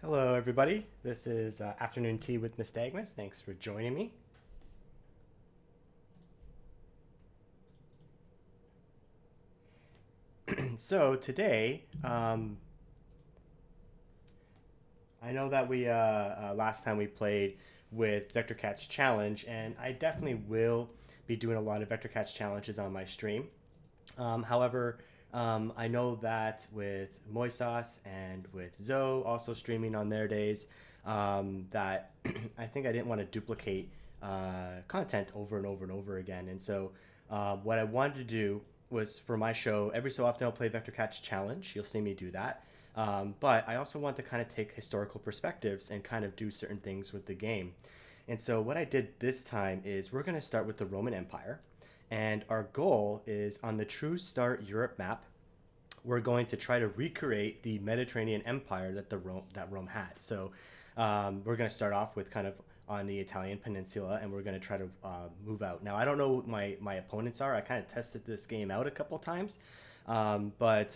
Hello, everybody. This is Afternoon Tea with Nystagmus. Thanks for joining me. So today, I know that we last time we played with Vector Catch Challenge, and I definitely will be doing a lot of Vector Catch challenges on my stream. However, I know that with Moisos and with Zoe also streaming on their days, that I think I didn't want to duplicate content over and over and over again. And so, what I wanted to do was for my show, every so often I'll play Vector Catch Challenge. You'll see me do that. But I also want to kind of take historical perspectives and kind of do certain things with the game. And so, what I did this time is we're going to start with the Roman Empire. And our goal is on the True Start Europe map, we're going to try to recreate the Mediterranean Empire that Rome had. So we're going to start off with kind of on the Italian peninsula, and we're going to try to move out. Now I don't know what my opponents are. I kind of tested this game out a couple times, but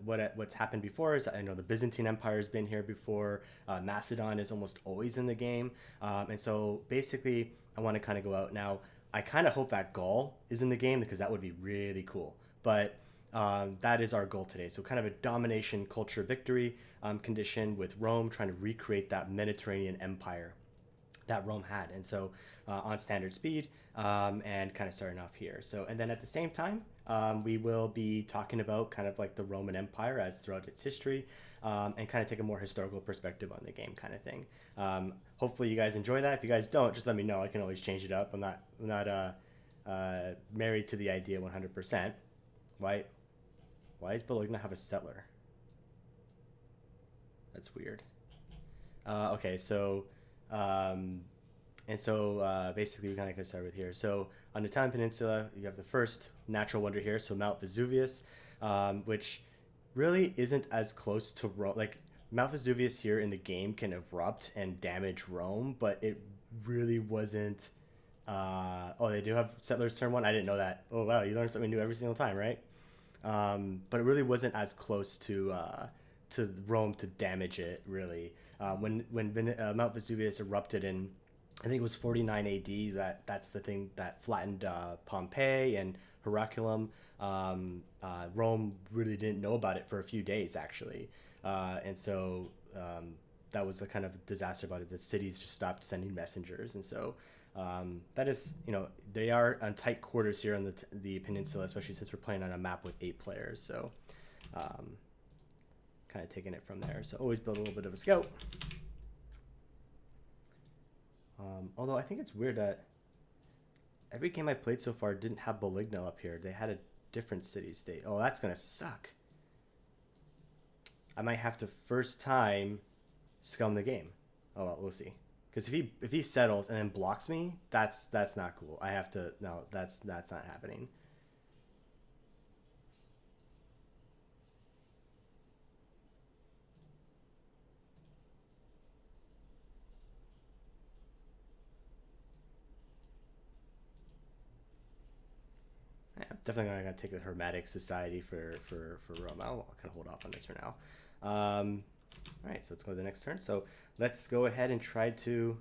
what's happened before is I know the Byzantine Empire has been here before. Macedon is almost always in the game, and so basically I want to kind of go out now. I kind of hope that Gaul is in the game because that would be really cool. But that is our goal today. So kind of a domination culture victory condition with Rome trying to recreate that Mediterranean empire that Rome had. And so on standard speed and kind of starting off here. So, and then at the same time, we will be talking about kind of like the Roman Empire as throughout its history and kind of take a more historical perspective on the game kind of thing. Hopefully you guys enjoy that. If you guys don't, just let me know. I can always change it up. I'm not married to the idea 100%. Why, why does Bologna have a settler? That's weird. Okay, so um, basically we kind of get started with here. So on the Italian peninsula, you have the first natural wonder here, so Mount Vesuvius, which really isn't as close to Rome. Like Mount Vesuvius here in the game can erupt and damage Rome, but it really wasn't. Oh, they do have settlers turn one. I didn't know that. Oh wow, you learn something new every single time, right? But it really wasn't as close to Rome to damage it really. When Mount Vesuvius erupted in, I think it was 49 A.D. That's the thing that flattened Pompeii and Heraclium. Rome really didn't know about it for a few days actually, and so that was the kind of disaster about it. The cities just stopped sending messengers, and so that is, they are on tight quarters here on the peninsula, especially since we're playing on a map with 8 players. So, kind of taking it from there. So always build a little bit of a scout. Although I think it's weird that every game I played so far didn't have Bologna up here. They had a different city state. Oh, that's gonna suck. I might have to first time scum the game. Oh well, we'll see. Because if he settles and then blocks me, that's not cool. I have to no, that's not happening. Yeah, definitely gonna take the Hermetic Society for Rome. I'll kind of hold off on this for now. All right, so let's go to the next turn. So let's go ahead and try to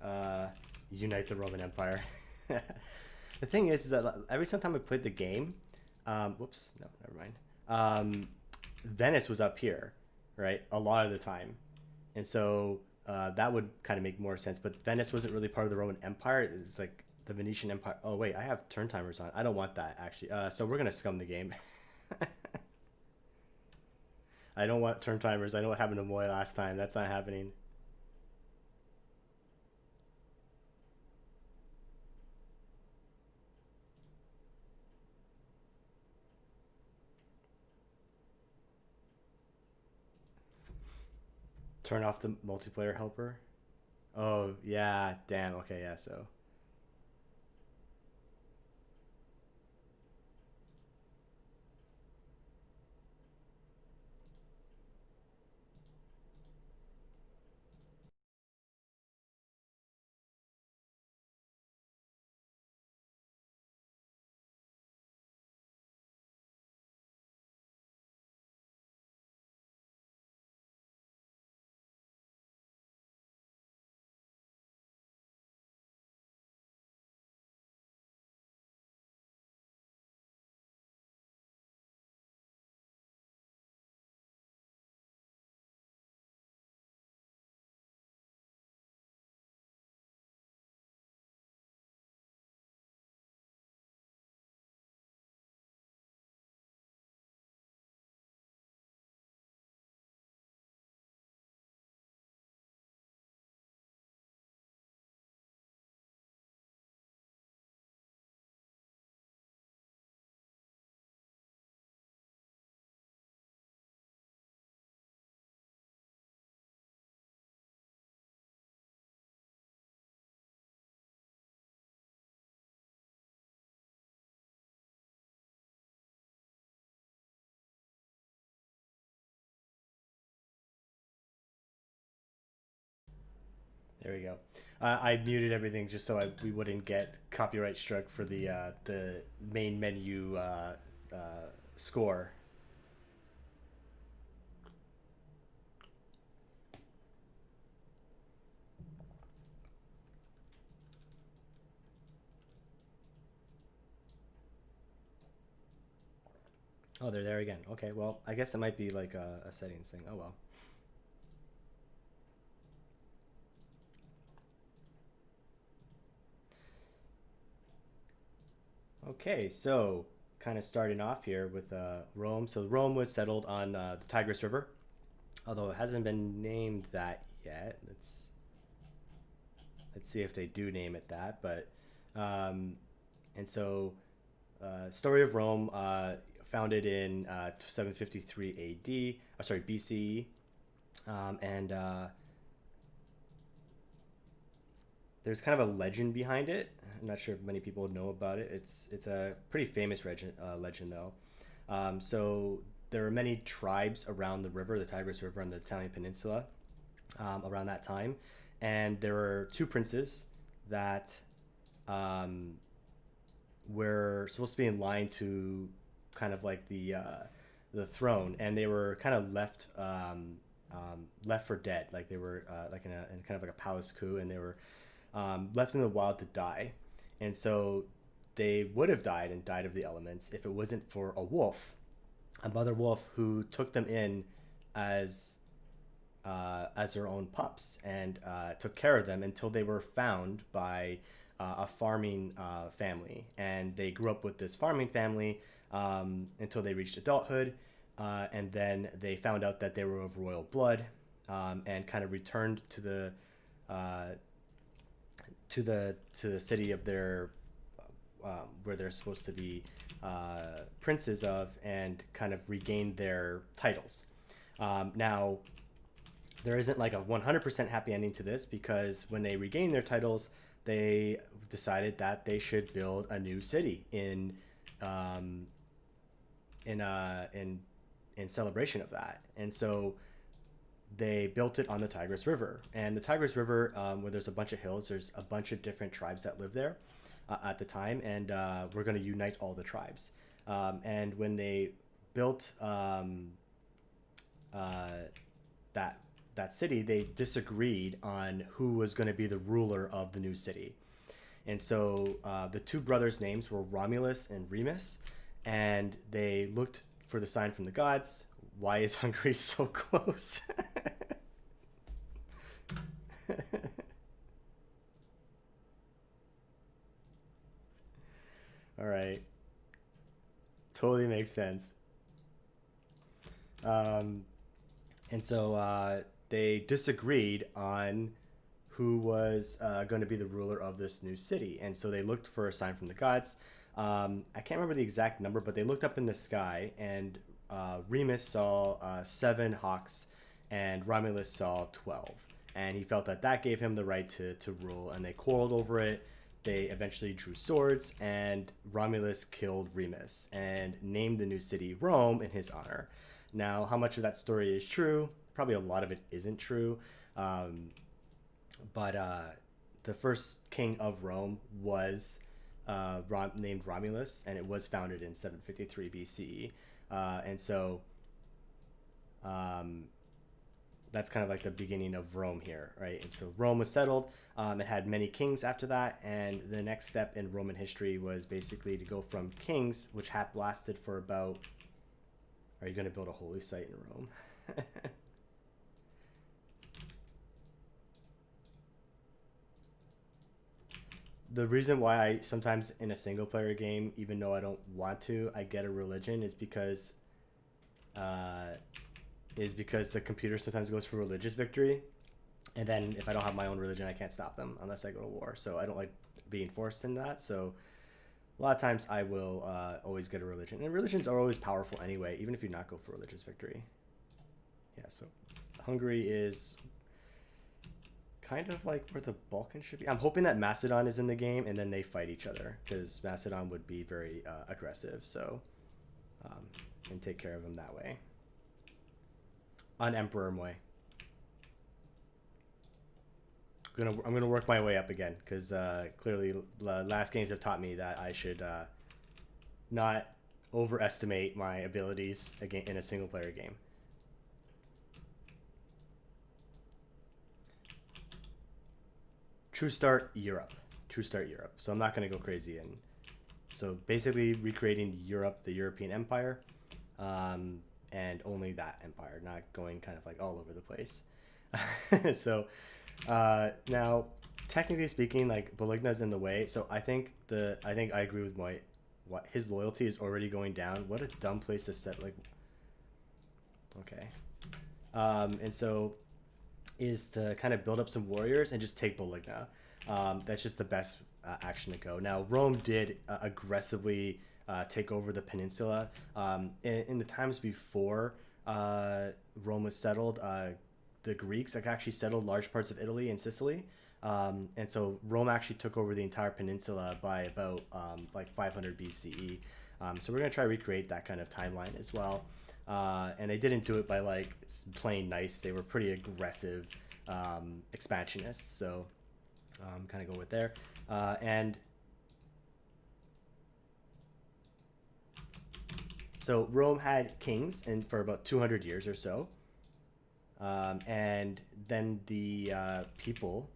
uh, unite the Roman Empire. The thing is that every single time I played the game, whoops, no, never mind. Venice was up here, right? A lot of the time, and so that would kind of make more sense. But Venice wasn't really part of the Roman Empire. It's like the Venetian Empire. Oh wait, I have turn timers on. I don't want that actually. So we're gonna scum the game. I don't want turn timers. I know what happened to Moy last time. That's not happening. Turn off the multiplayer helper. Oh yeah, damn. Okay, yeah. So There we go. I muted everything just so we wouldn't get copyright struck for the main menu uh, score. Oh, they're there again. Okay, well, I guess it might be like a settings thing. Oh well. Okay, so kind of starting off here with Rome. So Rome was settled on the Tigris River, although it hasn't been named that yet. Let's see if they do name it that. But um, and so story of Rome, founded in 753 A.D. Sorry, BCE, and there's kind of a legend behind it. I'm not sure if many people know about it. It's a pretty famous legend though. So there were many tribes around the river, the Tigris River, on the Italian peninsula around that time, and there were two princes that um, were supposed to be in line to kind of like the throne, and they were kind of left for dead. Like they were like in kind of like a palace coup, and they were left in the wild to die. And so they would have died and died of the elements if it wasn't for a wolf, a mother wolf who took them in as their own pups and took care of them until they were found by a farming family. And they grew up with this farming family until they reached adulthood. And then they found out that they were of royal blood, and kind of returned to uh, the city of their where they're supposed to be princes of, and kind of regained their titles. Now, there isn't like a 100% happy ending to this, because when they regained their titles, they decided that they should build a new city um, in celebration of that. And so they built it on the Tigris River. And the Tigris River, where there's a bunch of hills, there's a bunch of different tribes that live there at the time, and we're going to unite all the tribes. And when they built that city, they disagreed on who was going to be the ruler of the new city. And so the two brothers' names were Romulus and Remus, and they looked for the sign from the gods. Why is Hungary so close? All right. Totally makes sense. Um, and so they disagreed on who was going to be the ruler of this new city. And so they looked for a sign from the gods. I can't remember the exact number, but they looked up in the sky, and Remus saw 7 hawks, and Romulus saw 12. And he felt that that gave him the right to rule, and they quarreled over it. They eventually drew swords, and Romulus killed Remus and named the new city Rome in his honor. Now, how much of that story is true? Probably a lot of it isn't true. Um, but the first king of Rome was named Romulus, and it was founded in 753 BCE. And so um, that's kind of like the beginning of Rome here, right? And so Rome was settled. It had many kings after that, and the next step in Roman history was basically to go from kings, which lasted for about. Are you going to build a holy site in Rome? The reason why I sometimes in a single player game, even though I don't want to, I get a religion uh, is because the computer sometimes goes for religious victory, and then if I don't have my own religion, I can't stop them unless I go to war. So I don't like being forced in that. So a lot of times I will always get a religion, and religions are always powerful anyway, even if you not go for religious victory. Yeah. So Hungary is kind of like where the Balkans should be. I'm hoping that Macedon is in the game, and then they fight each other, because Macedon would be very aggressive. So um, and take care of them that way. On Emperor Moy. I'm gonna work my way up again because clearly last games have taught me that I should not overestimate my abilities again in a single player game. True Start Europe. True Start Europe. So I'm not going to go crazy. And so basically recreating Europe, the European Empire, and only that empire, not going kind of like all over the place. So now, technically speaking, like Beligna's in the way. So I think I agree with Moit. What, his loyalty is already going down. What a dumb place to set. Like, okay, and so is to kind of build up some warriors and just take Beligna. That's just the best action to go. Now, Rome did aggressively take over the peninsula. In the times before Rome was settled, the Greeks actually settled large parts of Italy and Sicily. And so Rome actually took over the entire peninsula by about like 500 BCE. So we're going to try to recreate that kind of timeline as well. And they didn't do it by like playing nice. They were pretty aggressive expansionists. So kind of go with there. And so Rome had kings and for about 200 years or so. And then the people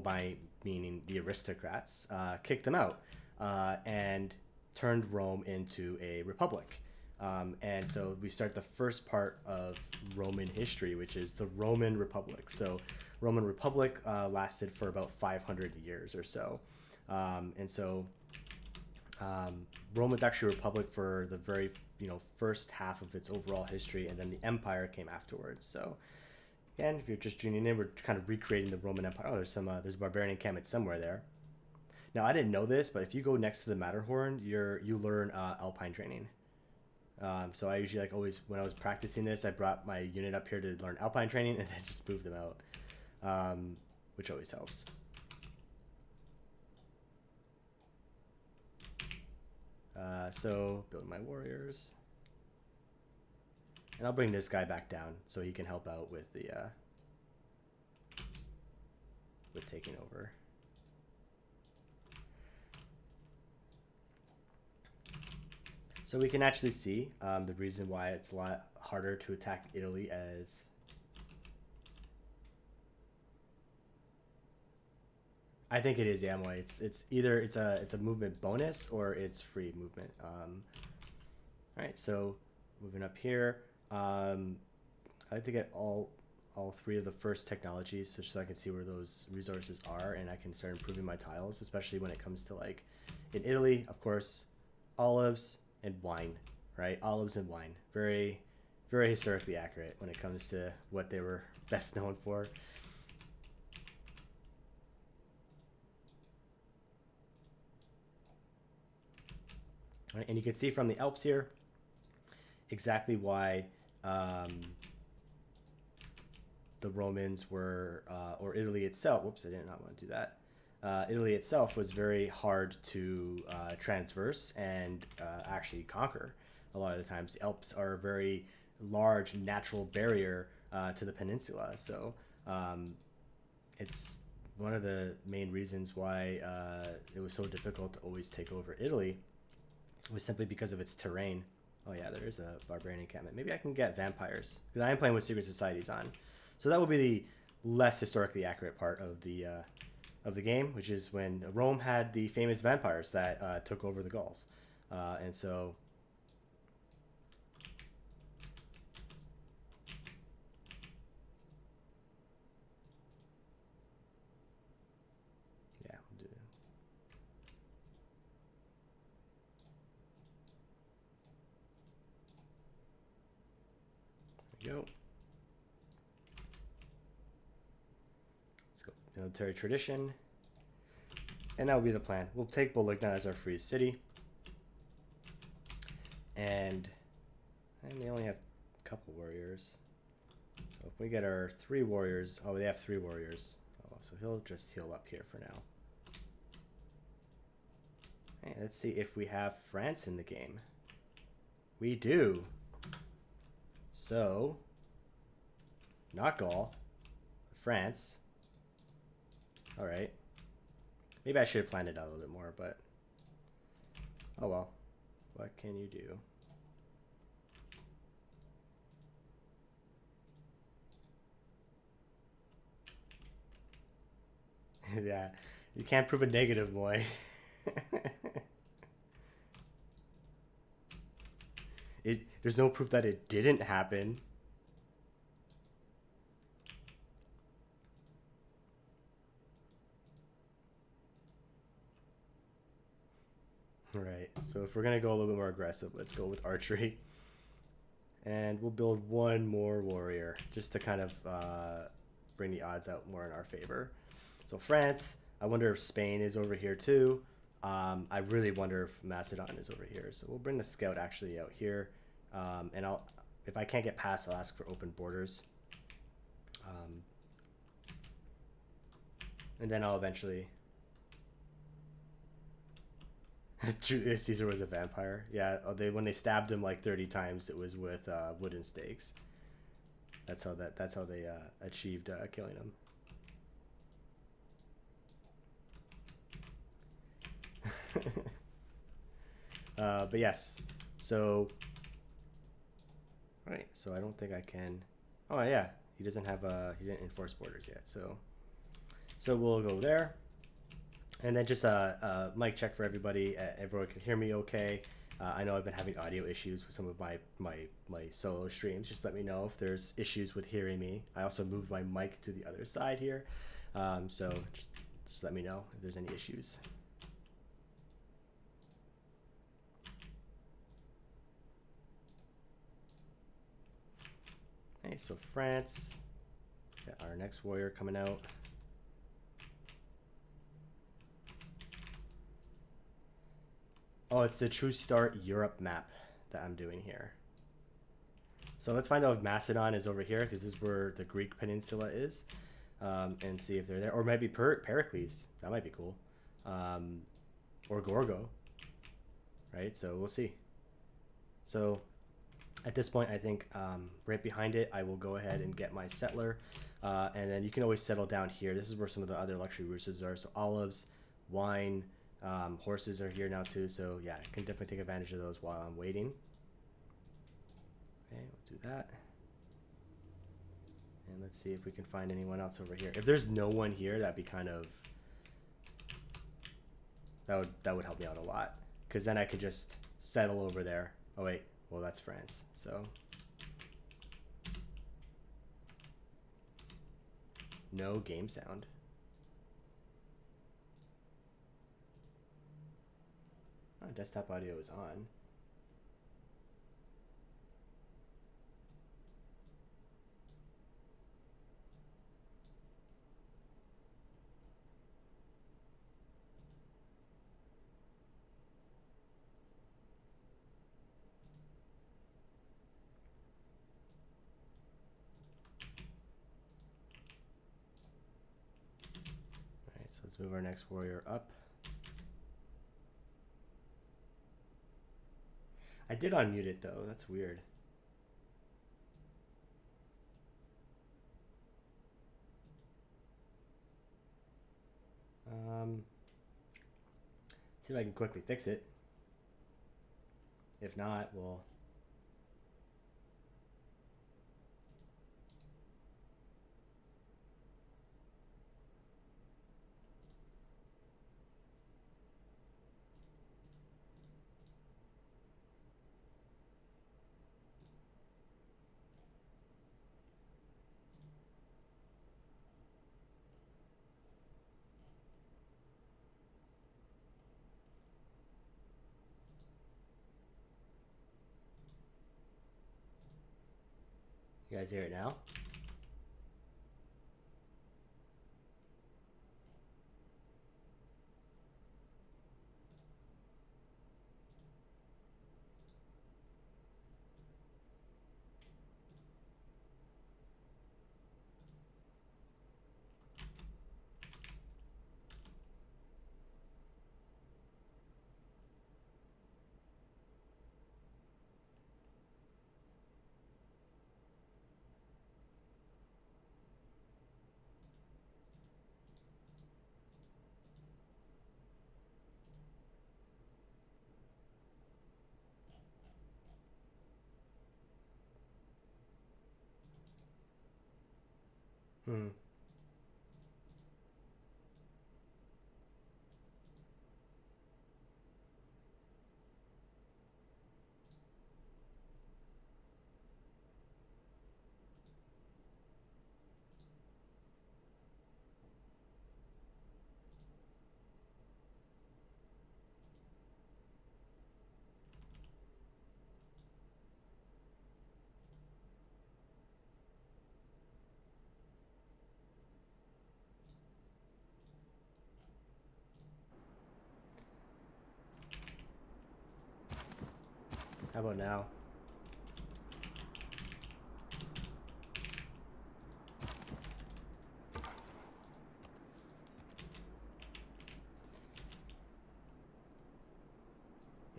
by meaning the aristocrats, kicked them out and turned Rome into a republic. And so we start the first part of Roman history, which is the Roman Republic. So Roman Republic lasted for about 500 years or so. And so Rome was actually a republic for the very first half of its overall history, and then the empire came afterwards. So again, if you're just tuning in, we're kind of recreating the Roman Empire. Oh, there's a barbarian encampment somewhere there. Now, I didn't know this, but if you go next to the Matterhorn, you learn Alpine training. So I usually always when I was practicing this, I brought my unit up here to learn Alpine training and then just moved them out, which always helps. So build my warriors, and I'll bring this guy back down so he can help out with the with taking over. So we can actually see the reason why it's a lot harder to attack Italy as I think it is, yeah, Moy. It's either it's a movement bonus or it's free movement. All right, so moving up here, I like to get all three of the first technologies so I can see where those resources are and I can start improving my tiles, especially when it comes to like in Italy, of course, olives and wine, right? Olives and wine, very very historically accurate when it comes to what they were best known for. Right, and you can see from the Alps here exactly why the Romans were, or Italy itself, whoops, I did not want to do that. Italy itself was very hard to transverse and actually conquer. A lot of the times the Alps are a very large natural barrier to the peninsula. So it's one of the main reasons why it was so difficult to always take over Italy was simply because of its terrain. Oh yeah, there is a barbarian encampment. Maybe I can get vampires because I am playing with secret societies on. So that will be the less historically accurate part of the game, which is when Rome had the famous vampires that took over the Gauls, and so. Yeah, we'll do that. There we go. Let's go military tradition. And that will be the plan. We'll take Beligna as our free city. And they only have a couple warriors. So if we get our 3 warriors, oh, they have 3 warriors. Oh, so he'll just heal up here for now. Okay, let's see if we have France in the game. We do. So, not Gaul, France. All right. Maybe I should have planned it out a little bit more, but oh well. What can you do? Yeah, you can't prove a negative, boy. There's no proof that it didn't happen. Right. So if we're gonna go a little bit more aggressive, let's go with archery, and we'll build one more warrior just to kind of bring the odds out more in our favor. So France. I wonder if Spain is over here too. I really wonder if Macedon is over here. So we'll bring the scout actually out here, and if I can't get past, I'll ask for open borders, and then I'll eventually. Caesar was a vampire. Yeah, when they stabbed him like 30 times, it was with wooden stakes. That's how they achieved killing him. But yes, so right. So I don't think I can. Oh yeah, he doesn't have he didn't enforce borders yet. So we'll go there. And then just a mic check for everybody. Everyone can hear me okay. I know I've been having audio issues with some of my solo streams. Just let me know if there's issues with hearing me. I also moved my mic to the other side here. So just let me know if there's any issues. Okay, so France. Got our next warrior coming out. Oh, it's the True Start Europe map that I'm doing here. So let's find out if Macedon is over here, because this is where the Greek peninsula is, and see if they're there. Or maybe Pericles. That might be cool. Or Gorgo. Right? So we'll see. So at this point, I think right behind it, I will go ahead and get my settler. And then you can always settle down here. This is where some of the other luxury resources are. So olives, wine, horses are here now too. So yeah, I can definitely take advantage of those while I'm waiting. Okay, we'll do that. And let's see if we can find anyone else over here. If there's no one here, that'd be kind of... That would help me out a lot. Because then I could just settle over there. Oh wait, well that's France. So... no game sound. Oh, desktop audio is on. Alright, so let's move our next warrior up. I did unmute it though, that's weird. See if I can quickly fix it. If not, we'll... You guys hear it now? Hmm. How about now?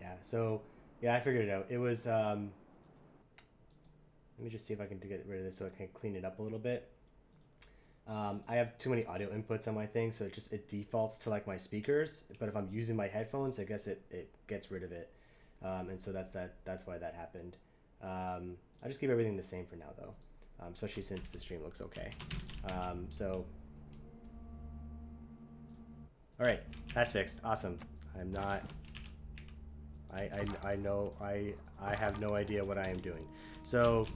Yeah, so, yeah, I figured it out. It was, let me just see if I can get rid of this so I can clean it up a little bit. I have too many audio inputs on my thing, so it defaults to like my speakers. But if I'm using my headphones, I guess it gets rid of it, and so that's why that happened. I just keep everything the same for now though, especially since the stream looks okay. So, all right, that's fixed. Awesome. I'm not. I know I have no idea what I am doing. So,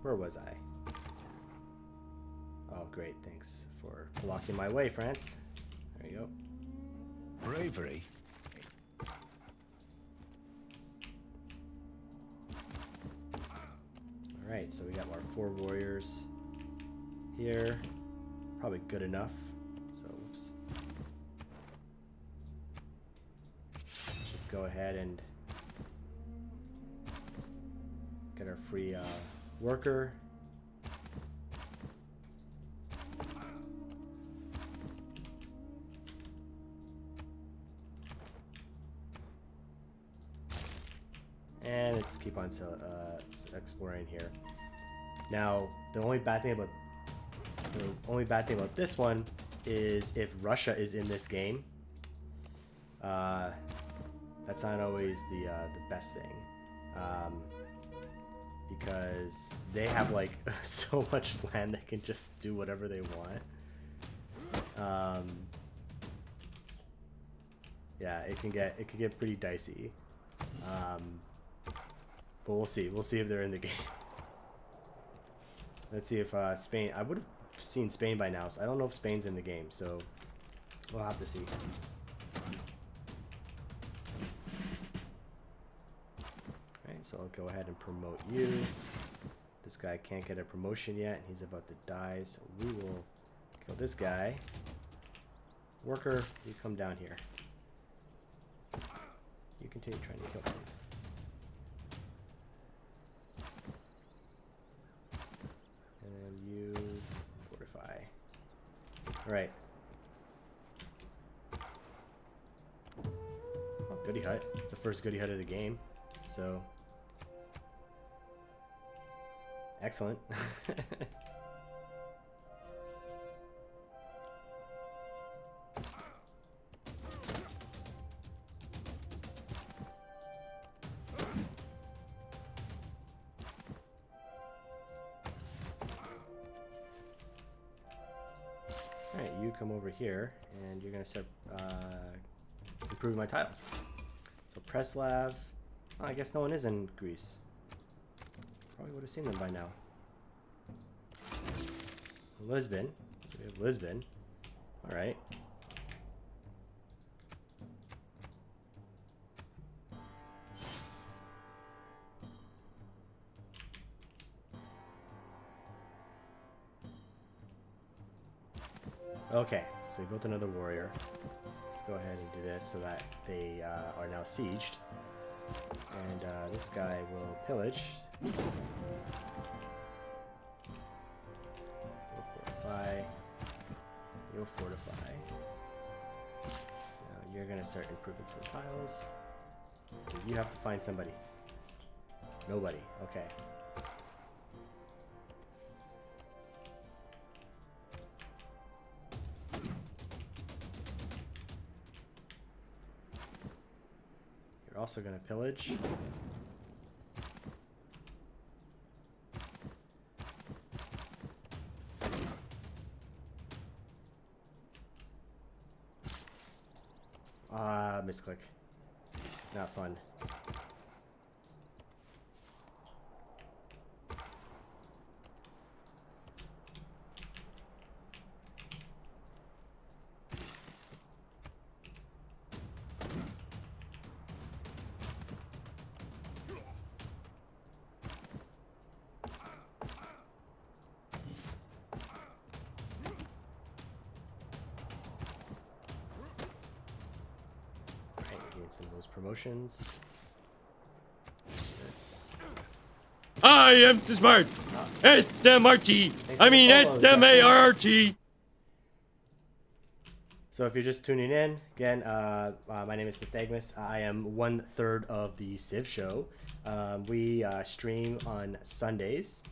where was I? Oh, great. Thanks for blocking my way, France. There you go. Bravery. All right, so we got our 4 warriors here. Probably good enough. So, oops. Let's just go ahead and get our free worker. And let's keep on exploring here. Now, the only bad thing about this one is if Russia is in this game. That's not always the best thing, because they have like so much land they can just do whatever they want. Yeah, it can get pretty dicey. But we'll see. We'll see if they're in the game. Let's see if Spain... I would have seen Spain by now, so I don't know if Spain's in the game, so we'll have to see. Alright, so I'll go ahead and promote you. This guy can't get a promotion yet, and he's about to die, so we will kill this guy. Worker, you come down here. You continue trying to kill him. You fortify. Alright. Oh, goody hut. It's the first goody hut of the game. So. Excellent. Alright, you come over here, and you're going to start improving my tiles. So Preslav, oh, I guess no one is in Greece. Probably would have seen them by now. Lisbon, so we have Lisbon. Alright. Okay, so we built another warrior. Let's go ahead and do this so that they are now sieged. And this guy will pillage. You'll fortify. You'll fortify. Now you're going to start improving some tiles. You have to find somebody. Nobody. Okay. Also going to pillage. misclick. Not fun. Some of those promotions. This. I am smart. S-M-R-T. I mean S-M-A-R-T. So if you're just tuning in, again, my name is Nystagmus. I am 1/3 of the TheCivShow. We stream on Sundays,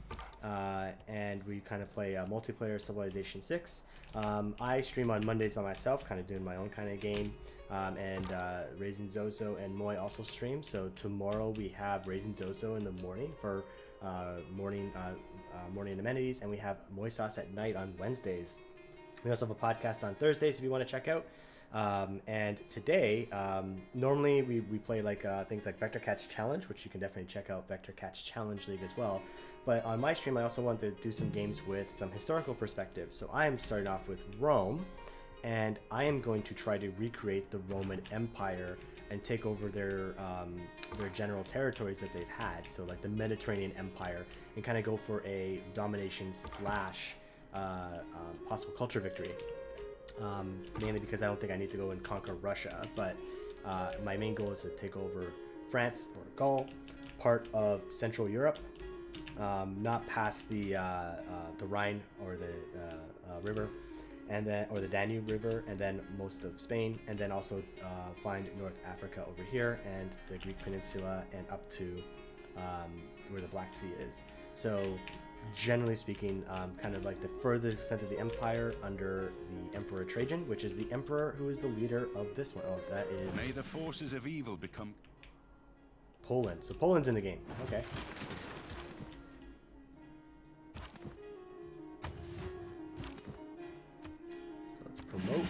and we kind of play multiplayer Civilization 6. I stream on Mondays by myself, kind of doing my own kind of game. And Raisin Zozo and Moy also stream. So tomorrow we have Raisin Zozo in the morning for morning amenities, and we have Moy Sauce at night on Wednesdays. We also have a podcast on Thursdays if you want to check out. And today, normally we play like things like Vector Catch Challenge, which you can definitely check out Vector Catch Challenge League as well. But on my stream, I also want to do some games with some historical perspective. So I am starting off with Rome. And I am going to try to recreate the Roman Empire and take over their general territories that they've had. So like the Mediterranean Empire, and kind of go for a domination slash possible culture victory. Mainly because I don't think I need to go and conquer Russia, but my main goal is to take over France or Gaul, part of Central Europe, not past the Rhine or the river. And then, or the Danube River, and then most of Spain, and then also find North Africa over here, and the Greek Peninsula, and up to where the Black Sea is. So, generally speaking, kind of like the furthest extent of the empire under the Emperor Trajan, which is the emperor who is the leader of this one. Oh, that is... May the forces of evil become... Poland. So Poland's in the game. Okay. Promote.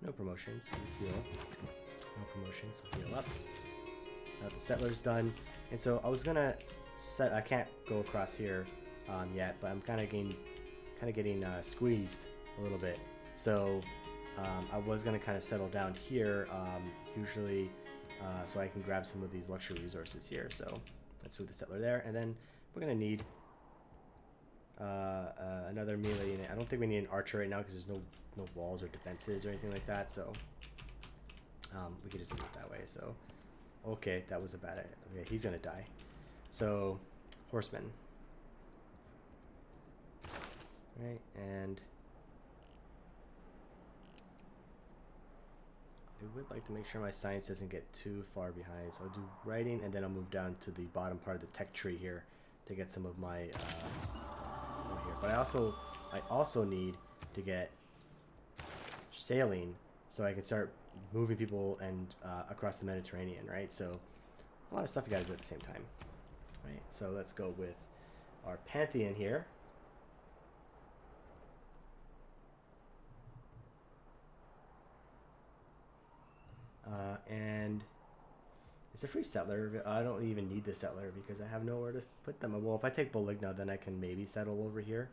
No promotions. Heal. No promotions. Heal up. Now the settler's done. And so I was gonna set. I can't go across here yet, but I'm kind of getting squeezed a little bit. So I was gonna kind of settle down here. Usually, so I can grab some of these luxury resources here. So let's move the settler there, and then we're gonna need. Another melee unit. I don't think we need an archer right now because there's no walls or defenses or anything like that, so we could just do it that way. So okay, that was a bad idea. Okay, he's gonna die. So horsemen, right? And I would like to make sure my science doesn't get too far behind, so I'll do writing, and then I'll move down to the bottom part of the tech tree here to get some of my here. But I also need to get sailing so I can start moving people and across the Mediterranean, right? So a lot of stuff you gotta do at the same time, right? So let's go with our Pantheon here. And it's a free settler. I don't even need the settler because I have nowhere to put them. Well, if I take Bologna, then I can maybe settle over here.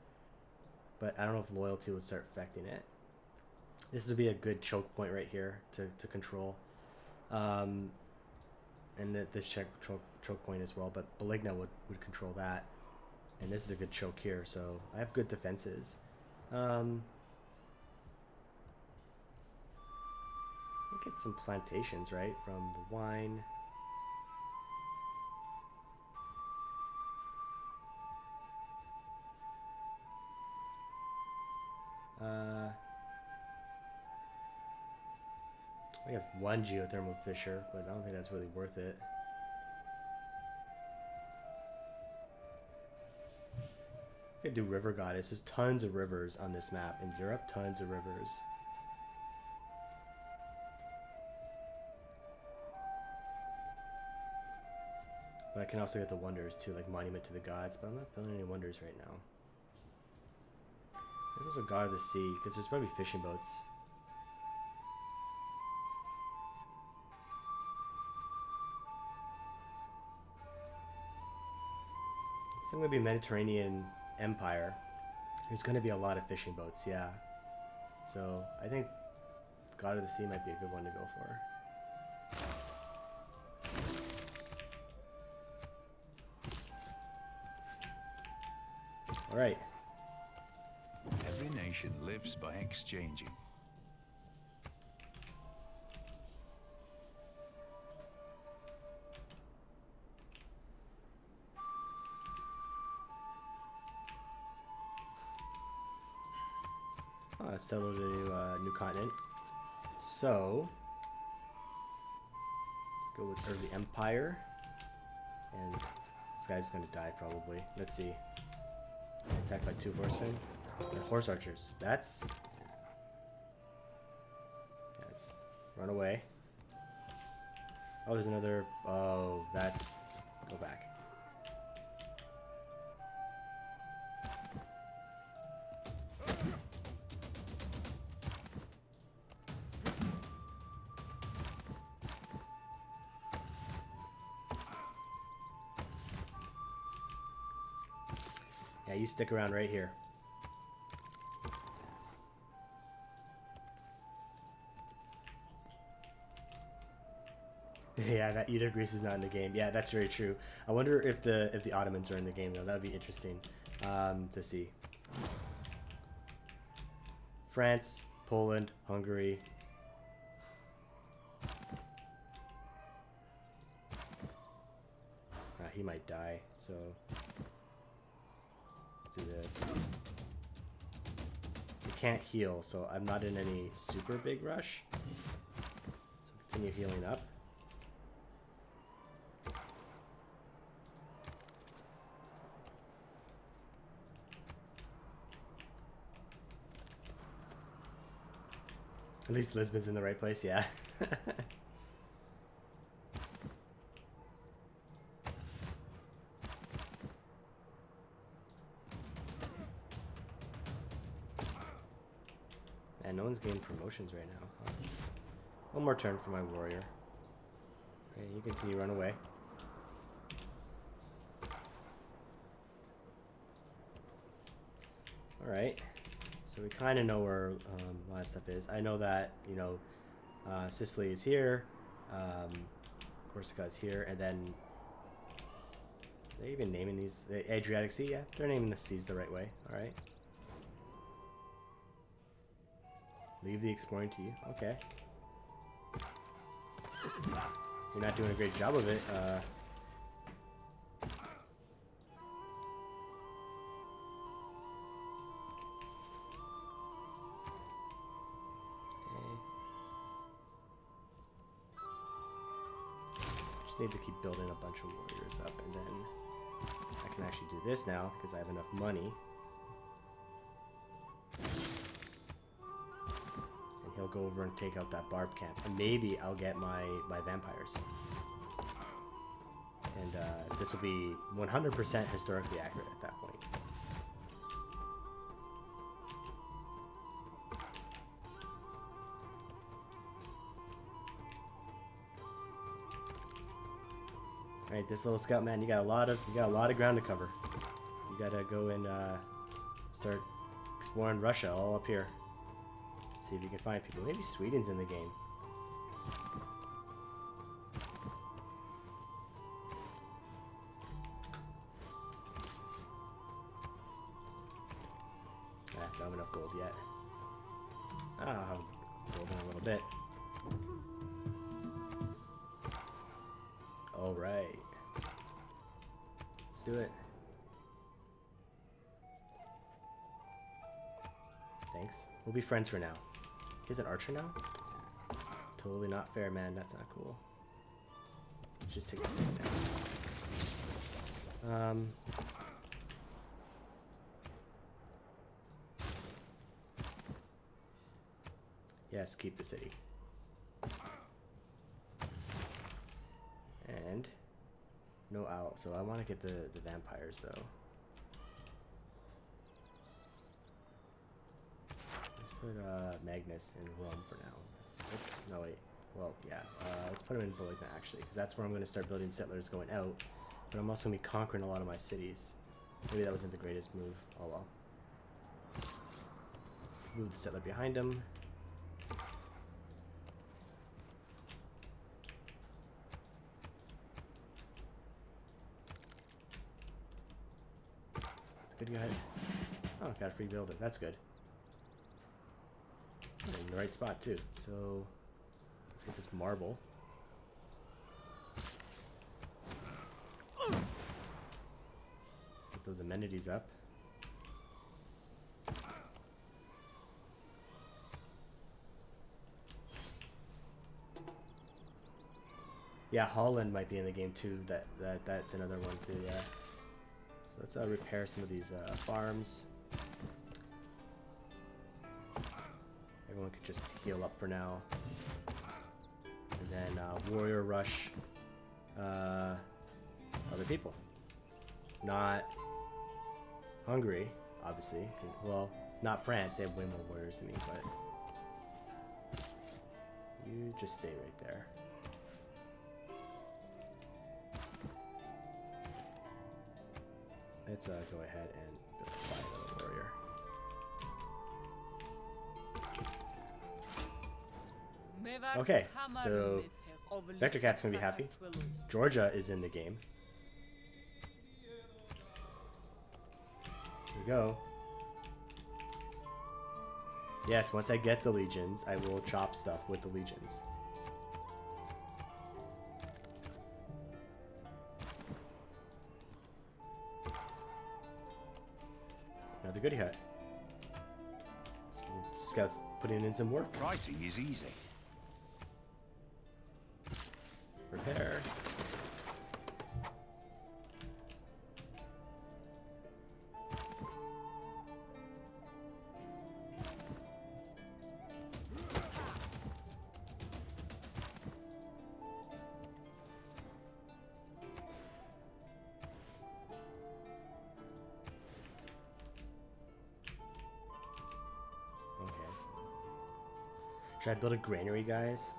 But I don't know if loyalty would start affecting it. This would be a good choke point right here to control. And this choke point as well. But Bologna would control that. And this is a good choke here. So I have good defenses. Get some plantations, right, from the wine. We have one geothermal fissure, but I don't think that's really worth it. We could do river goddess. There's tons of rivers on this map in Europe. Tons of rivers. But I can also get the wonders too, like Monument to the Gods, but I'm not building any wonders right now. There's a God of the Sea, because there's probably fishing boats. It's going to be Mediterranean Empire. There's going to be a lot of fishing boats, yeah. So I think God of the Sea might be a good one to go for. All right. Every nation lives by exchanging. Settled a new continent. So let's go with Early Empire. And this guy's gonna die probably. Let's see. Attacked by 2 horsemen. And horse archers. That's run away. Oh, there's another. Oh, that's go back. Yeah, you stick around right here. Yeah, that either Greece is not in the game. Yeah, that's very true. I wonder if the Ottomans are in the game though. That'd be interesting to see. France, Poland, Hungary. He might die, so let's do this. He can't heal, so I'm not in any super big rush. So continue healing up. At least Lisbon's in the right place, yeah. And no one's getting promotions right now. Huh? One more turn for my warrior. Okay, you continue run away. Alright. So we kind of know where a lot of stuff is. I know that, you know, Sicily is here. Corsica is here. And then... Are they even naming these? The Adriatic Sea? Yeah, they're naming the seas the right way. Alright. Leave the exploring to you. Okay. You're not doing a great job of it. Just need to keep building a bunch of warriors up, and then I can actually do this now because I have enough money. He'll go over and take out that barb camp, and maybe I'll get my vampires. And this will be 100% historically accurate at that point. All right, this little scout man, you got a lot of ground to cover. You gotta go and start exploring Russia all up here. See if you can find people. Maybe Sweden's in the game. Don't have enough gold yet. I'll have gold in a little bit. Alright. Let's do it. Thanks. We'll be friends for now. He's an archer now? Totally not fair, man. That's not cool. Let's just take this thing down. Yes, keep the city. And no owl. So I want to get the vampires though. Put Magnus in Rome for now. Oops, no wait. Well, yeah. Let's put him in Bologna actually, because that's where I'm going to start building settlers going out. But I'm also going to be conquering a lot of my cities. Maybe that wasn't the greatest move. Oh well. Move the settler behind him. Good guy. Oh, got a free builder. That's good. In the right spot too. So let's get this marble. Get those amenities up. Yeah, Holland might be in the game too. That's another one too. Yeah. So let's repair some of these farms. Everyone could just heal up for now. And then warrior rush other people. Not Hungary, obviously. Well, not France. They have way more warriors than me, but you just stay right there. Let's go ahead and build another warrior. Okay, so Vector Cat's gonna be happy. Georgia is in the game. Here we go. Yes, once I get the legions, I will chop stuff with the legions. Another goodie hut. So Scout's putting in some work. Writing is easy. Repair. Okay. Should I build a granary, guys?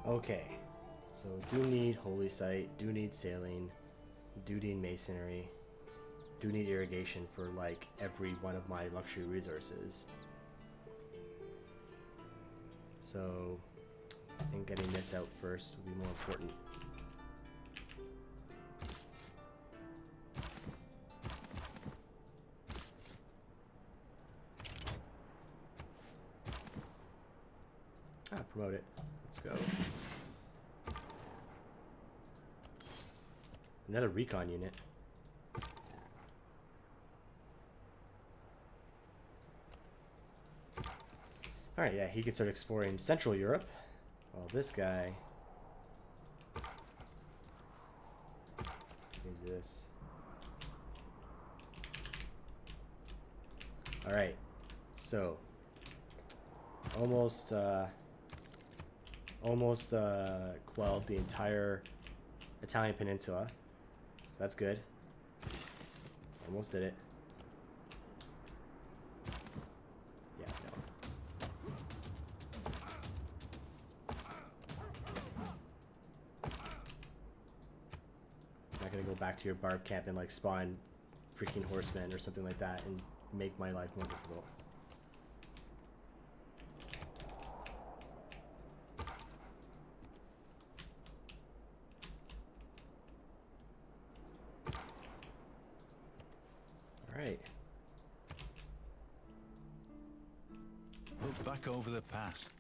Okay, so do need holy site, do need sailing, do need masonry, do need irrigation for like every one of my luxury resources. So I think getting this out first would be more important. Promote it. Let's go. Another recon unit. Alright, yeah, he could start exploring Central Europe. While this guy... Use this. Alright. So... Almost quelled the entire Italian peninsula. So that's good. Almost did it. Yeah, no. Not gonna go back to your barb camp and like spawn freaking horsemen or something like that and make my life more difficult. Right. Look back over the past.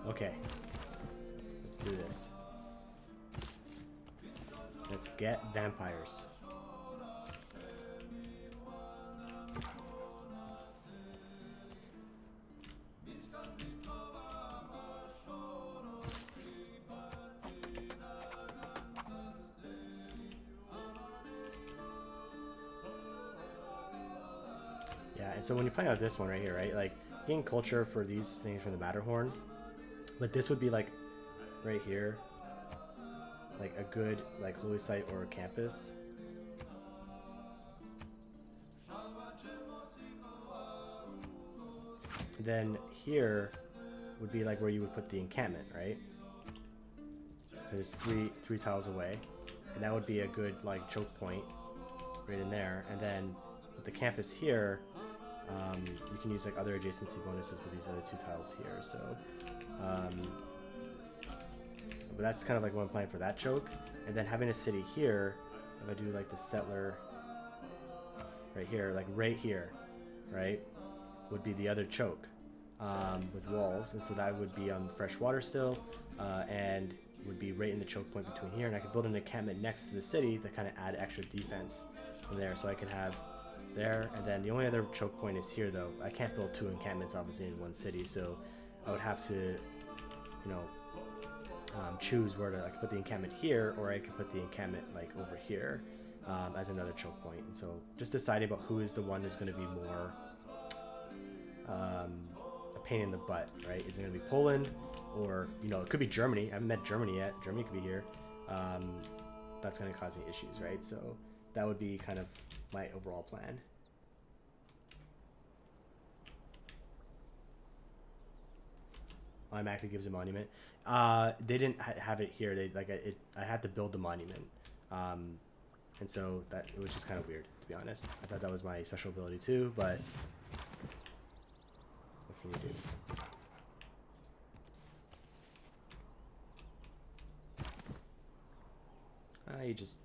Okay. do this. Let's get vampires. Yeah, and so when you're playing out this one right here, right, like getting culture for these things from the Matterhorn, but this would be like right here, like a good like holy site or a campus. And then here would be like where you would put the encampment, right? Because it's three tiles away, and that would be a good like choke point right in there. And then with the campus here, you can use like other adjacency bonuses with these other 2 tiles here. So, but that's kind of like what I'm playing for that choke. And then having a city here, if I do like the settler right here, like right here, right, would be the other choke with walls. And so that would be on fresh water still, and would be right in the choke point between here. And I could build an encampment next to the city to kind of add extra defense from there. So I can have there, and then the only other choke point is here though. I can't build 2 encampments obviously in one city, so I would have to, you know, choose where to, I could put the encampment here, or I could put the encampment like over here as another choke point. And so just deciding about who is the one who's going to be more a pain in the butt, right? Is it going to be Poland, or, you know, it could be Germany. I haven't met Germany yet. Germany could be here. That's going to cause me issues, right? So that would be kind of my overall plan. Automatically gives a monument. They didn't have it here. They like it. I had to build the monument, and so that it was just kind of weird, to be honest. I thought that was my special ability too, but what can you do? You just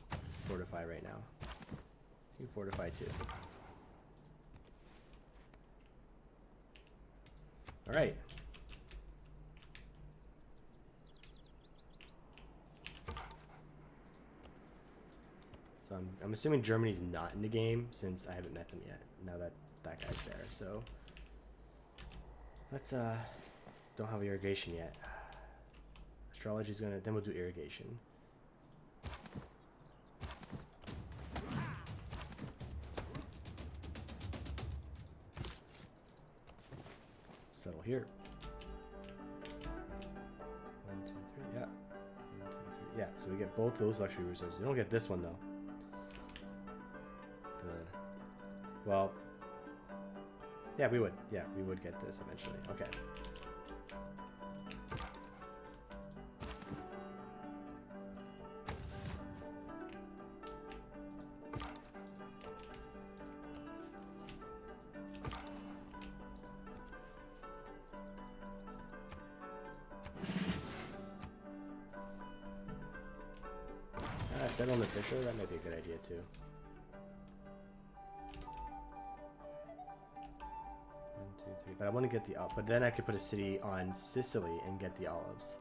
fortify right now. You fortify too. All right. So I'm assuming Germany's not in the game since I haven't met them yet. Now that that guy's there, so let's don't have irrigation yet. Astrology's gonna, then we'll do irrigation. Settle here. 1, 2, 3. Yeah. 1, 2, 3. Yeah. So we get both those luxury resources. We don't get this one though. Well. Yeah, we would. Yeah, we would get this eventually. Okay. Settle on the Fisher, that might be a good idea too. 1, 2, 3. But I want to get the but then I could put a city on Sicily and get the olives.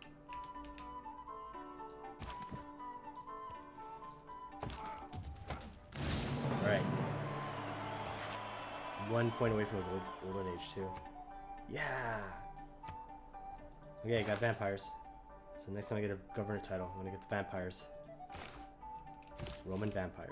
Alright. 1 point away from a golden age too. Yeah! Okay, I got vampires. So next time I get a governor title, I'm gonna get the vampires. Roman vampires.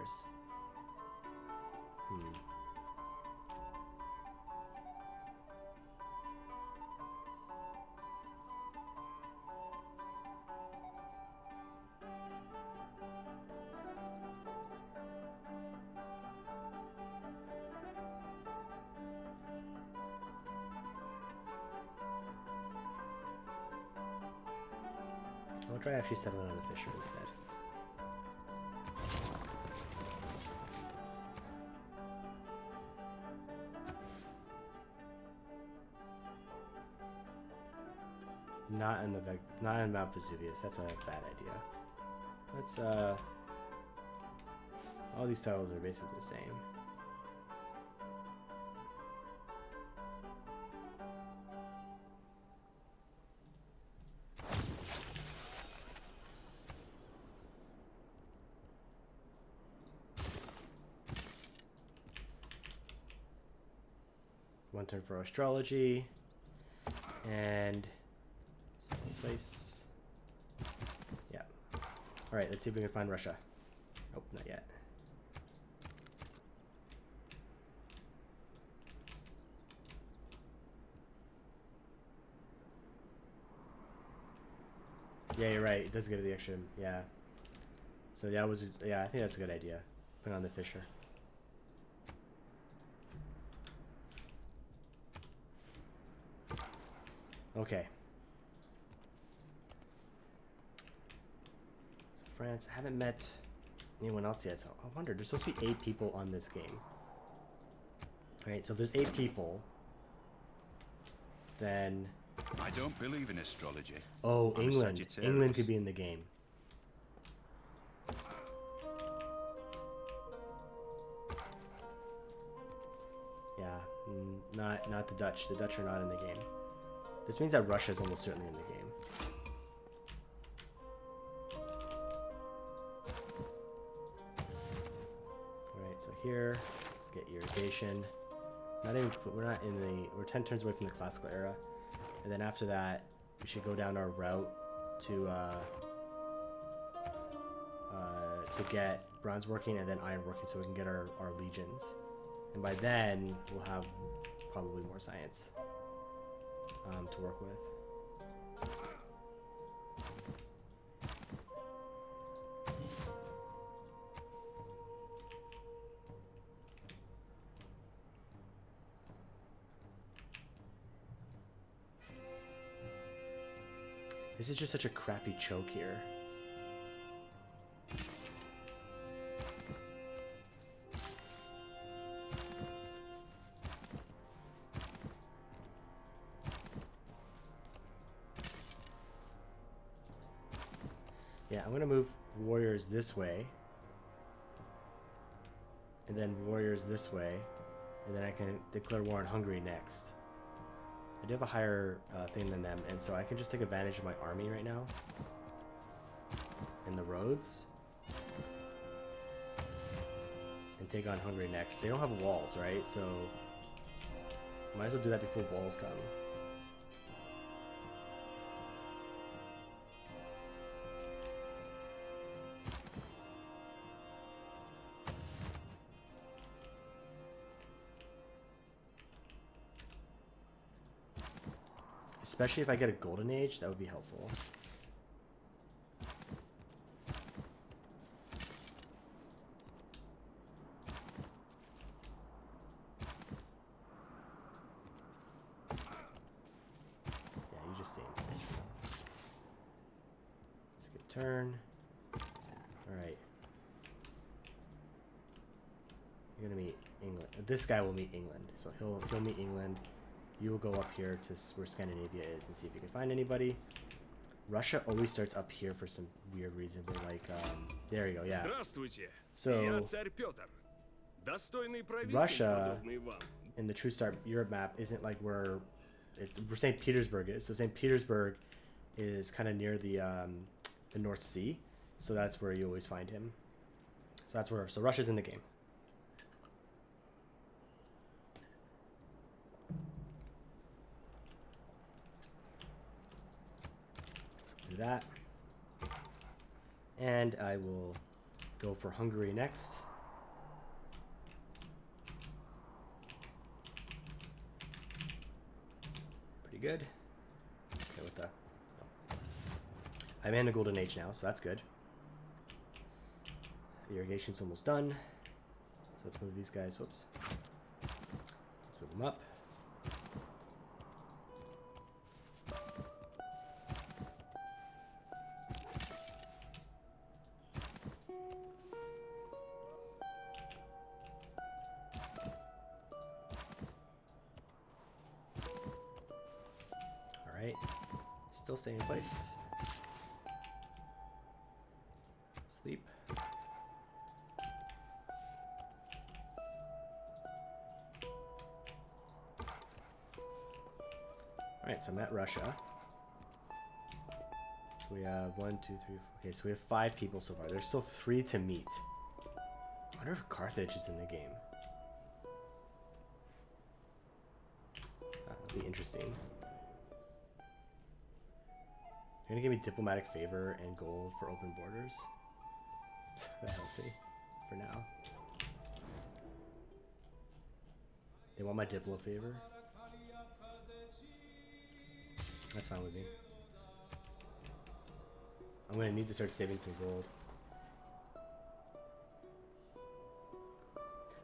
I'll try actually settling on the Fisher instead. Not in Mount Vesuvius. That's a bad idea. Let's all these tiles are basically the same. One turn for astrology. And second place. Yeah. Alright, let's see if we can find Russia. Nope, not yet. Yeah, you're right. It does give it the extra. Yeah. So yeah, I think that's a good idea. Put on the Fisher. Okay. So France, I haven't met anyone else yet, so I wonder, there's supposed to be 8 people on this game. Alright, so if there's 8 people, then... I don't believe in astrology. Oh, I'm a England. Sagittarius. England could be in the game. Yeah, not the Dutch. The Dutch are not in the game. This means that Russia is almost certainly in the game. Alright, so here, get irrigation. We're 10 turns away from the classical era. And then after that, we should go down our route to get bronze working and then iron working so we can get our legions. And by then, we'll have probably more science to work with. This is just such a crappy choke here. Yeah, I'm gonna move warriors this way. And then warriors this way. And then I can declare war on Hungary next. I do have a higher thing than them, and so I can just take advantage of my army right now. And the roads. And take on Hungary next. They don't have walls, right? So might as well do that before walls come. Especially if I get a golden age, that would be helpful. Yeah, you just stay in place for now. Skip turn. Alright. You're gonna meet England. This guy will meet England. So he'll meet England. You will go up here to where Scandinavia is and see if you can find anybody. Russia always starts up here for some weird reason. But like, there you go, yeah. So, Russia in the True Start Europe map isn't like where St. Petersburg is. So St. Petersburg is kind of near the North Sea. So that's where you always find him. So that's where, so Russia's in the game. Do that, and I will go for Hungary next. Pretty good. Okay, with the I'm in a golden age now, so that's good. The irrigation's almost done, so let's move these guys. Whoops. Let's move them up. Still stay in place. Sleep. Alright, so I'm at Russia. So we have 1, 2, 3, 4. Okay, so we have 5 people so far. There's still 3 to meet. I wonder if Carthage is in the game. be interesting. You're gonna give me diplomatic favor and gold for open borders. That helps me for now. They want my diplo favor. That's fine with me. I'm gonna need to start saving some gold.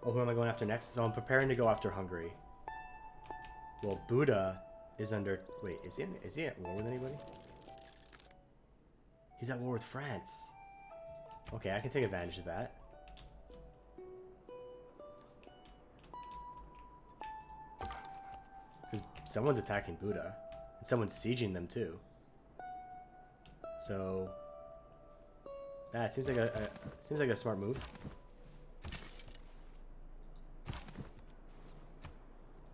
Oh, who am I going after next? So I'm preparing to go after Hungary. Well, Buddha is under... Wait, is he at war with anybody? He's at war with France. Okay, I can take advantage of that. Because someone's attacking Buddha. And someone's sieging them too. So... That seems like a smart move.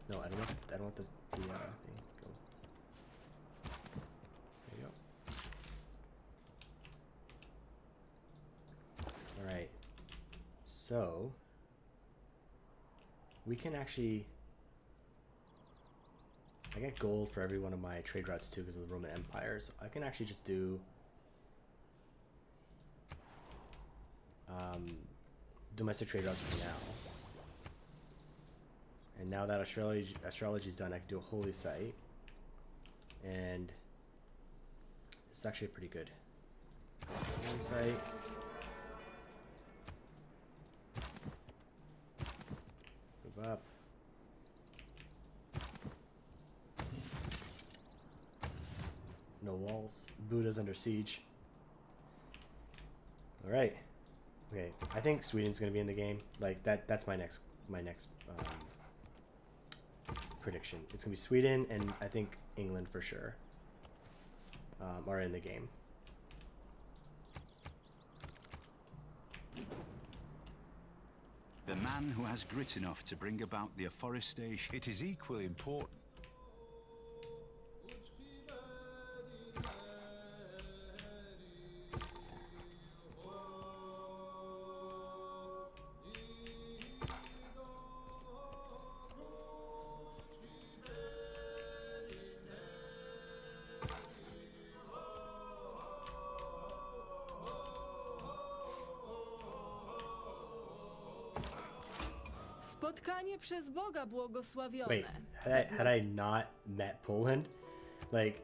No, I don't want the thing. Go. There you go. Alright. So we can actually I get gold for every one of my trade routes too because of the Roman Empire, so I can actually just do domestic trade routes for now. And now that astrology's done, I can do a holy site. And it's actually pretty good. Holy site. Move up. No walls. Buddha's under siege. Alright. Okay, I think Sweden's gonna be in the game. Like that's my next prediction. It's gonna be Sweden and I think England for sure are in the game. The man who has grit enough to bring about the afforestation. It is equally important. Spotkanie przez Boga błogosławione. Wait, had I not met Poland? Like,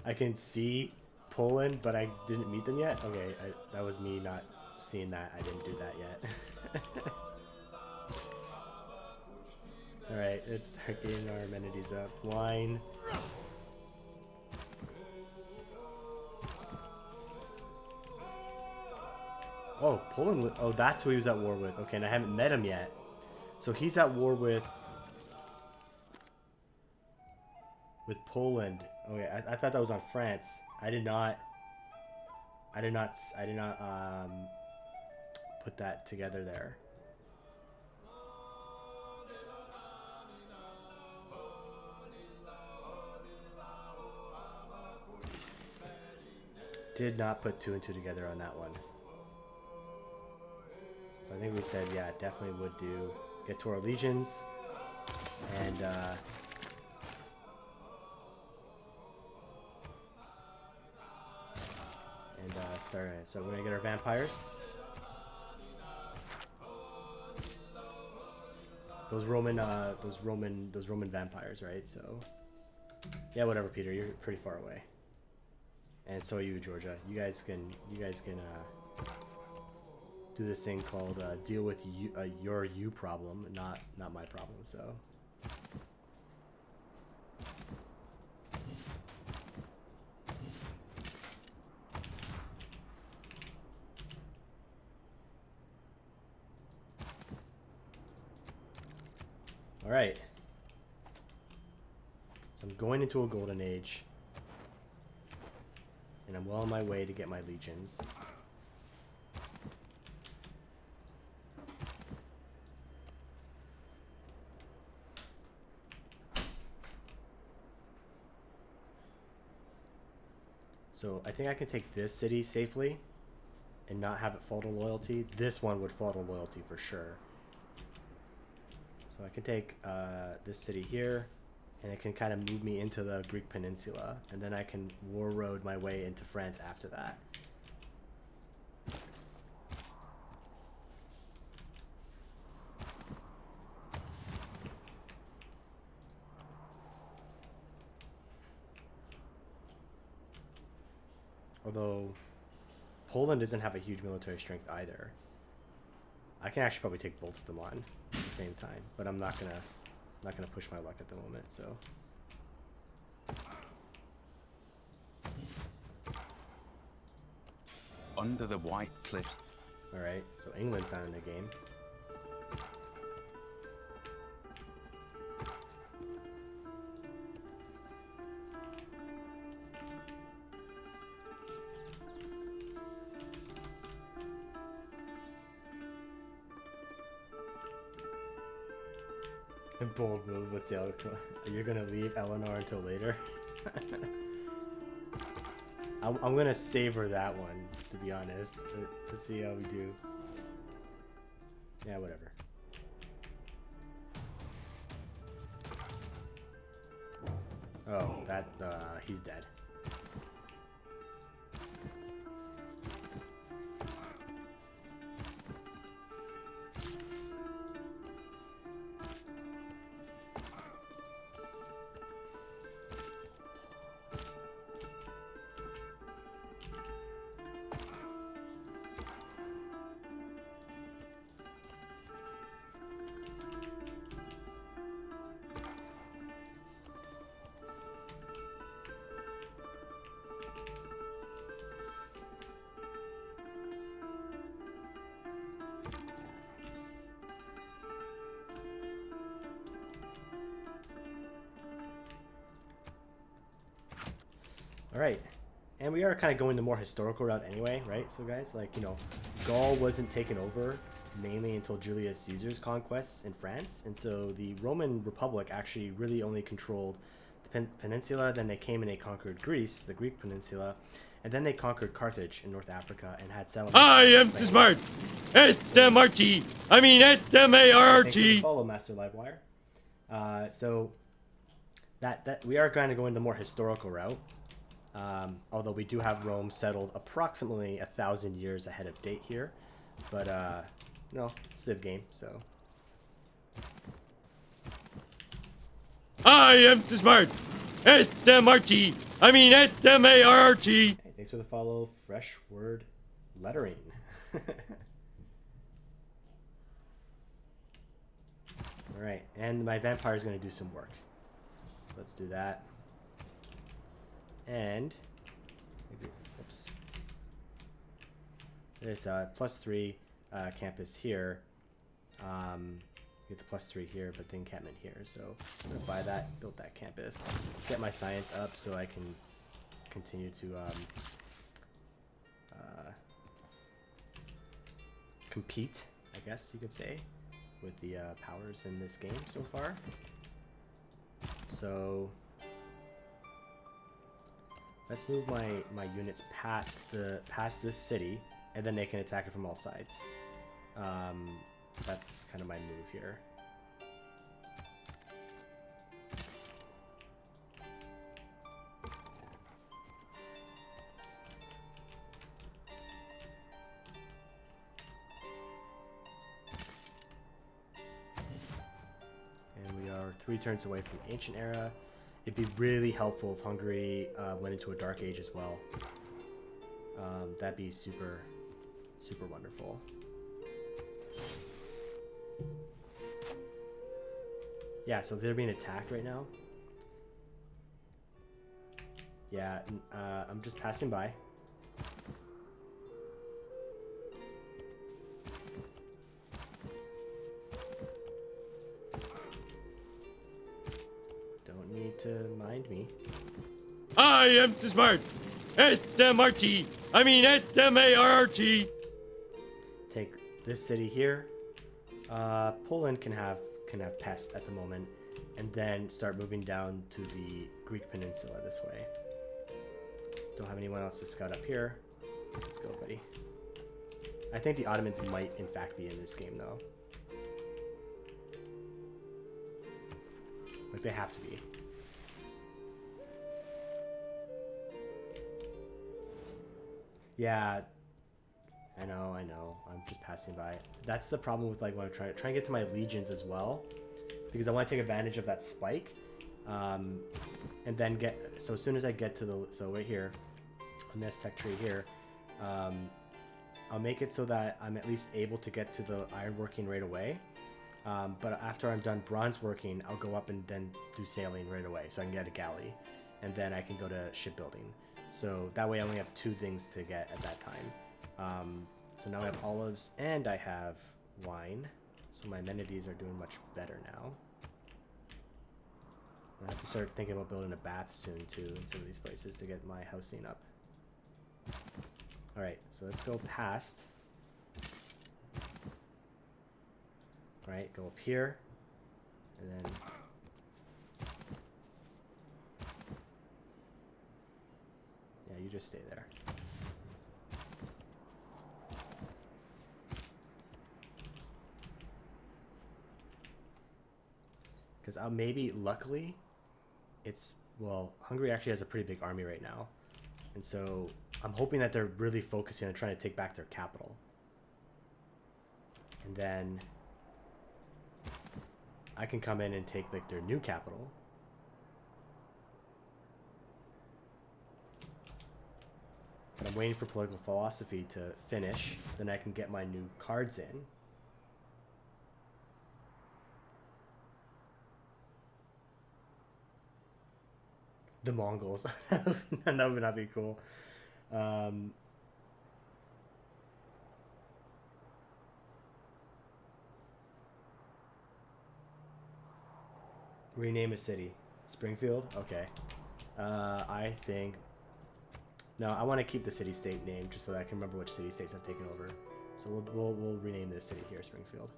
I can see Poland, but I didn't meet them yet? Okay, that was me not seeing that. I didn't do that yet. Alright, let's start getting our amenities up. Wine. Oh, Poland. Oh, that's who he was at war with. Okay, and I haven't met him yet. So he's at war with Poland. Okay, I thought that was on France. I did not put that together there. Did not put two and two together on that one. So I think we said, yeah, definitely would do. Get to our legions and start it. So we're gonna get our vampires. Those Roman vampires, right? So yeah, whatever, Peter. You're pretty far away, and so are you, Georgia. You guys can do this thing called deal with your you problem, not my problem. So all right, so I'm going into a golden age and I'm well on my way to get my legions. So I think I can take this city safely and not have it fall to loyalty. This one would fall to loyalty for sure. So I can take this city here. and it can kind of move me into the Greek peninsula, and then I can war road my way into France after that. Although Poland doesn't have a huge military strength either. I can actually probably take both of them on at the same time, but I'm not gonna push my luck at the moment. So Under the white cliff. all right, so England's not in the game. A bold move. What's the outcome? You're gonna leave Eleanor until later. I'm gonna savor that one, to be honest. Let's see how we do. Yeah, whatever. Oh, that he's dead. Alright, and we are kind of going the more historical route anyway, right? So guys, like, you know, Gaul wasn't taken over mainly until Julius Caesar's conquests in France, and so the Roman Republic actually really only controlled the peninsula. Then they came and they conquered Greece, the Greek peninsula, and then they conquered Carthage in North Africa and had settlements. I am smart. S-M-R-T. I mean S-M-A-R-T. Follow Master Livewire. So that we are kind of going the more historical route. Although we do have Rome settled approximately 1,000 years ahead of date here, but no, it's a Civ game, so. I am smart. S-M-R-T. I mean S-M-A-R-T. Hey, thanks for the follow, Fresh Word Lettering. All right, and my vampire is going to do some work. So let's do that. And maybe, oops, there's a +3 campus here. Get the +3 here, but the encampment here. So I'm gonna buy that, build that campus, get my science up so I can continue to compete, I guess you could say, with the powers in this game so far. So let's move my units past this city, and then they can attack it from all sides. That's kind of my move here. And we are 3 turns away from Ancient Era. It'd be really helpful if Hungary went into a Dark Age as well. That'd be super, super wonderful. Yeah, so they're being attacked right now. Yeah, I'm just passing by. Don't need to mind me. I am smart. S-M-R-T. I mean S-M-A-R-T. Take this city here. Poland can have pest at the moment, and then start moving down to the Greek peninsula this way. Don't have anyone else to scout up here. Let's go, buddy. I think the Ottomans might in fact be in this game though. Like, they have to be. Yeah, I know. I'm just passing by. That's the problem with like when I'm trying to get to my legions as well, because I want to take advantage of that spike, and then so as soon as I get to right here, on this tech tree here, I'll make it so that I'm at least able to get to the ironworking right away. But after I'm done bronze working, I'll go up and then do sailing right away, so I can get a galley, and then I can go to shipbuilding. So that way I only have 2 things to get at that time. So now I have olives and I have wine. So my amenities are doing much better now. I have to start thinking about building a bath soon too in some of these places to get my housing up. Alright, so let's go past. Alright, go up here. And then... yeah, you just stay there. Because maybe, luckily, it's... well, Hungary actually has a pretty big army right now. And so I'm hoping that they're really focusing on trying to take back their capital. And then I can come in and take like their new capital. But I'm waiting for political philosophy to finish. Then I can get my new cards in. The Mongols. That would not be cool. Rename a city. Springfield? Okay. I think... no, I want to keep the city-state name just so that I can remember which city-states I've taken over. So we'll rename this city here Springfield.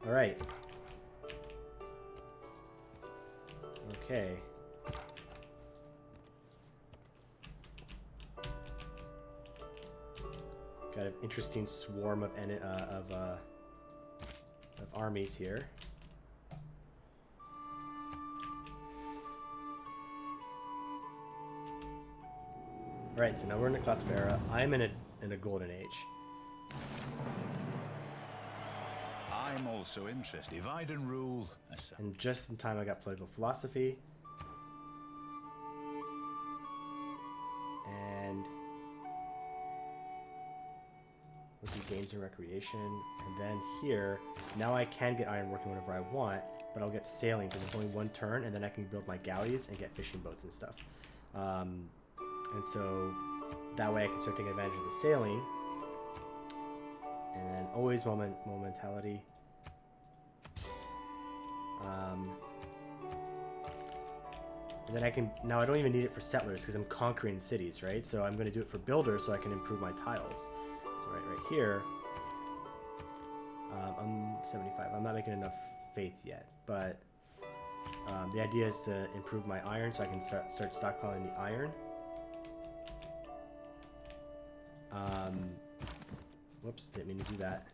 All right. Okay. Got an interesting swarm of armies here. All right, so now we're in the classic era. I'm in a golden age. I'm also interested. Divide and rule. And just in time, I got political philosophy. And we'll do games and recreation. And then here, now I can get ironworking whenever I want, but I'll get sailing because it's only 1 turn, and then I can build my galleys and get fishing boats and stuff. And so that way I can start taking advantage of the sailing. And then always momentality. And then I can, now I don't even need it for settlers because I'm conquering cities, right? So I'm going to do it for builders so I can improve my tiles. So right here, I'm 75. I'm not making enough faith yet, but the idea is to improve my iron so I can start stockpiling the iron. Whoops, didn't mean to do that.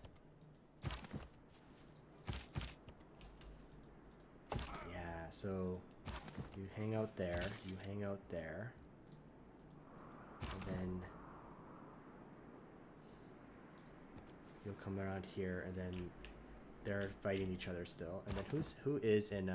Yeah, so you hang out there, you hang out there, and then you'll come around here, and then they're fighting each other still. And then who is in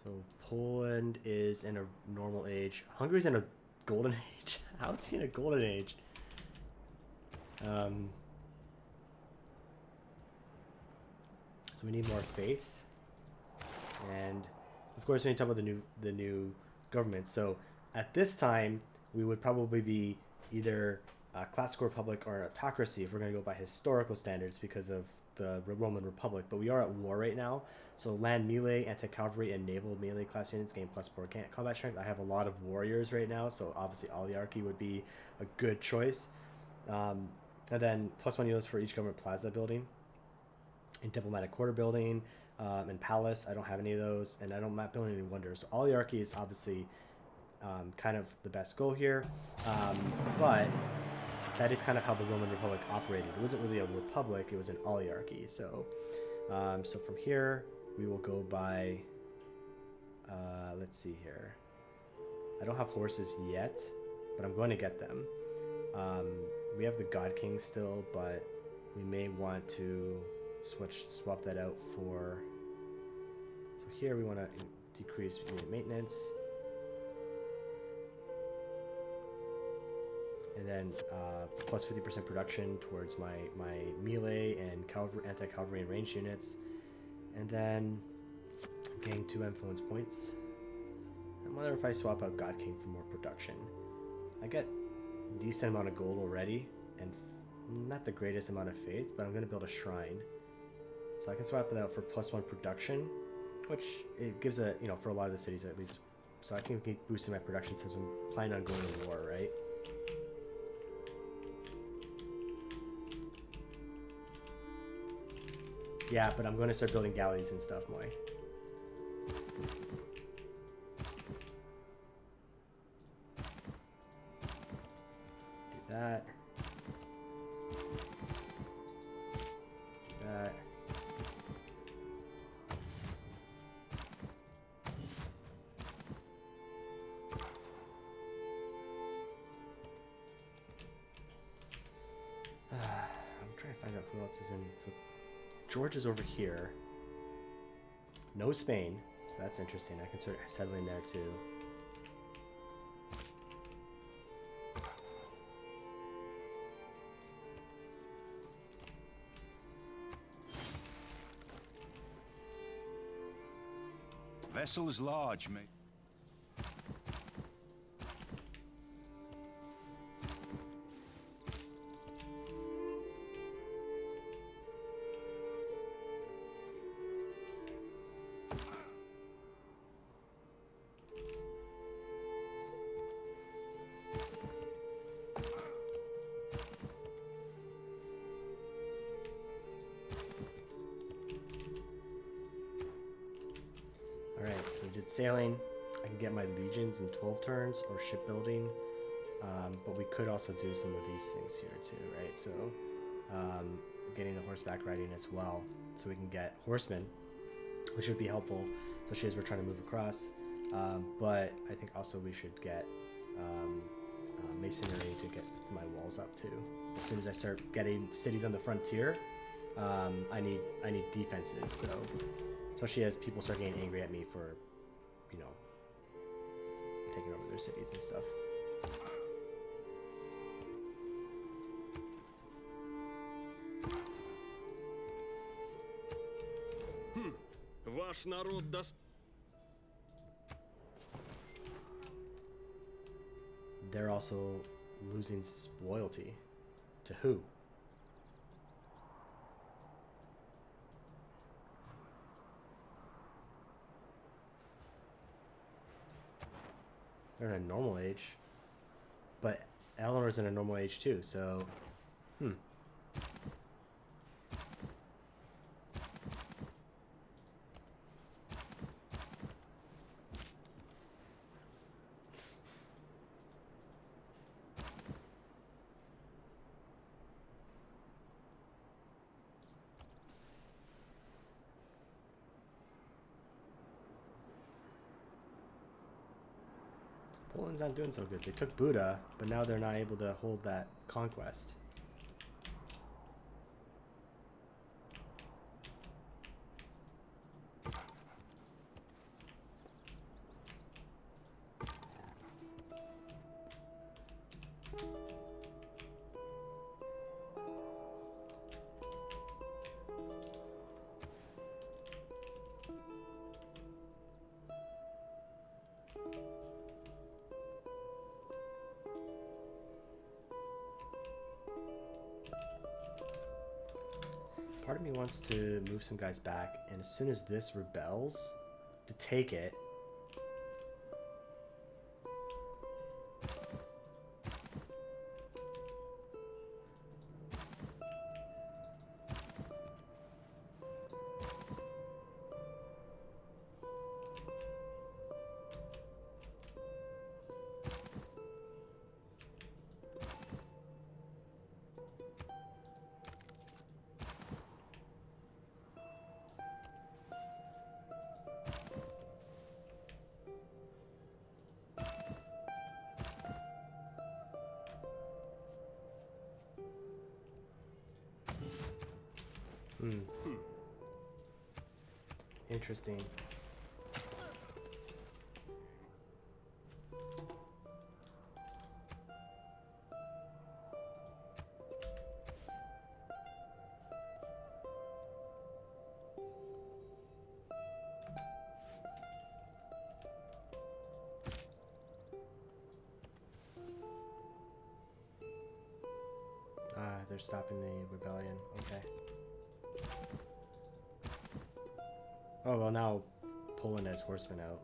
so Poland is in a normal age. Hungary's in a golden age. How is he in a golden age? So we need more faith, and of course we need to talk about the new government. So at this time we would probably be either a classical republic or an autocracy if we're going to go by historical standards because of the Roman Republic. But we are at war right now, so land melee, anti-cavalry, and naval melee class units gain +4 combat strength. I have a lot of warriors right now, so obviously oligarchy would be a good choice. And then +1 units for each government plaza building. in diplomatic quarter building, and palace. I don't have any of those, and I'm not building any wonders. Oligarchy is obviously kind of the best goal here, but that is kind of how the Roman Republic operated. It wasn't really a republic; it was an oligarchy. So, so from here we will go by. Let's see here. I don't have horses yet, but I'm going to get them. We have the God King still, but we may want to swap that out for. So here we want to decrease unit maintenance, and then plus 50% production towards my melee and cavalry, anti-cavalry and ranged units, and then I'm getting 2 influence points. I wonder if I swap out God King for more production. I get a decent amount of gold already, and not the greatest amount of faith, but I'm going to build a shrine. So I can swap it out for +1 production, which it gives a, you know, for a lot of the cities at least. So I can keep boosting my production since I'm planning on going to war, right? Yeah, but I'm going to start building galleys and stuff, Moy. That. That. I'm trying to find out who else is in. So George is over here. No Spain, so that's interesting. I can start settling there too. Vessels large, mate. Alright, so we did sailing. I can get my legions in 12 turns, or shipbuilding. But we could also do some of these things here too, right? So getting the horseback riding as well. So we can get horsemen, which would be helpful, especially as we're trying to move across. But I think also we should get masonry to get my walls up too. As soon as I start getting cities on the frontier, I need defenses. So especially as people start getting angry at me for, you know, taking over their cities and stuff. Ваш народ даст... They're also losing loyalty. To who? They're in a normal age. But Eleanor's in a normal age too, so... Poland's not doing so good. They took Buda, but now they're not able to hold that conquest. Part of me wants to move some guys back, and as soon as this rebels, to take it. Interesting. They're stopping the rebellion. Okay. Oh, well, now Poland has horsemen out.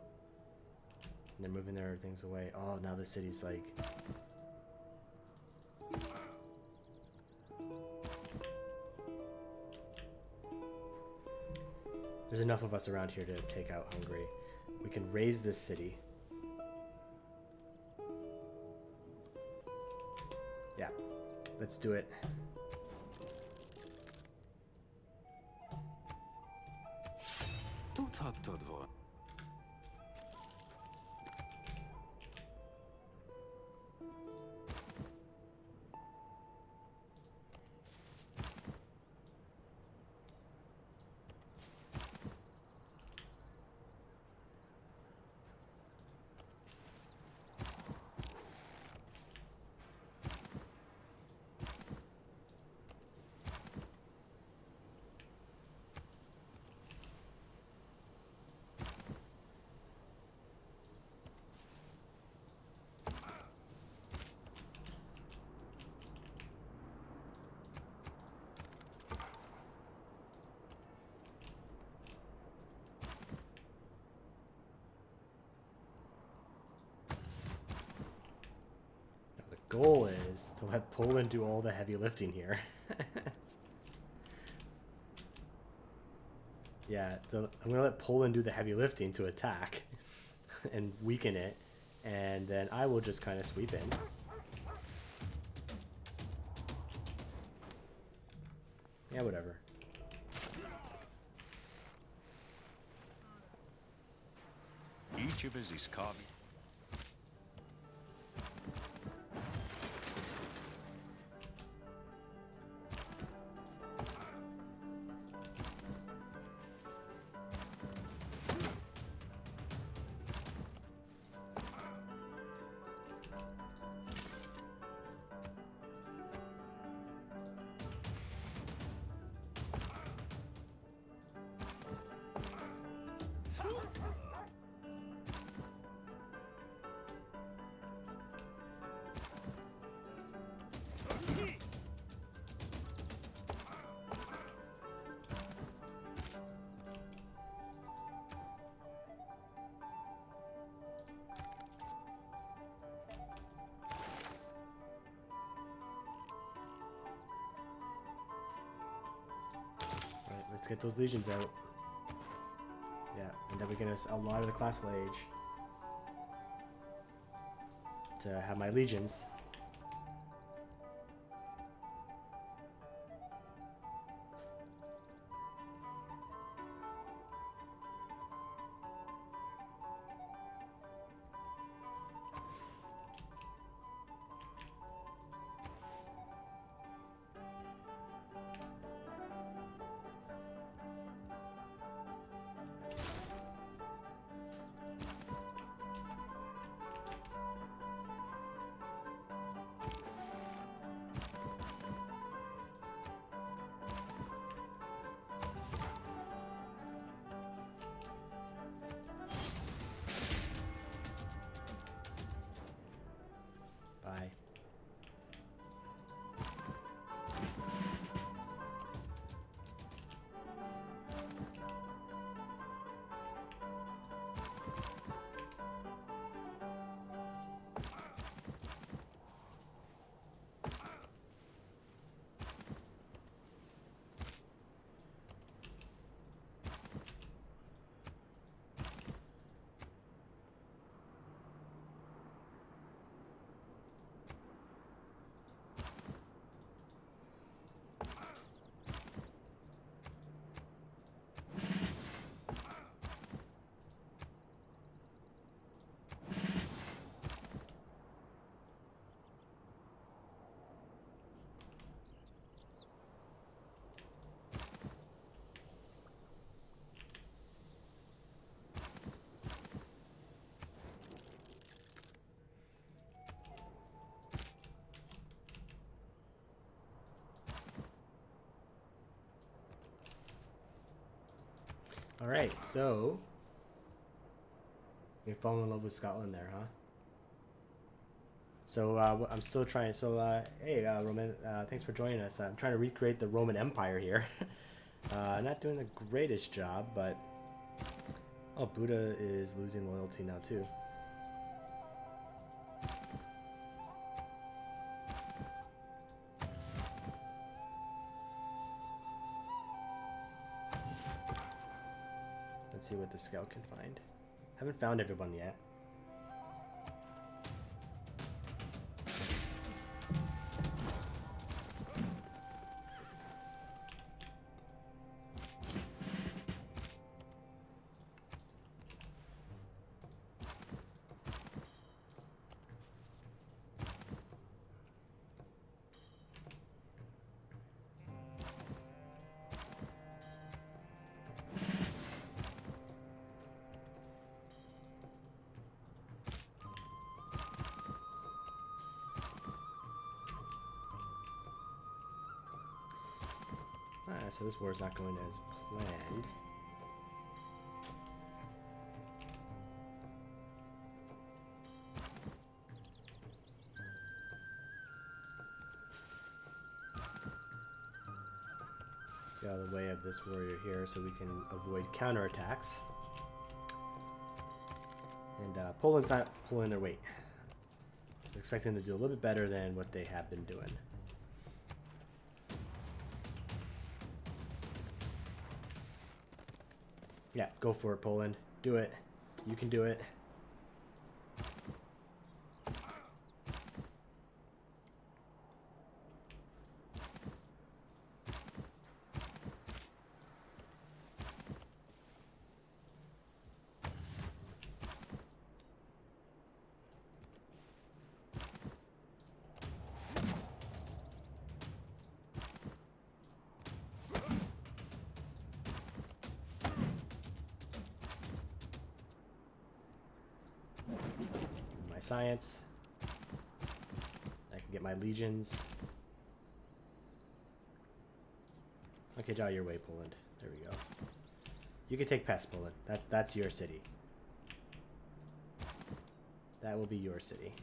And they're moving their things away. Oh, now the city's like... There's enough of us around here to take out Hungary. We can raise this city. Yeah, let's do it. Tudhattad volna. Goal is to let Poland do all the heavy lifting here. Yeah, I'm going to let Poland do the heavy lifting to attack and weaken it, and then I will just kind of sweep in. Yeah, whatever. Each of us is carving. Let's get those legions out. Yeah, and then we get us a lot of the classical age to have my legions. Alright, so you're falling in love with Scotland there, huh? So I'm still trying. So hey, Roman, thanks for joining us. I'm trying to recreate the Roman Empire here. Not doing the greatest job, but oh, Buddha is losing loyalty now too. Let's see what the scout can find. Haven't found everyone yet. So this war is not going as planned. Let's get out of the way of this warrior here so we can avoid counterattacks. And Poland's not pulling their weight. I'm expecting them to do a little bit better than what they have been doing. Yeah, go for it, Poland. Do it. You can do it. Science. I can get my legions. Okay, draw your way, Poland. There we go. You can take Pest, Poland. That's your city. That will be your city.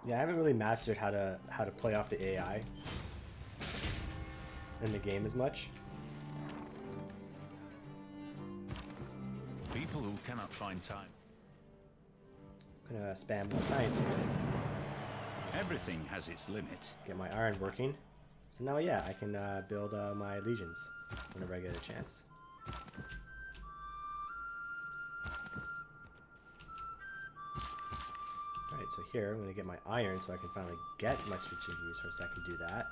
Yeah, I haven't really mastered how to play off the AI in the game as much. People who cannot find time. I'm gonna spam more science here. Everything has its limit. Get my iron working. So now, yeah, I can build my legions whenever I get a chance. Alright, so here I'm going to get my iron so I can finally get my strategic resource. I can do that.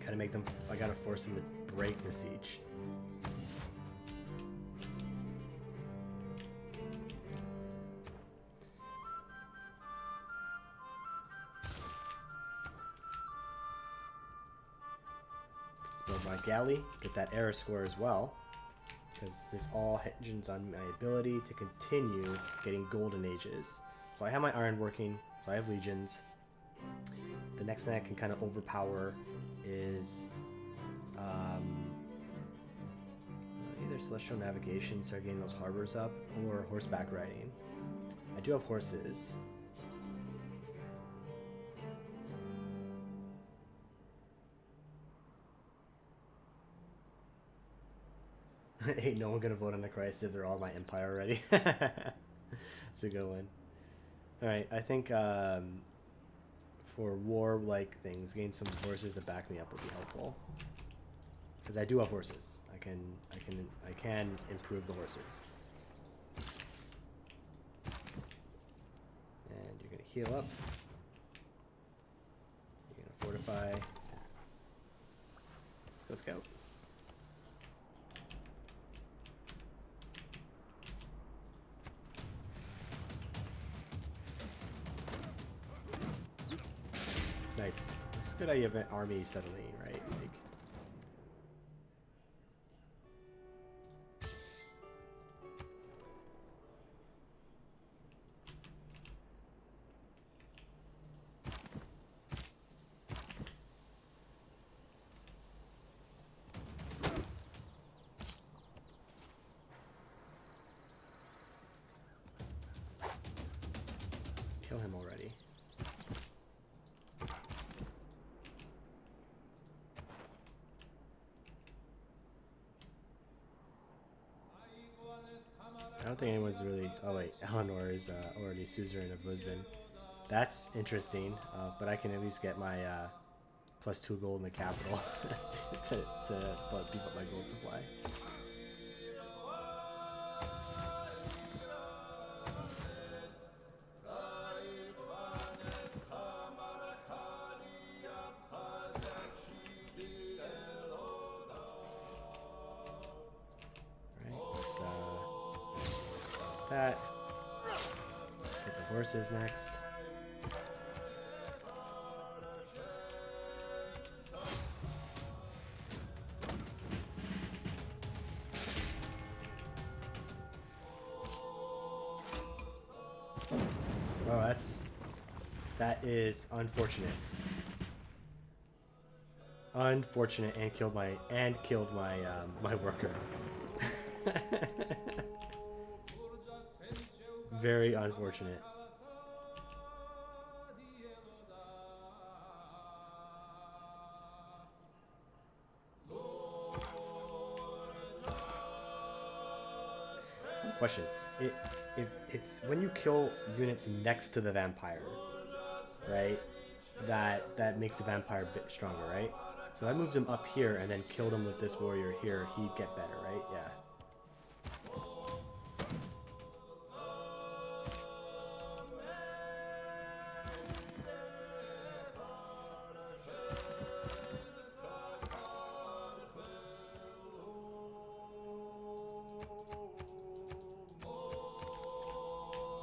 Gotta make them, I gotta force them to break the siege. Let's build my galley, get that error score as well, because this all hinges on my ability to continue getting golden ages. So I have my iron working, so I have legions. The next thing I can kind of overpower is either celestial navigation, start getting those harbors up, or horseback riding. I do have horses. Ain't no one gonna vote on the Christ if they're all my empire already. That's a good one. Alright, I think for war-like things, getting some horses to back me up would be helpful. Because I do have horses. I can improve the horses. And you're gonna heal up. You're gonna go scout. Nice. It's a good idea of an army settling, right? Like, kill him already. I don't think anyone's really... Oh wait, Eleanor is already suzerain of Lisbon. That's interesting, but I can at least get my +2 gold in the capital to beef up my gold supply. That. Get the horses next. Oh, that is unfortunate. Unfortunate, and killed my my worker. Very unfortunate. Question: if it's when you kill units next to the vampire, right? That makes the vampire a bit stronger, right? So I moved him up here and then killed him with this warrior here. He'd get better, right? Yeah.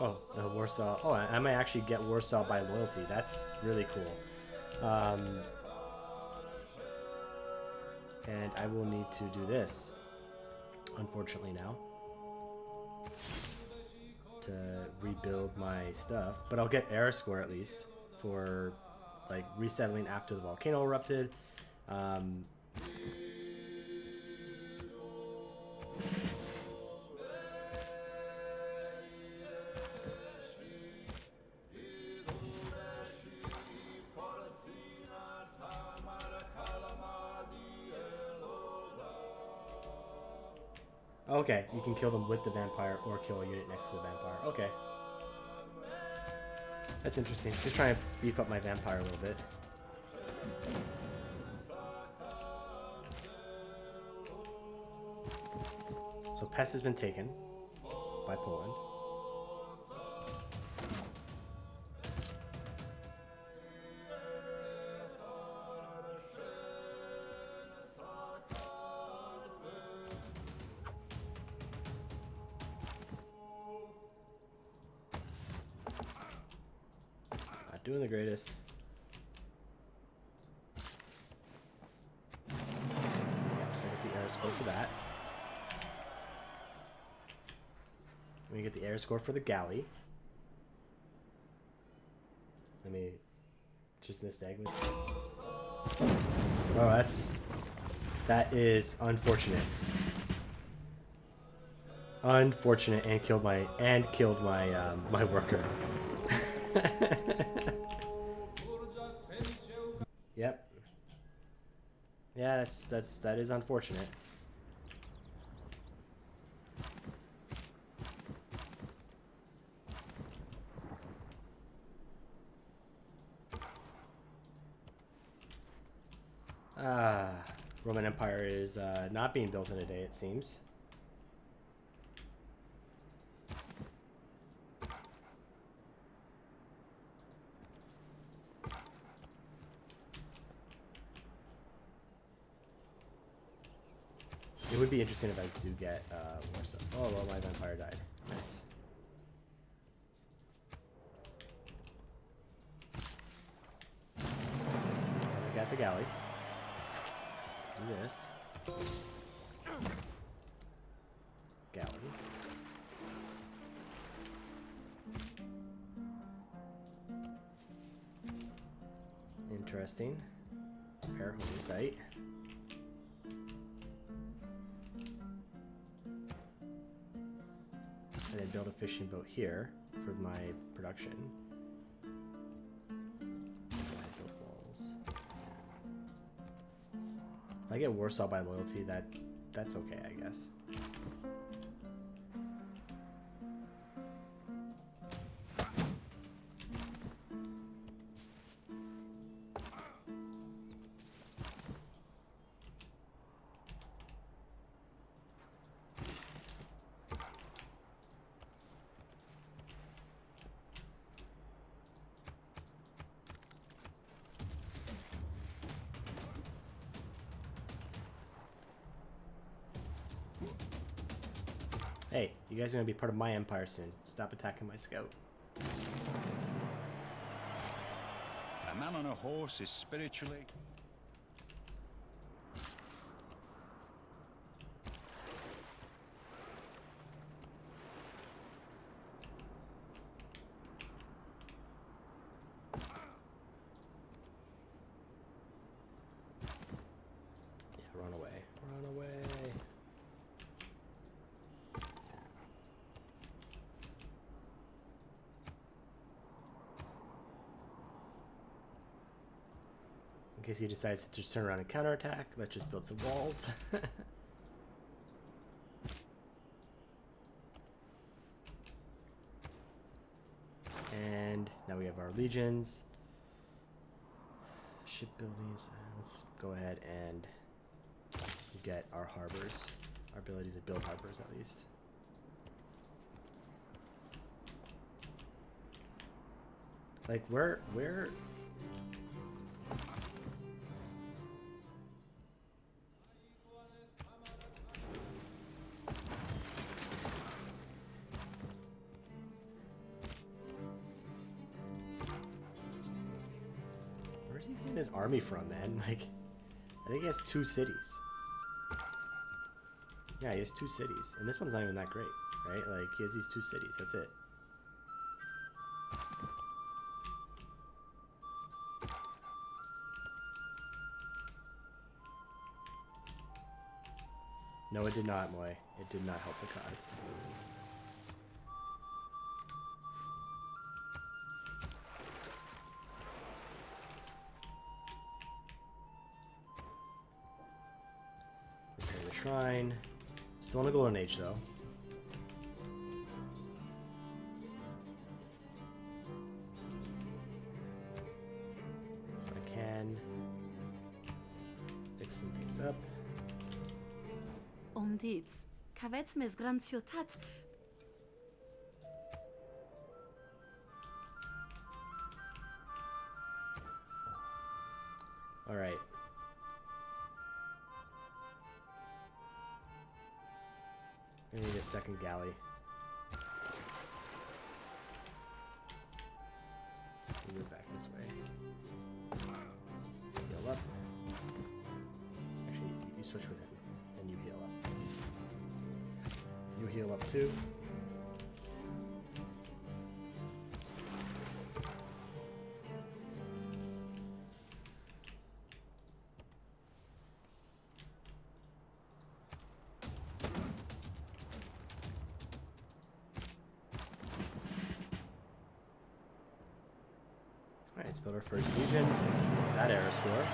Oh, the Warsaw. Oh, I might actually get Warsaw by loyalty. That's really cool. And I will need to do this, unfortunately, now to rebuild my stuff. But I'll get air score at least for like resettling after the volcano erupted. Okay, you can kill them with the vampire or kill a unit next to the vampire. Okay. That's interesting. Just trying to beef up my vampire a little bit. So Pest has been taken by Poland. Doing the greatest. Yeah, so I get the air score for that. We get the air score for the galley. Let me just Nystagmus. Oh, that is unfortunate. Unfortunate, and killed my my worker. Yep. Yeah, that is unfortunate. Roman Empire is not being built in a day, it seems. It would be interesting if I do get Warsaw. Oh, well, my vampire died. Nice. I got the galley. Do this. Galley. Interesting. Repair holy site. And then build a fishing boat here for my production. I build walls. If I get Warsaw by loyalty, that's okay, I guess. Hey, you guys are gonna be part of my empire soon. Stop attacking my scout. A man on a horse is spiritually... Yeah, run away. Run away. In case he decides to just turn around and counterattack, let's just build some walls. And now we have our legions. Shipbuildings. Let's go ahead and get our harbors. Our ability to build harbors, at least. Like, where... Where's he getting his army from, man? Like, I think he has 2 cities. Yeah, he has 2 cities. And this one's not even that great, right? Like, he has these 2 cities. That's it. No, it did not, Moy. It did not help the cause. Repair the shrine. Still on a golden age, though. So I can fix some things up. Nic. Kawecmy z Grancjotac. All right. I need a second galley. Move back this way. Heal up. Actually, you switch with him, and you heal up. You heal up too. Alright, let's build our first legion. That error score.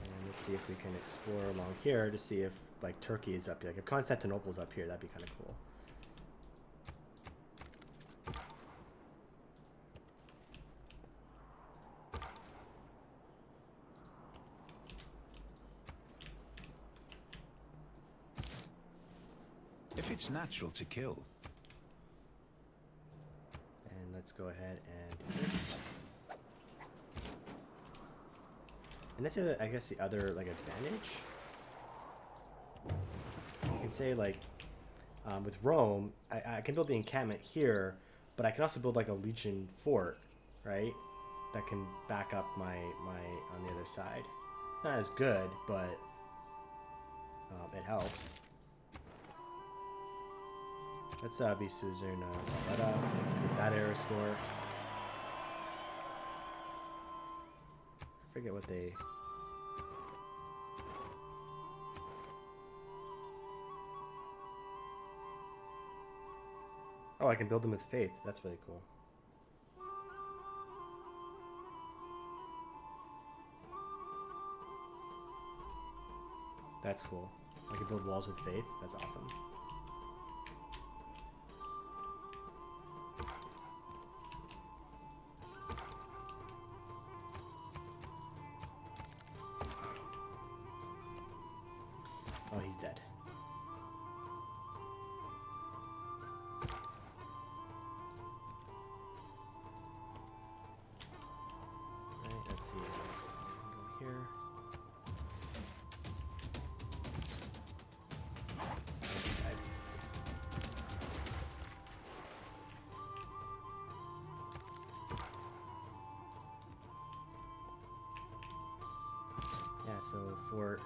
And let's see if we can explore along here to see if, like, Turkey is up here. Like, if Constantinople's up here, that'd be kind of cool. If it's natural to kill, And let's go ahead and do this. And that's, I guess, the other, like, advantage. You can say, like, with Rome, I can build the encampment here, but I can also build, like, a Legion fort, right? That can back up my on the other side. Not as good, but it helps. Let's be Suzerain Valletta, get that era score. Forget what they... Oh, I can build them with faith. That's really cool. That's cool. I can build walls with faith. That's awesome. Oh, he's dead. Right, let's see. Go here. Yeah, so fort.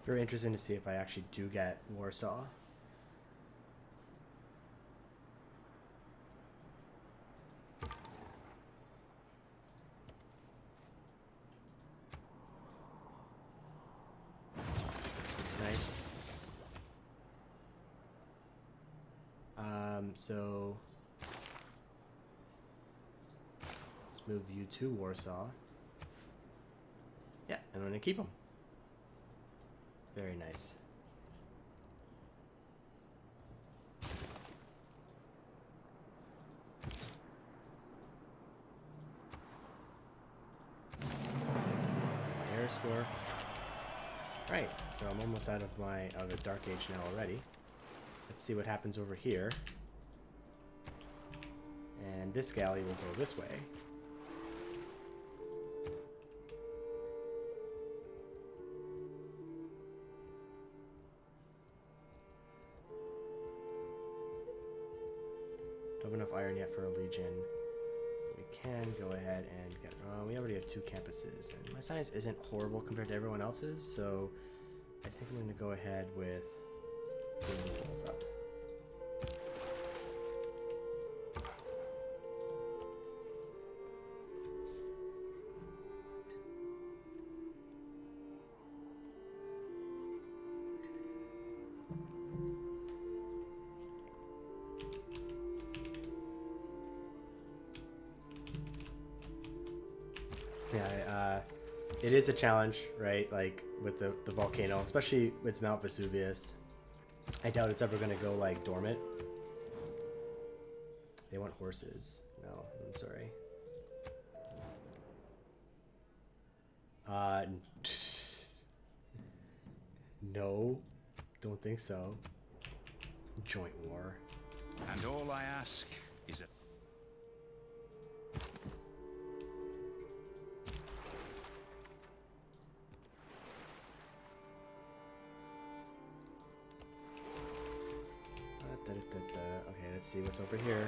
Very interesting to see if I actually do get Warsaw. Nice. So let's move you to Warsaw. Yeah, I'm gonna keep them. Very nice. Air score. Right, so I'm almost out of Dark Age now already. Let's see what happens over here. And this galley will go this way. Don't have enough iron yet for a Legion. We can go ahead and get... we already have 2 campuses. And my science isn't horrible compared to everyone else's, so I think I'm going to go ahead with building walls up. Yeah, it is a challenge, right? Like with the volcano, especially with Mount Vesuvius. I doubt it's ever going to go like dormant. They want horses. No, I'm sorry. No, don't think so. Joint war. And all I ask is a... Okay, let's see what's over here.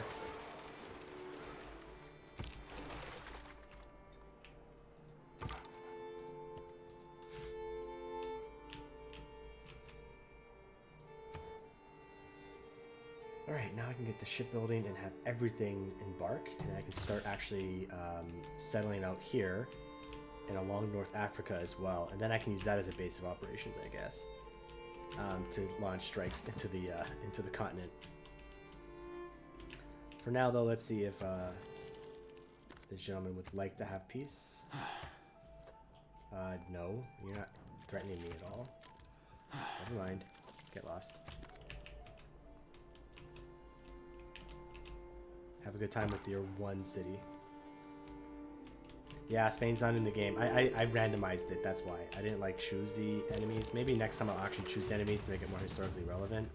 Alright, now I can get the shipbuilding and have everything embark, and I can start actually settling out here and along North Africa as well, and then I can use that as a base of operations, I guess, to launch strikes into the continent. For now, though, let's see if this gentleman would like to have peace. No, you're not threatening me at all. Never mind. Get lost. have a good time with your one city. Yeah, Spain's not in the game. I randomized it, that's why. I didn't like choose the enemies. Maybe next time I'll actually choose the enemies to make it more historically relevant.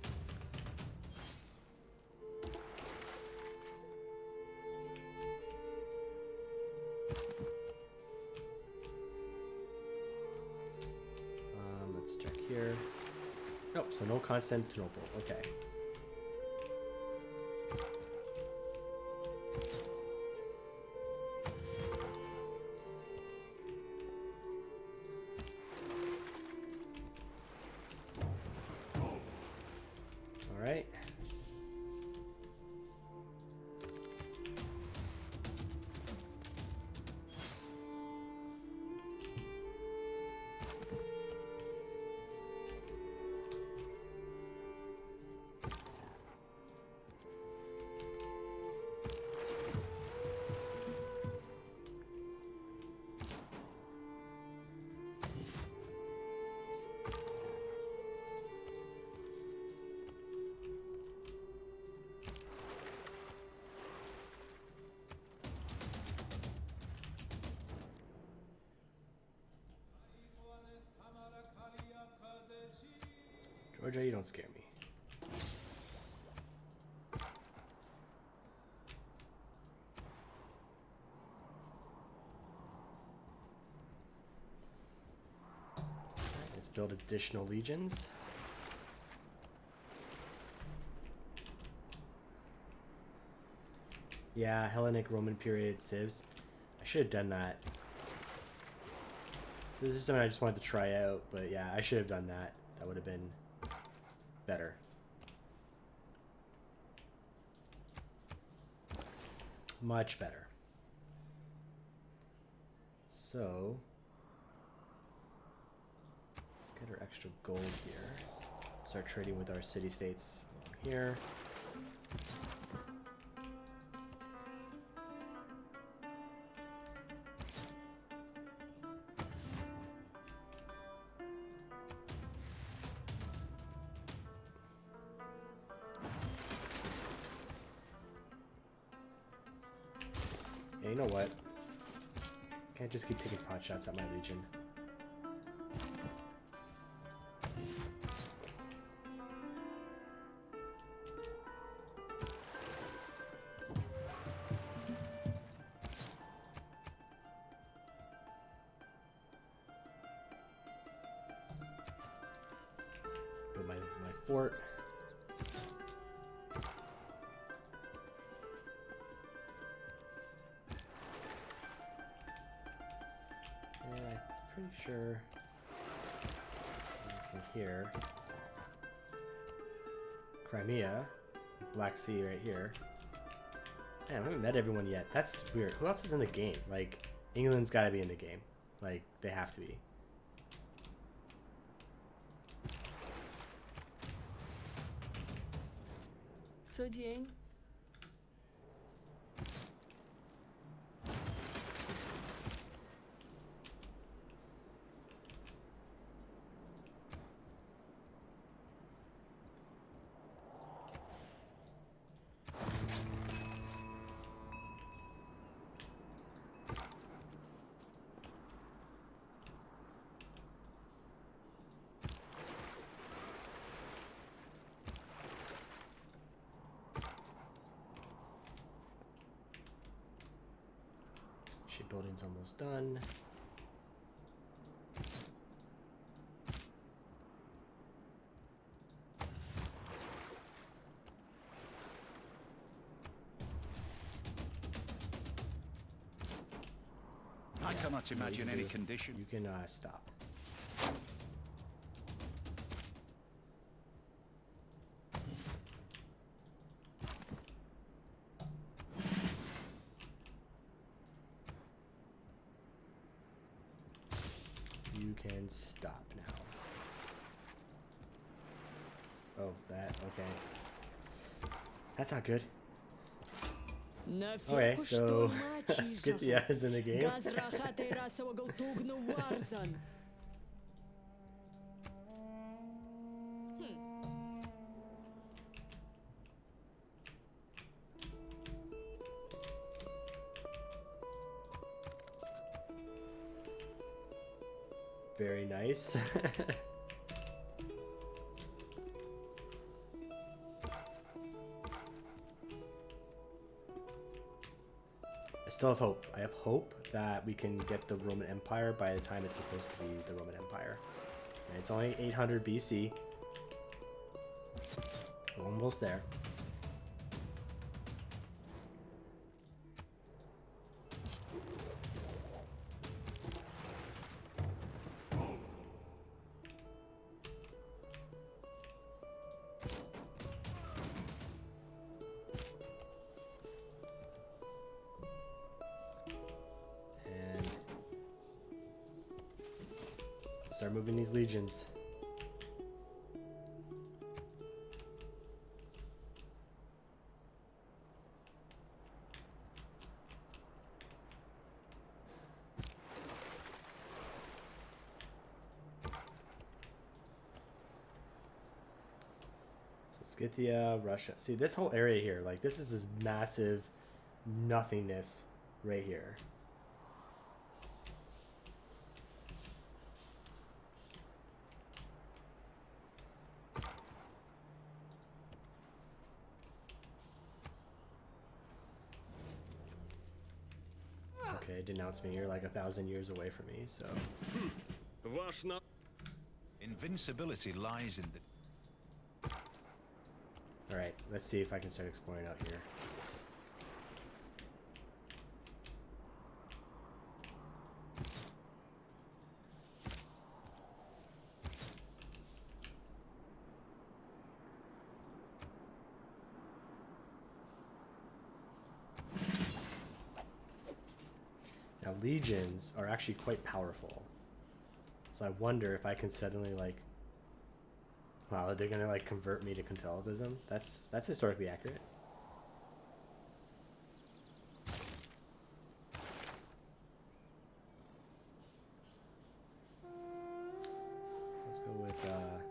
Let's check here. Nope, so no Constantinople. Okay. All right. Georgia, you don't scare me. Alright, let's build additional legions. Yeah, Hellenic Roman period civs. I should have done that. This is something I just wanted to try out, but yeah, I should have done that. That would have been better. Much better. So let's get our extra gold here. Start trading with our city-states here. Yeah, you know what? Can't just keep taking pot shots at my legion. Build my fort. Pretty sure from here, Crimea, Black Sea right here. Man, I haven't met everyone yet. That's weird. Who else is in the game? Like, England's got to be in the game. Like, they have to be. Co dzień? Shipbuilding's almost done. I cannot imagine any condition. You can stop. You can stop now. Oh, that, okay. That's not good. Okay, so Scythia is in the game. Very nice. I still have hope. I have hope that we can get the Roman Empire by the time it's supposed to be the Roman Empire. And it's only 800 BC. We're almost there. Start moving these legions. So Scythia, Russia. See, this whole area here, like this is this massive nothingness right here. Okay, denounce me. You're like 1,000 years away from me, so. Invincibility lies in the... Alright, let's see if I can start exploring out here. Now, legions are actually quite powerful. So I wonder if I can suddenly, like... Wow, they're gonna, like, convert me to Catholicism? That's historically accurate. Let's go with, Hingala.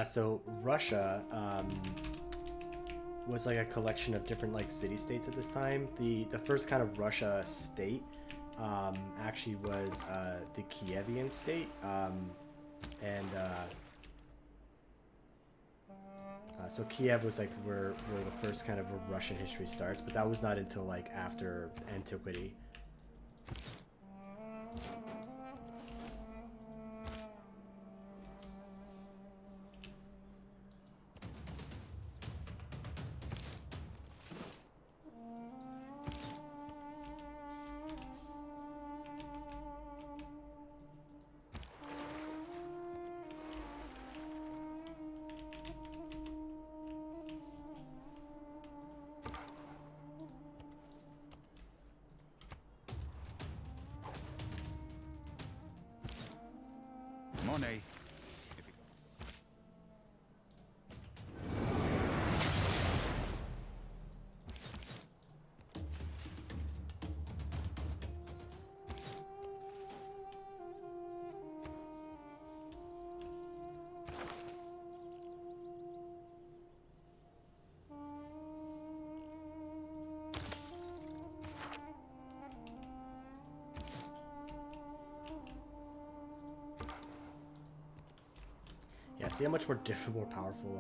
So Russia was like a collection of different like city-states at this time. The first kind of Russia state actually was the Kievian state, so Kiev was like where the first kind of Russian history starts, but that was not until like after antiquity. Monet. Yeah, see how much more more powerful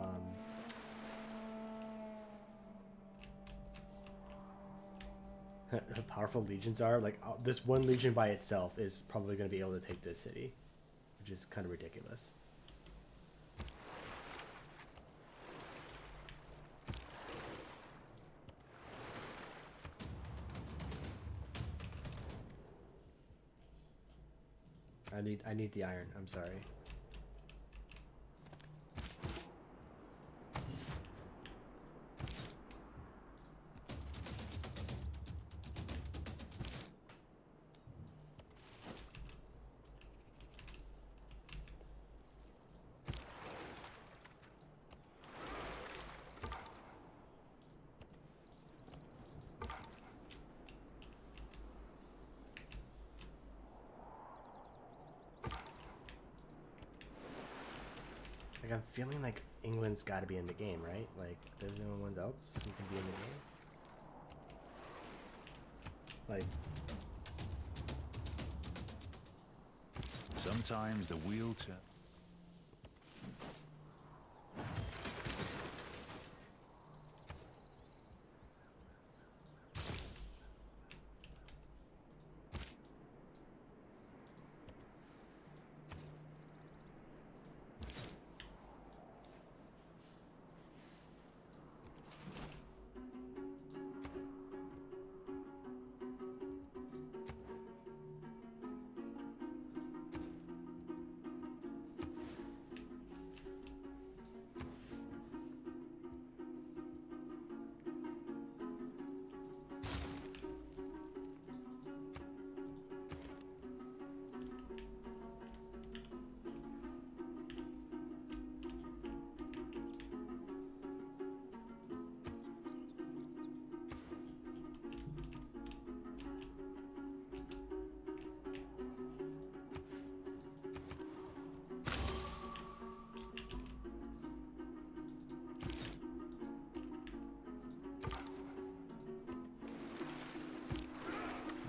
powerful legions are. Like this one legion by itself is probably going to be able to take this city, which is kind of ridiculous. I need the iron. I'm sorry. Like, I'm feeling like England's got to be in the game, right? Like, there's no one else who can be in the game. Like, Sometimes the wheel turns.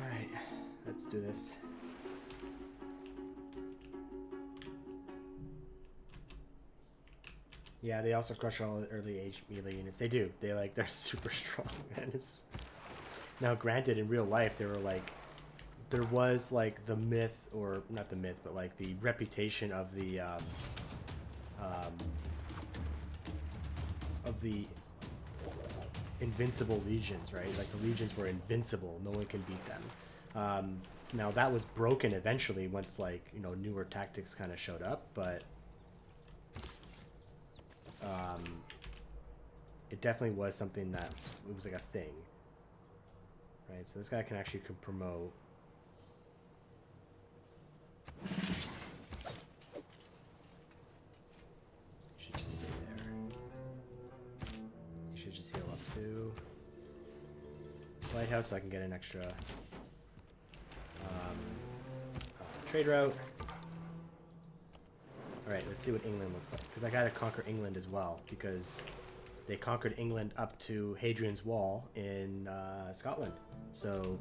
alright, let's do this. Yeah, they also crush all the early age melee units. They do. They're super strong, and it's now granted in real life there was like the myth, or not the myth, but like the reputation of the invincible legions, right? Like the legions were invincible, no one can beat them. Now that was broken eventually once, like, you know, newer tactics kind of showed up, but it definitely was something that it was like a thing, right? So this guy can actually promote. Should just stay there. You should just heal up to lighthouse so I can get an extra trade route. Alright, let's see what England looks like, because I gotta conquer England as well, because they conquered England up to Hadrian's Wall in Scotland, so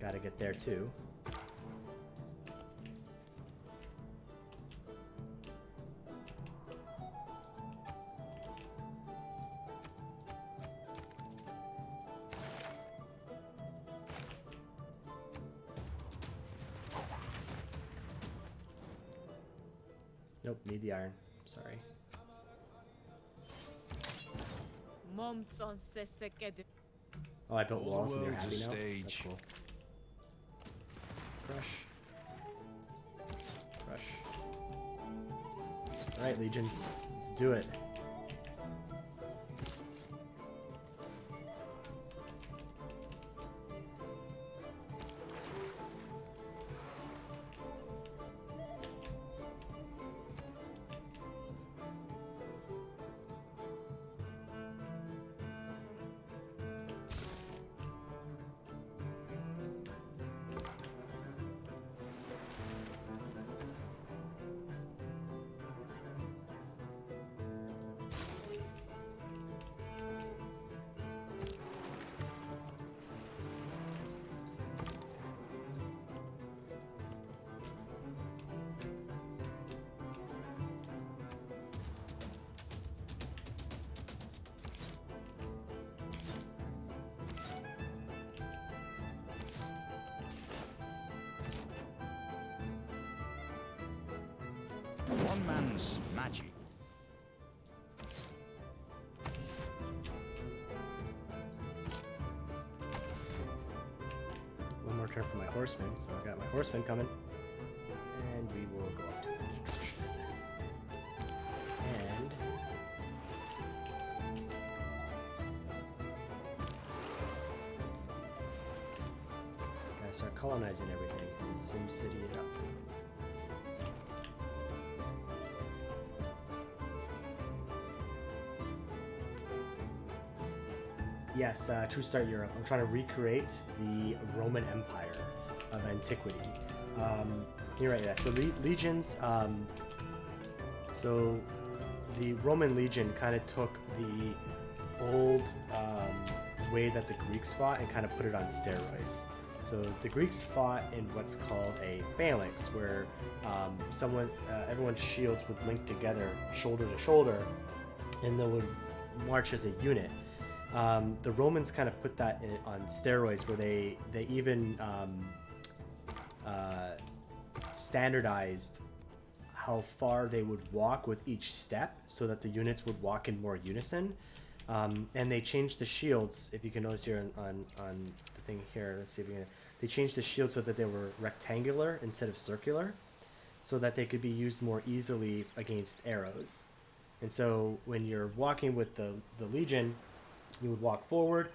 gotta get there too. Nope, need the iron. Sorry. Oh, I built All the walls and they're world's a happy now? That's stage. cool. Crush. Crush. Alright, legions. Let's do it. One man's magic. One more turn for my horsemen, so I got my horsemen coming. And we will go up to the destruction. And gotta start colonizing everything and Sim City it up. Yes, True Start Europe. I'm trying to recreate the Roman Empire of antiquity. You're right, yeah. So legions, So the Roman legion kind of took the old way that the Greeks fought and kind of put it on steroids. So the Greeks fought in what's called a phalanx, where everyone's shields would link together, shoulder to shoulder, and they would march as a unit. The Romans kind of put that on steroids, where they even standardized how far they would walk with each step, so that the units would walk in more unison. And they changed the shields. If you can notice here on the thing here, let's see if we can. They changed the shields so that they were rectangular instead of circular, so that they could be used more easily against arrows. And so when you're walking with the legion, you would walk forward,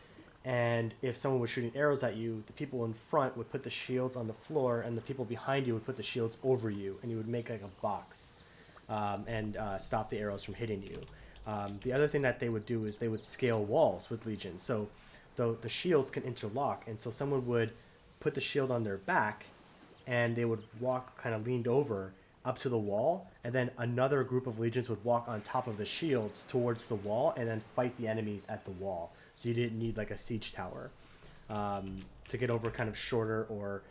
and if someone was shooting arrows at you, the people in front would put the shields on the floor, and the people behind you would put the shields over you, and you would make like a box and stop the arrows from hitting you. The other thing that they would do is they would scale walls with legions. So the shields can interlock, and so someone would put the shield on their back, and they would walk kind of leaned over up to the wall, and then another group of legions would walk on top of the shields towards the wall and then fight the enemies at the wall. So you didn't need like a siege tower to get over kind of shorter or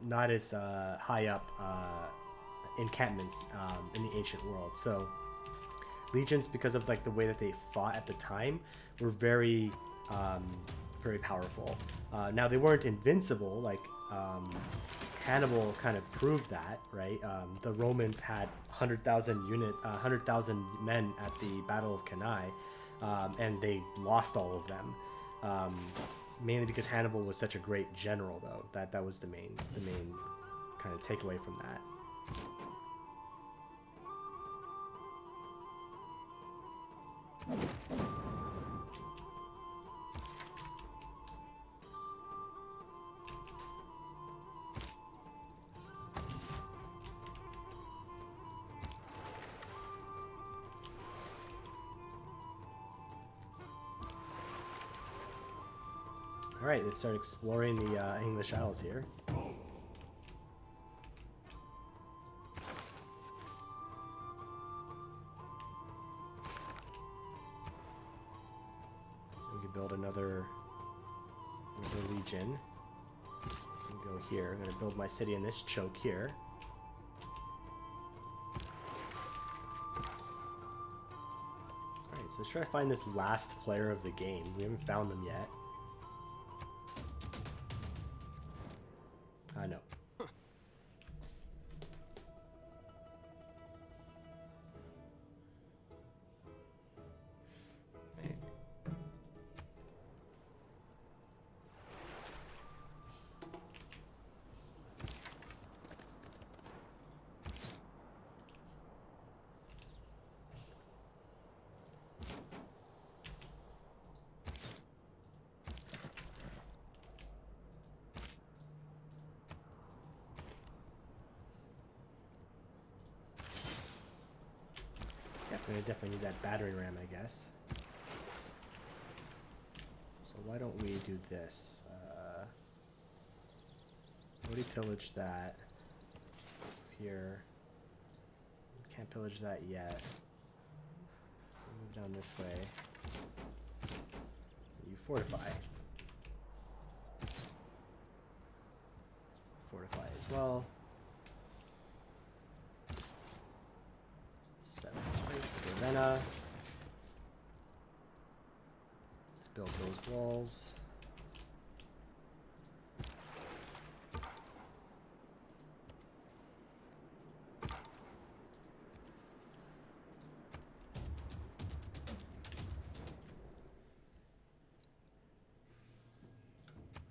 not as high up encampments in the ancient world. So legions, because of like the way that they fought at the time, were very powerful. Now they weren't invincible, like Hannibal kind of proved that, right? The Romans had 100,000 men at the Battle of Cannae, and they lost all of them, mainly because Hannibal was such a great general, though. That was the main kind of takeaway from that. Alright, let's start exploring the English Isles here. We can build another legion. And go here. I'm going to build my city in this choke here. Alright, so let's try to find this last player of the game. We haven't found them yet. I know. Right. I'm gonna definitely need that battering ram, I guess. So why don't we do this? Already pillaged that. Here. Can't pillage that yet. Move down this way. You fortify. Fortify as well. Ravenna. Let's build those walls.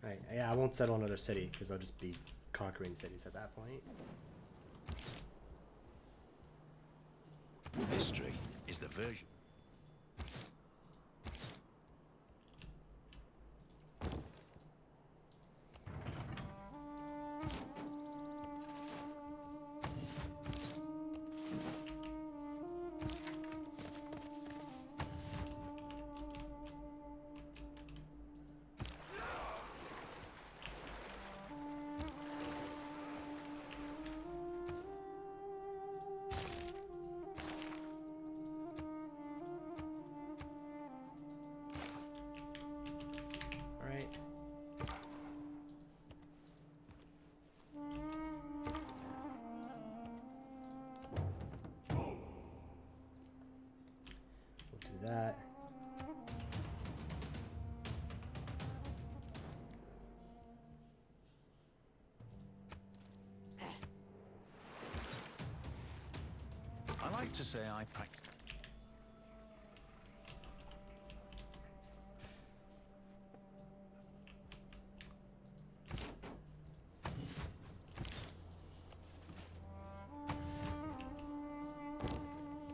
Alright, yeah, I won't settle another city because I'll just be conquering cities at that point. History is the version. to say I practice.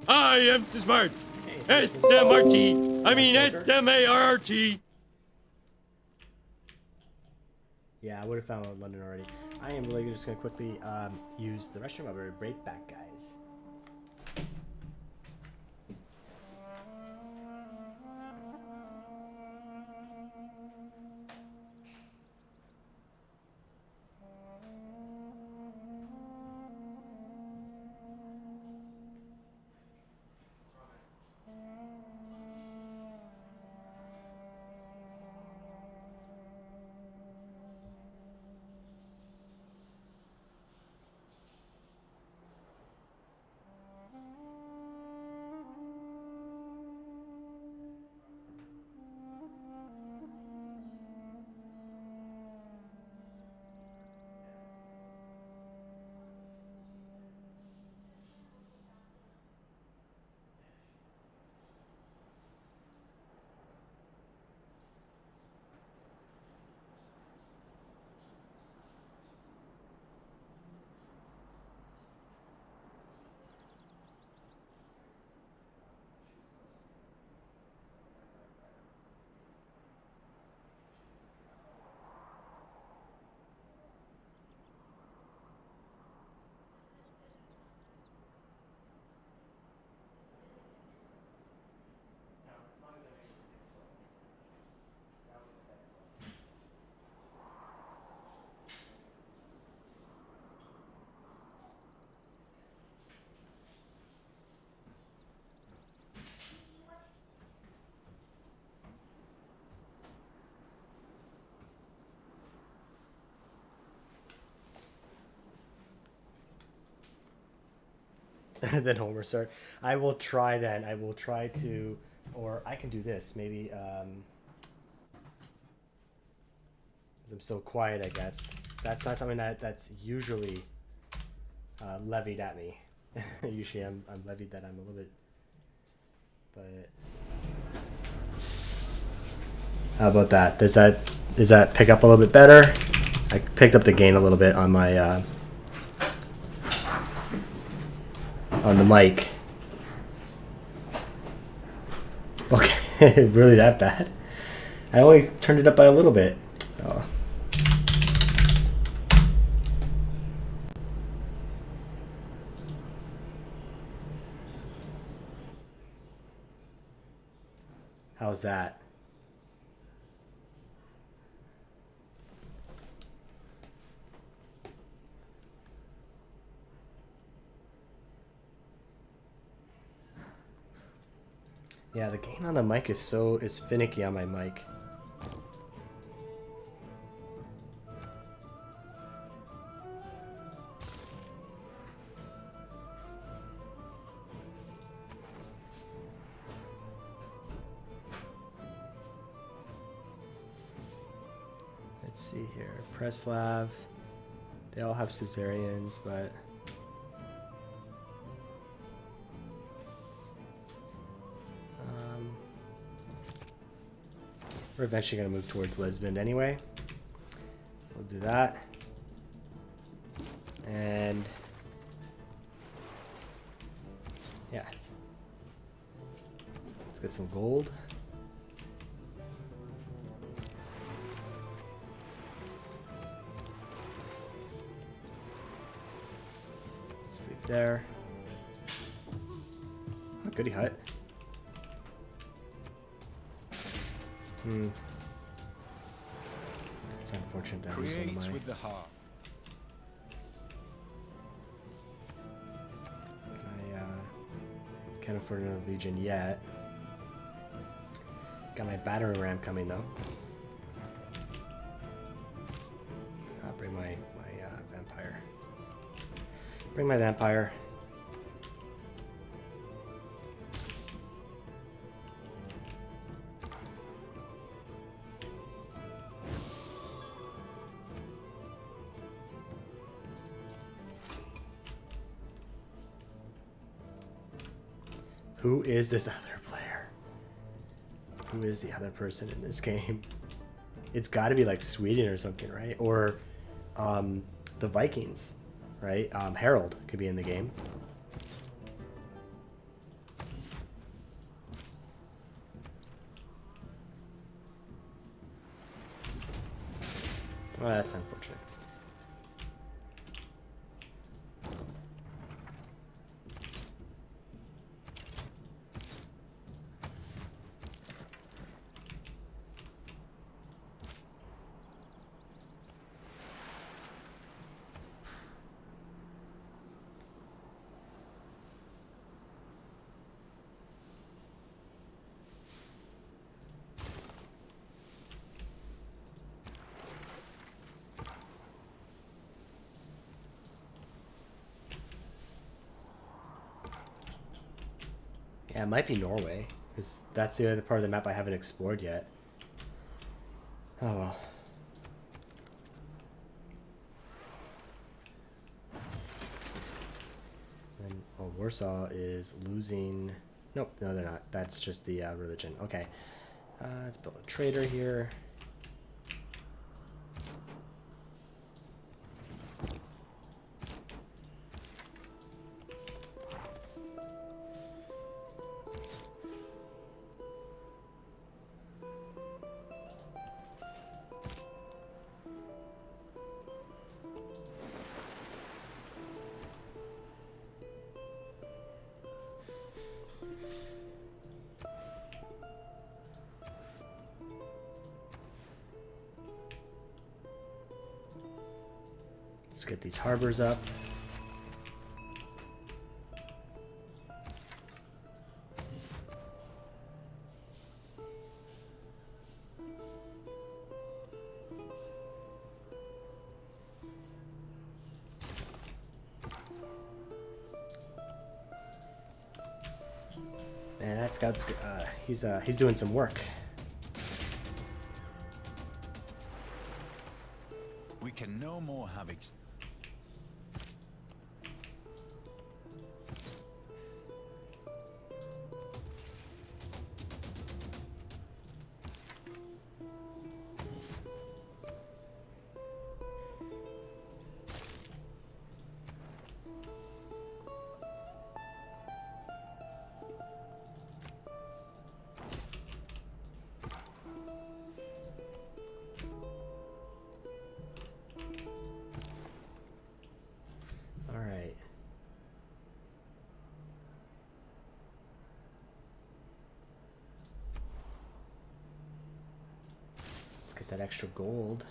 I am smart. Hey, SMRT. I mean SMART. Yeah, I would have found London already. I am really just going to quickly use the restroom. I'll be right back, guys. Then Homer, sir. I will try then. I will try to, or I can do this. Maybe, I'm so quiet, I guess. That's not something that's usually levied at me. Usually I'm levied that I'm a little bit, but how about that? Does that pick up a little bit better? I picked up the gain a little bit on my on the mic. Okay, really that bad? I only turned it up by a little bit. Oh. How's that? Yeah, the gain on the mic is finicky on my mic. Let's see here. Preslav. They all have Caesareans, but we're eventually going to move towards Lisbon anyway. We'll do that. And yeah. Let's get some gold. Sleep there. Oh, goody hut. It's unfortunate that was one of Creates my... with the heart. I can't afford another Legion yet. Got my battering ram coming though. I'll bring my vampire. Bring my vampire. Who is this other player? Who is the other person in this game? It's got to be like Sweden or something, right? Or the Vikings, right? Harold could be in the game. Well, that's unfortunate. Yeah, it might be Norway, because that's the other part of the map I haven't explored yet. Oh well. And Warsaw is losing... Nope, no they're not. That's just the religion. Okay. Let's build a trader here. Let's get these harbors up. Man, that scout's he's doing some work. We can no more have All right. Let's get that extra gold.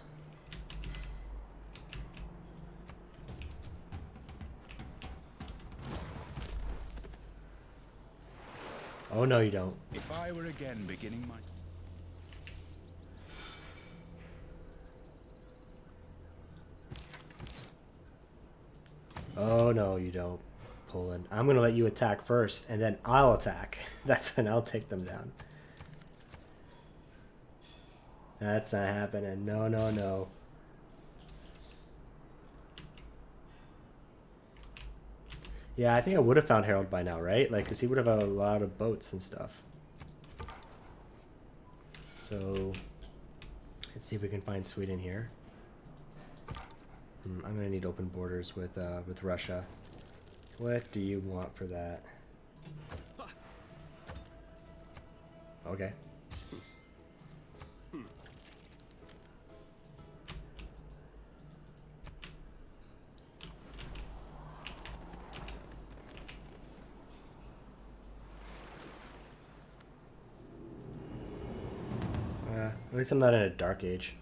Oh no, you don't. If I were again beginning my... Oh no, you don't, Poland. I'm gonna let you attack first, and then I'll attack. That's when I'll take them down. That's not happening. No, no, no. Yeah, I think I would have found Harold by now, right? Like, because he would have a lot of boats and stuff. So, let's see if we can find Sweden here. I'm gonna need open borders with Russia. What do you want for that? Okay. At least I'm not in a dark age.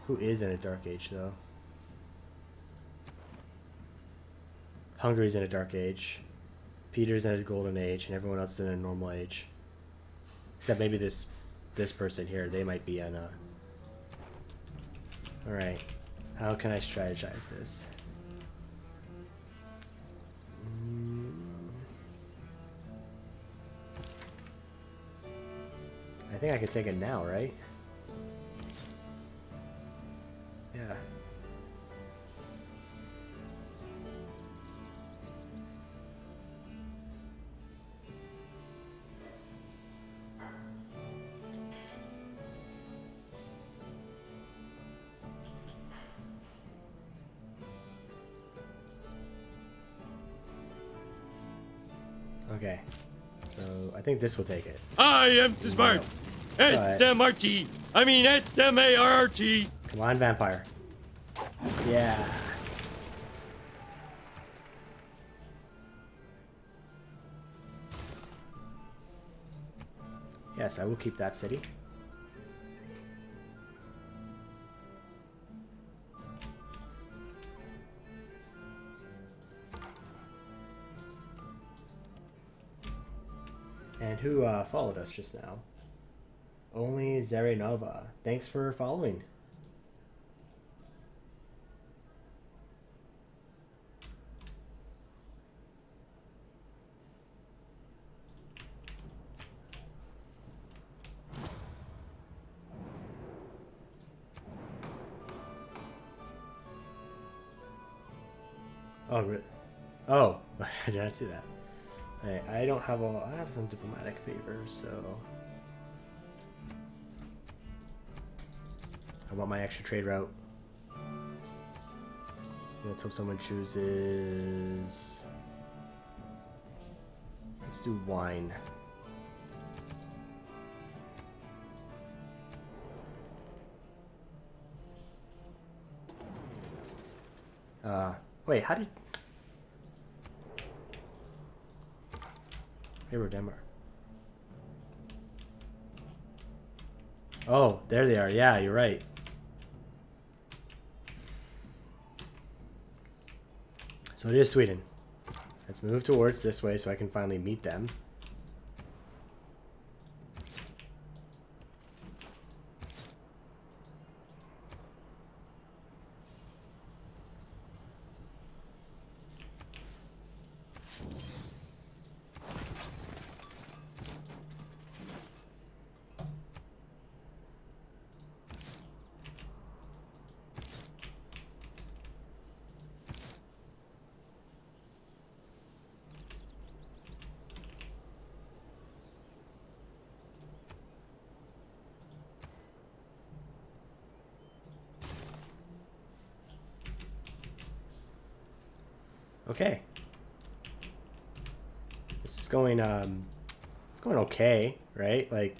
Who is in a dark age, though? Hungary's in a dark age. Peter's in a golden age, and everyone else is in a normal age. Except maybe this person here, they might be on a... Alright. How can I strategize this? I think I could take it now, right? Yeah. Okay. So I think this will take it. I am too smart. S-M-R-T. I mean S-M-A-R-R-T. Come on, vampire. Yeah. Yes, I will keep that city. And who followed us just now? Only Zerenova. Thanks for following. Oh, really? Oh, I did not see that. Hey, I don't have all. I have some diplomatic favors, so. How about my extra trade route? Let's hope someone chooses. Let's do wine. Wait, how did... Here, Denmark. Oh, there they are. Yeah, you're right. So it is Sweden. Let's move towards this way so I can finally meet them. Okay. This is going it's going okay, right? Like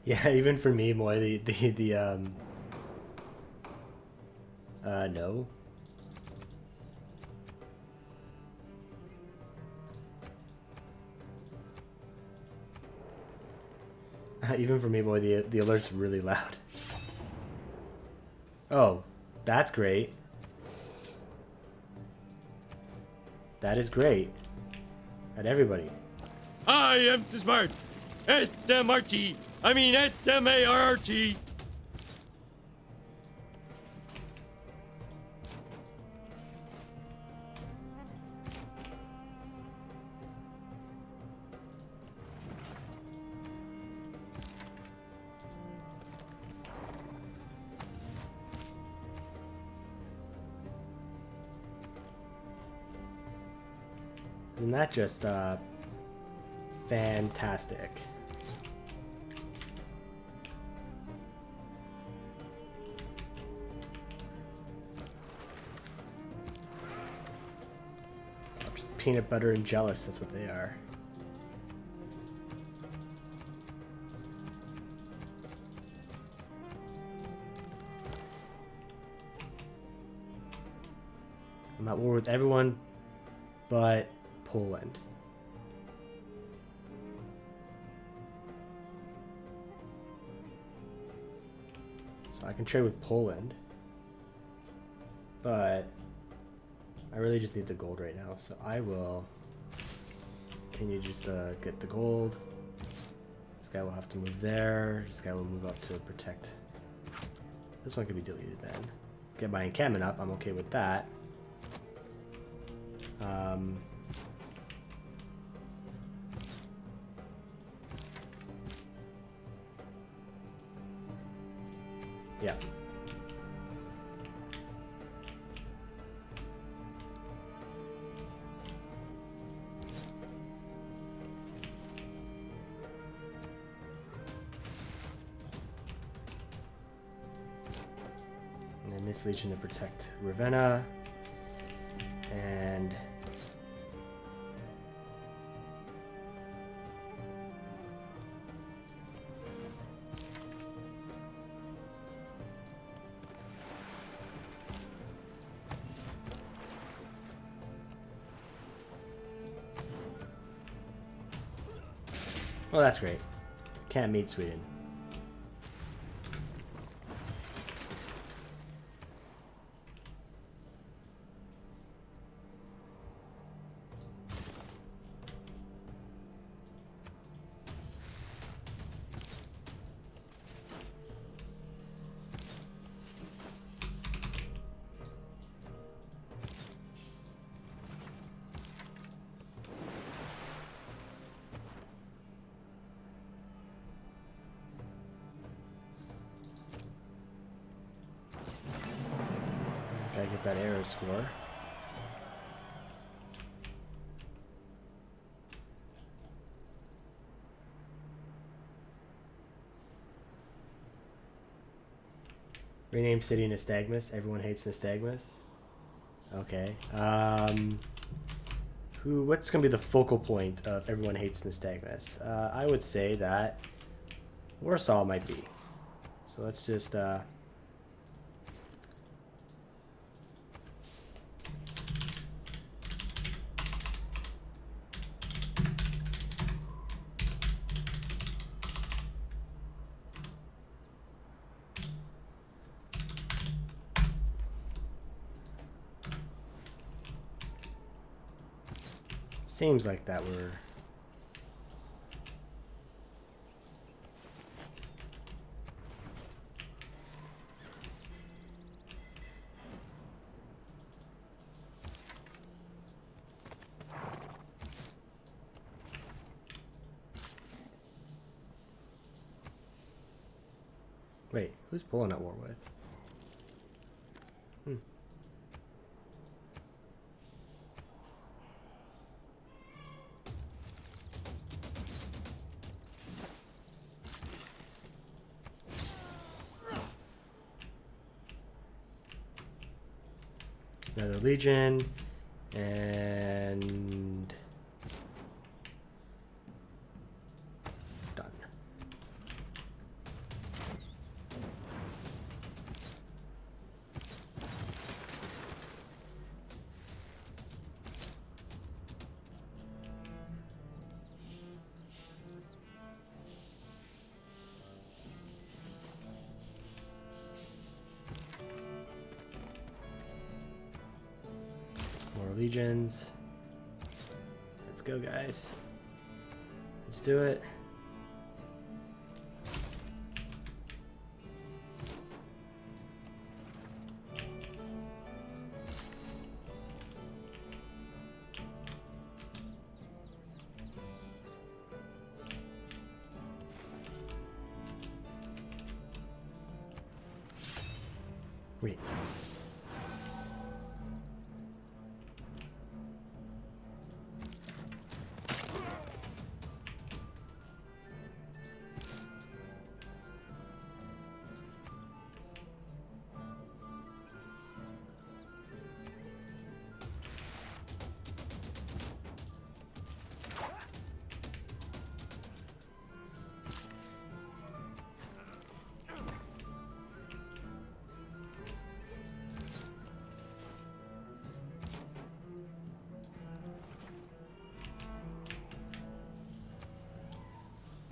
yeah, even for me, Moy, no. Even for me, boy, the alert's really loud. Oh, that's great. That is great. At everybody. I am too smart. S-M-R-T. I mean S-M-A-R-R-T. Isn't that just fantastic? Just peanut butter and jealous, that's what they are. I'm at war with everyone but Poland. So I can trade with Poland, but I really just need the gold right now, so I will continue just get the gold. This guy will have to move there. This guy will move up to protect. This one could be deleted then. Get my encampment up, I'm okay with that. Yeah. And then this Legion to protect Ravenna. And well, that's great. Can't meet Sweden. Gotta get that arrow score. Rename city Nystagmus. Everyone hates Nystagmus. Okay. What's gonna be the focal point of everyone hates Nystagmus? I would say that Warsaw might be. So let's just seems like that we're Wait, who's Poland at war with? Another Legion, and done. More legions. Let's go, guys. Let's do it. Wait.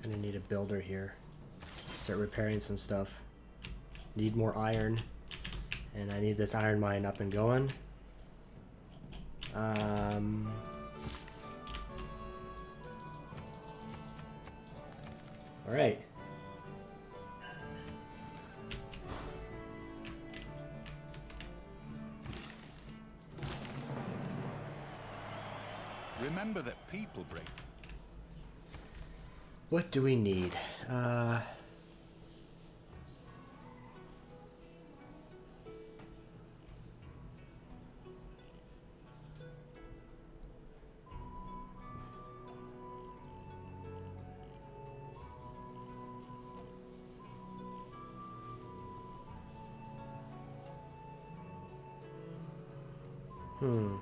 Gonna need a builder here. Start repairing some stuff. Need more iron. And I need this iron mine up and going. Alright. Remember that people break. What do we need? Can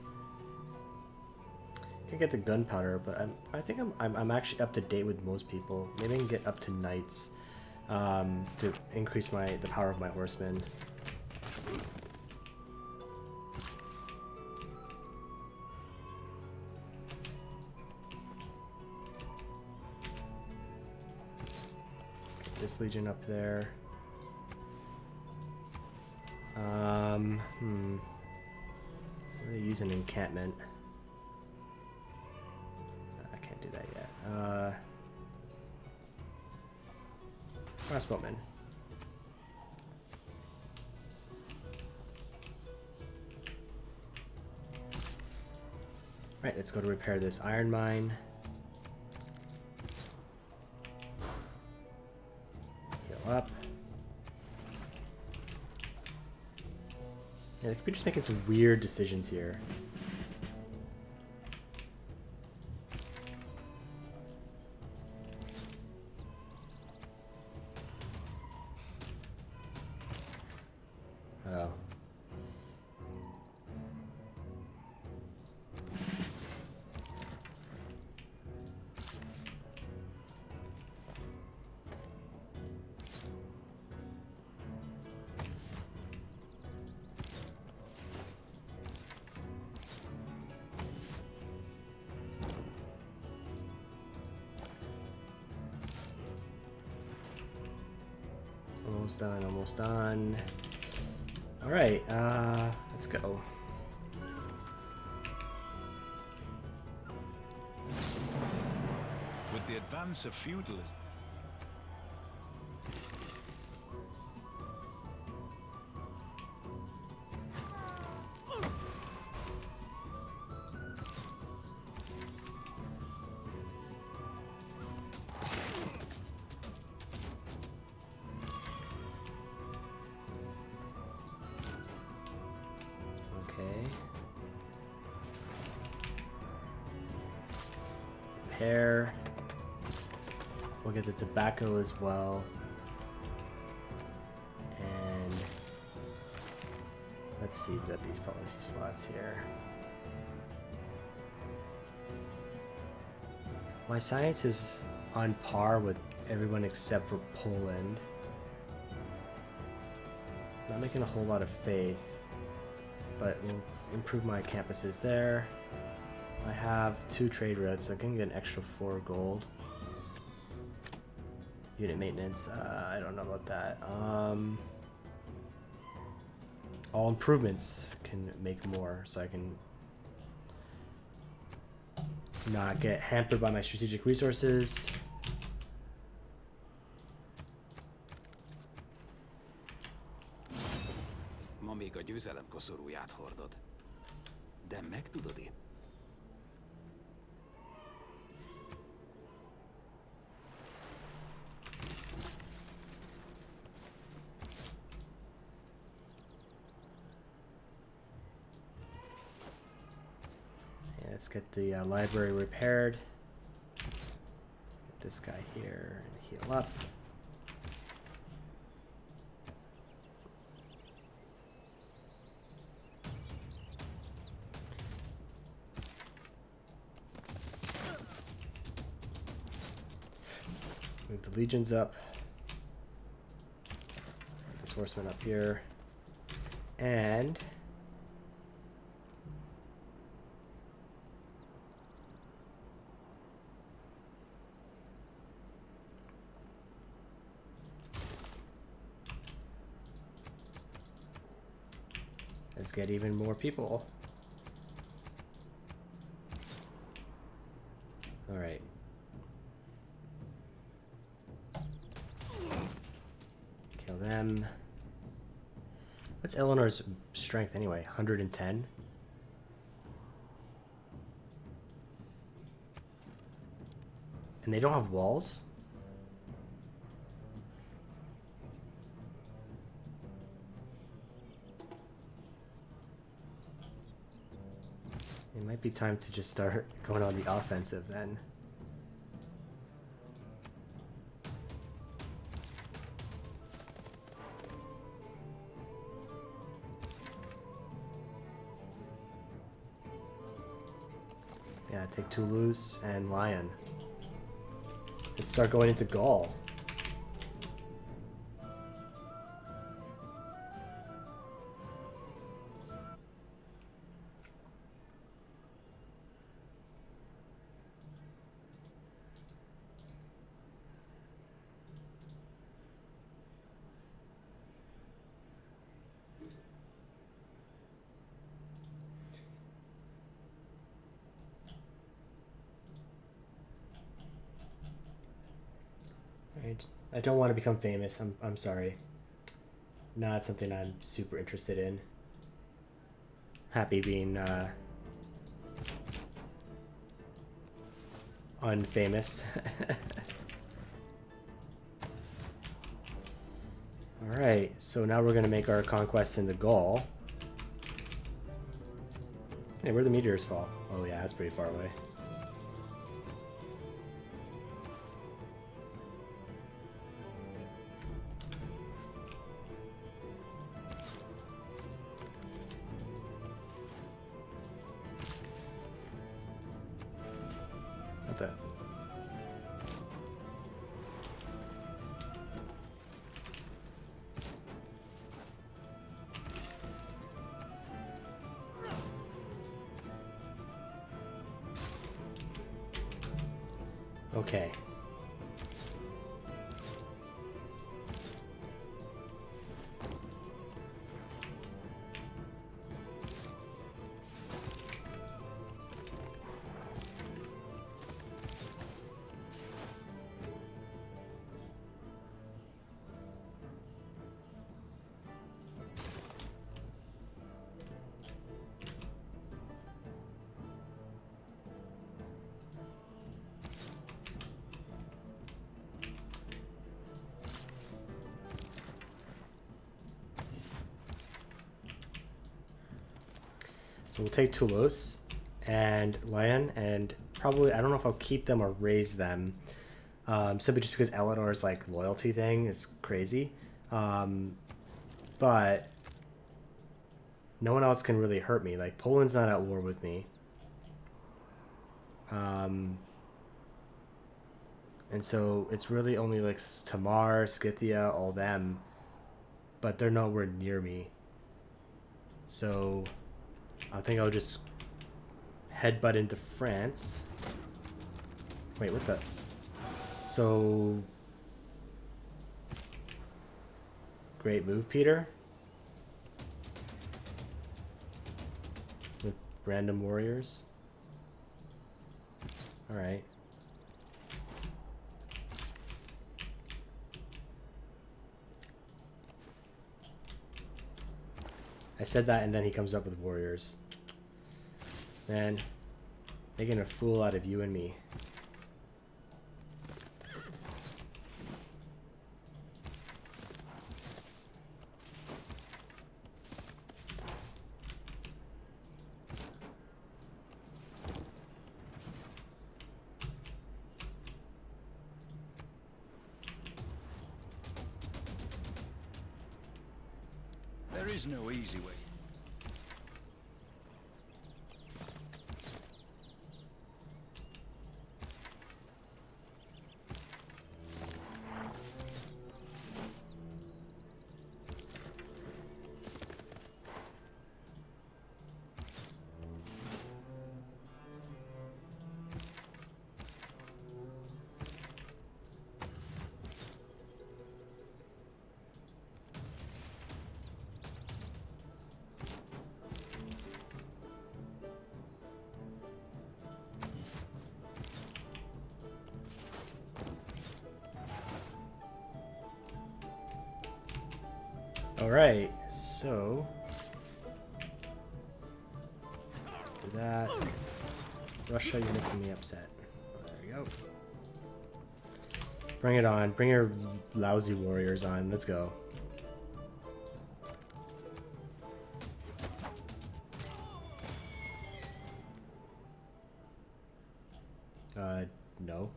get the gunpowder, but I think I'm actually up to date with most people. Maybe I can get up to knights to increase the power of my horsemen. Get this legion up there. I'm gonna use an encampment. I can't do that yet. Crossbowman. Right, let's go to repair this iron mine. Heal up. Yeah, the computer's making some weird decisions here. Oh. Almost done, almost done. Alright, let's go. With the advance of feudalism, Okay. Repair. We'll get the tobacco as well. And let's see, we've got these policy slots here. My science is on par with everyone except for Poland. Not making a whole lot of faith, but we'll improve my campuses there. I have 2 trade routes, so I can get an extra 4 gold. Unit maintenance, I don't know about that. All improvements can make more, so I can not get hampered by my strategic resources. Ma még a győzelem koszorúját hordod. De meg tudod én? Let's get the library repaired. Get this guy here and heal up. Move the legions up. Get this horseman up here. And let's get even more people. All right. Kill them. What's Eleanor's strength anyway? 110? And they don't have walls? It might be time to just start going on the offensive then. Yeah, take Toulouse and Lyon. Let's start going into Gaul. I don't want to become famous. I'm sorry. Not something I'm super interested in. Happy being unfamous. Alright, so now we're going to make our conquests into Gaul. Hey, where the meteors fall? Oh yeah, that's pretty far away. What the? Okay. So we'll take Toulouse and Lyon, and probably, I don't know if I'll keep them or raise them, simply just because Eleanor's like loyalty thing is crazy. But no one else can really hurt me. Like, Poland's not at war with me. And so it's really only like Tamar, Scythia, all them, but they're nowhere near me. So I think I'll just headbutt into France. Wait, what the? So, great move, Peter. With random warriors. Alright. I said that and then he comes up with warriors. Man, making a fool out of you and me. There is no easy way. Alright, so do that. Russia, you're making me upset. There we go. Bring it on. Bring your lousy warriors on. Let's go. No.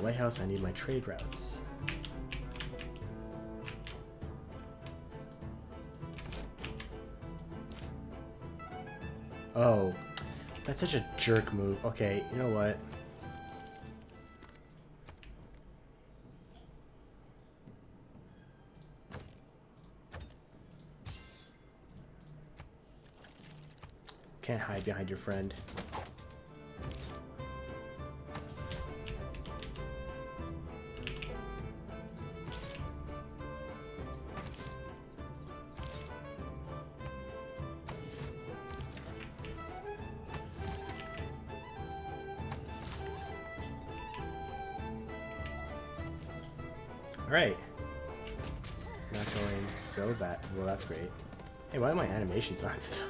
lighthouse. I need my trade routes. Oh, that's such a jerk move. Okay, you know what? Can't hide behind your friend. Alright. Not going so bad. Well, that's great. Hey, why are my animations on still?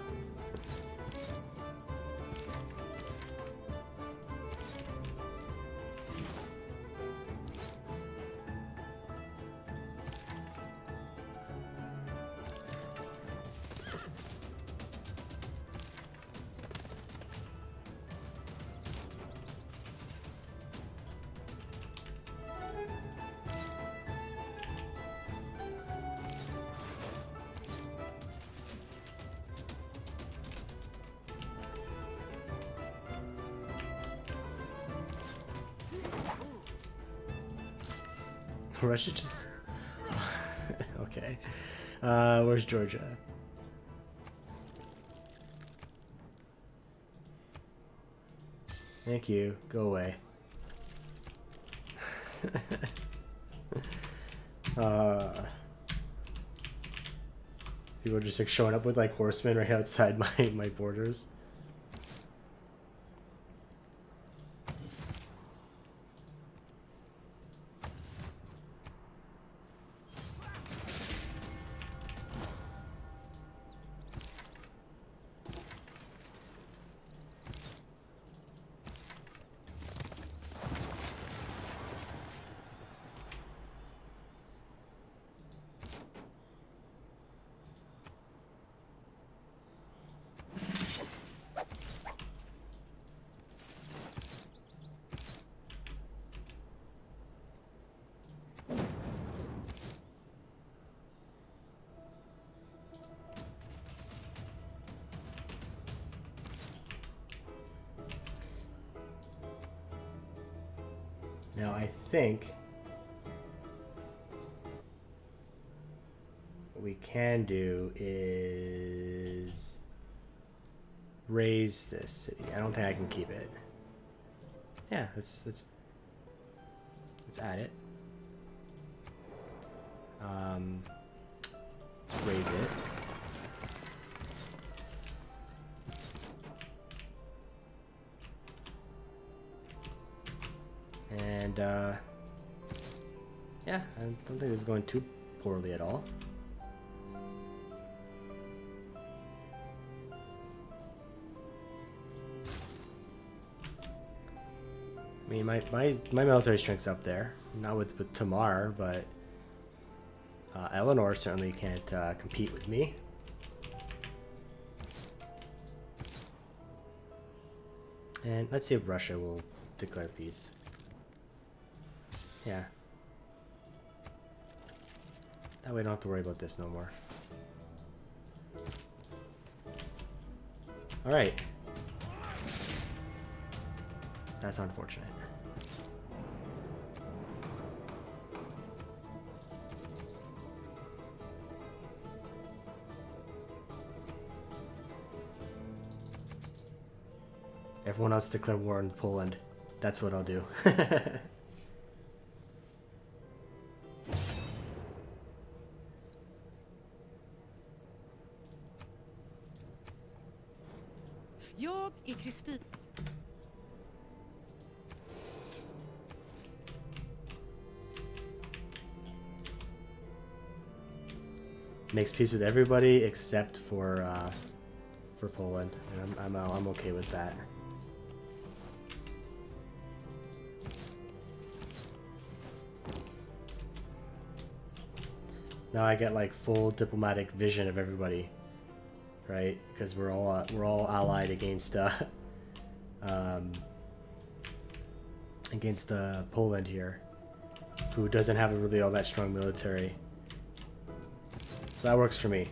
Russia just... okay. Where's Georgia? Thank you. Go away. People are just like showing up with like horsemen right outside my borders. Now I think what we can do is raise this city. I don't think I can keep it. Yeah, let's add it. Let's raise it. And yeah, I don't think this is going too poorly at all. I mean, my military strength's up there, not with Tamar, but Eleanor certainly can't compete with me. And let's see if Russia will declare peace. Yeah. That way I don't have to worry about this no more. Alright. That's unfortunate. Everyone else declare war on Poland. That's what I'll do. Jag är Kristin. Makes peace with everybody except for Poland, and I'm okay with that. Now I get like full diplomatic vision of everybody, right? Because we're all allied against against Poland here, who doesn't have a really all that strong military. So that works for me.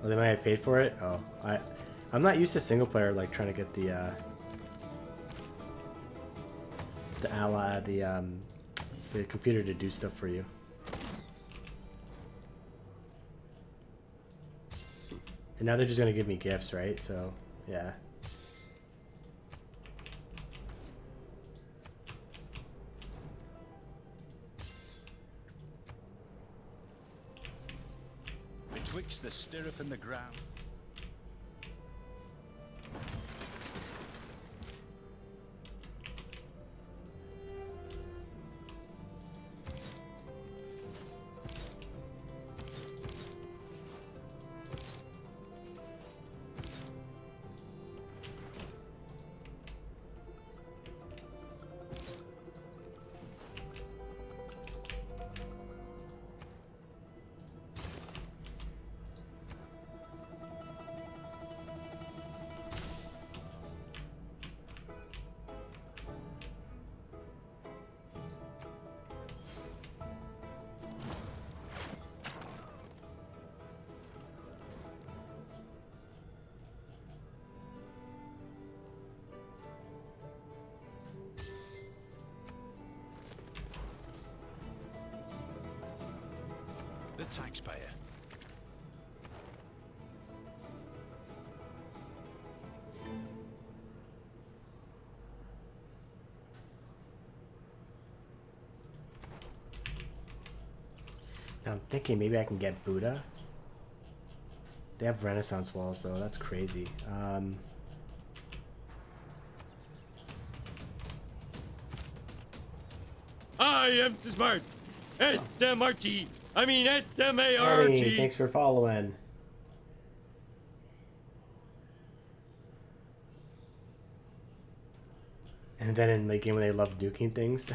Oh, they might have paid for it? Oh, I'm not used to single player, like trying to get the ally, the computer to do stuff for you. And now they're just gonna give me gifts, right? So, yeah. Betwixt the stirrup and the ground. The taxpayer. Now I'm thinking maybe I can get Buddha. They have Renaissance walls, though. That's crazy. I am smart. S-M-R-T. I mean Hey, S-M-A-R-T. thanks for following. And then in the game when they love nuking things.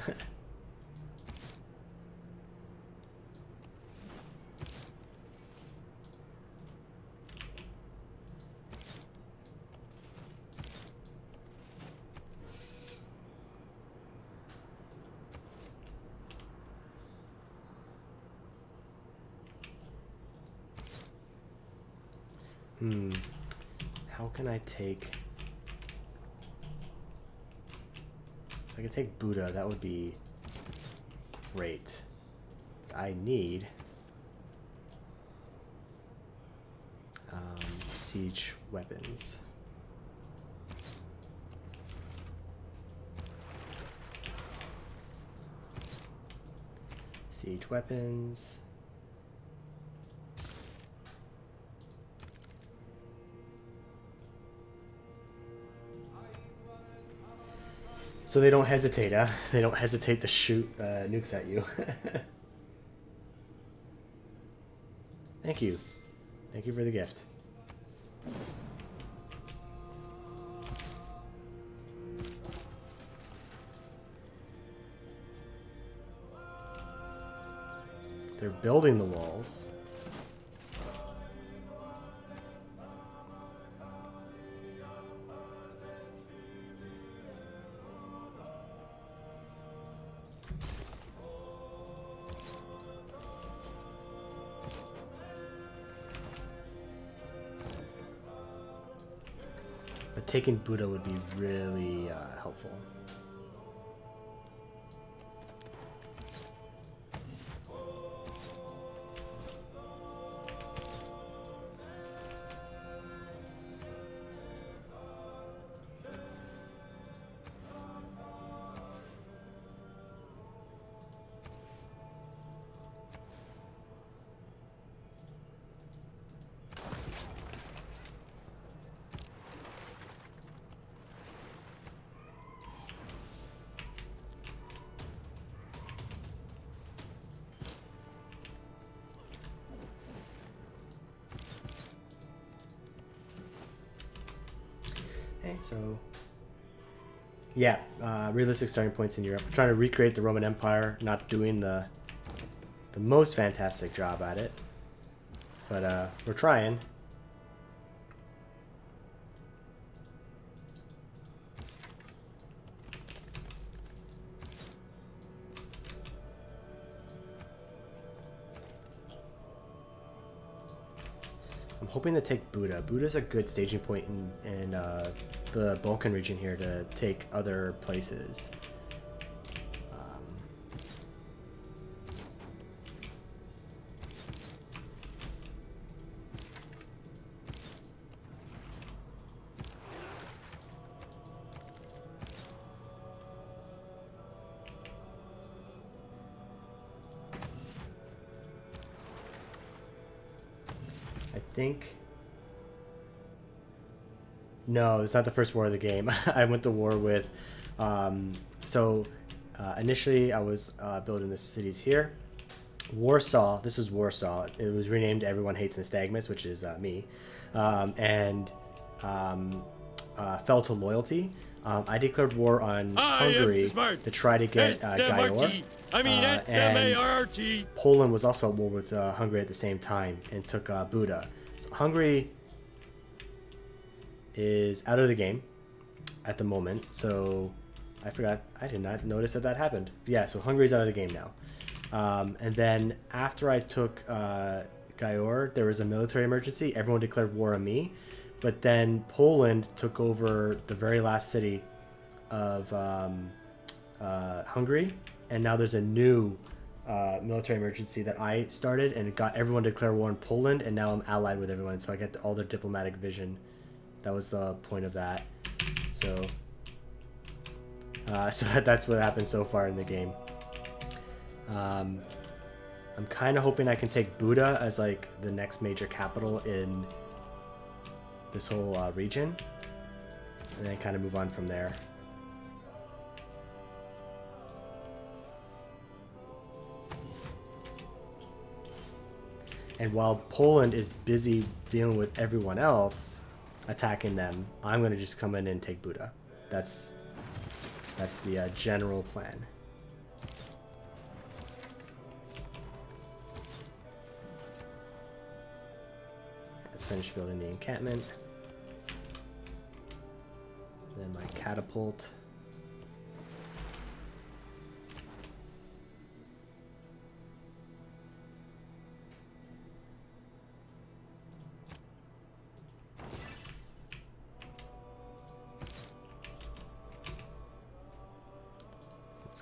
How can I take... If I could take Buddha, that would be great. I need siege weapons. Siege weapons. So they don't hesitate, huh? They don't hesitate to shoot nukes at you. Thank you. Thank you for the gift. They're building the walls. But taking Buddha would be really helpful. Okay, so yeah, realistic starting points in Europe. I'm trying to recreate the Roman Empire, not doing the most fantastic job at it, but we're trying. hoping to take Buda. Buda's a good staging point in the Balkan region here to take other places. I think... No, it's not the first war of the game. I went to war with... initially I was building the cities here. Warsaw, this was Warsaw. It was renamed Everyone Hates Nystagmus, which is me. Fell to loyalty. I declared war on Hungary to try to get Gaior. S-M-A-R-T. Poland was also at war with Hungary at the same time and took Buda. So Hungary is out of the game at the moment. So I forgot. I did not notice that happened. Yeah, so Hungary's out of the game now. And then after I took Gaior, there was a military emergency. Everyone declared war on me. But then Poland took over the very last city of Hungary. And now there's a new military emergency that I started, and it got everyone to declare war on Poland, and now I'm allied with everyone, so I get all their diplomatic vision. That was the point of that. So that's what happened so far in the game. I'm kind of hoping I can take Buda as like the next major capital in this whole region, and then kind of move on from there. And while Poland is busy dealing with everyone else attacking them, I'm going to just come in and take Buda. That's the general plan. Let's finish building the encampment. Then my catapult.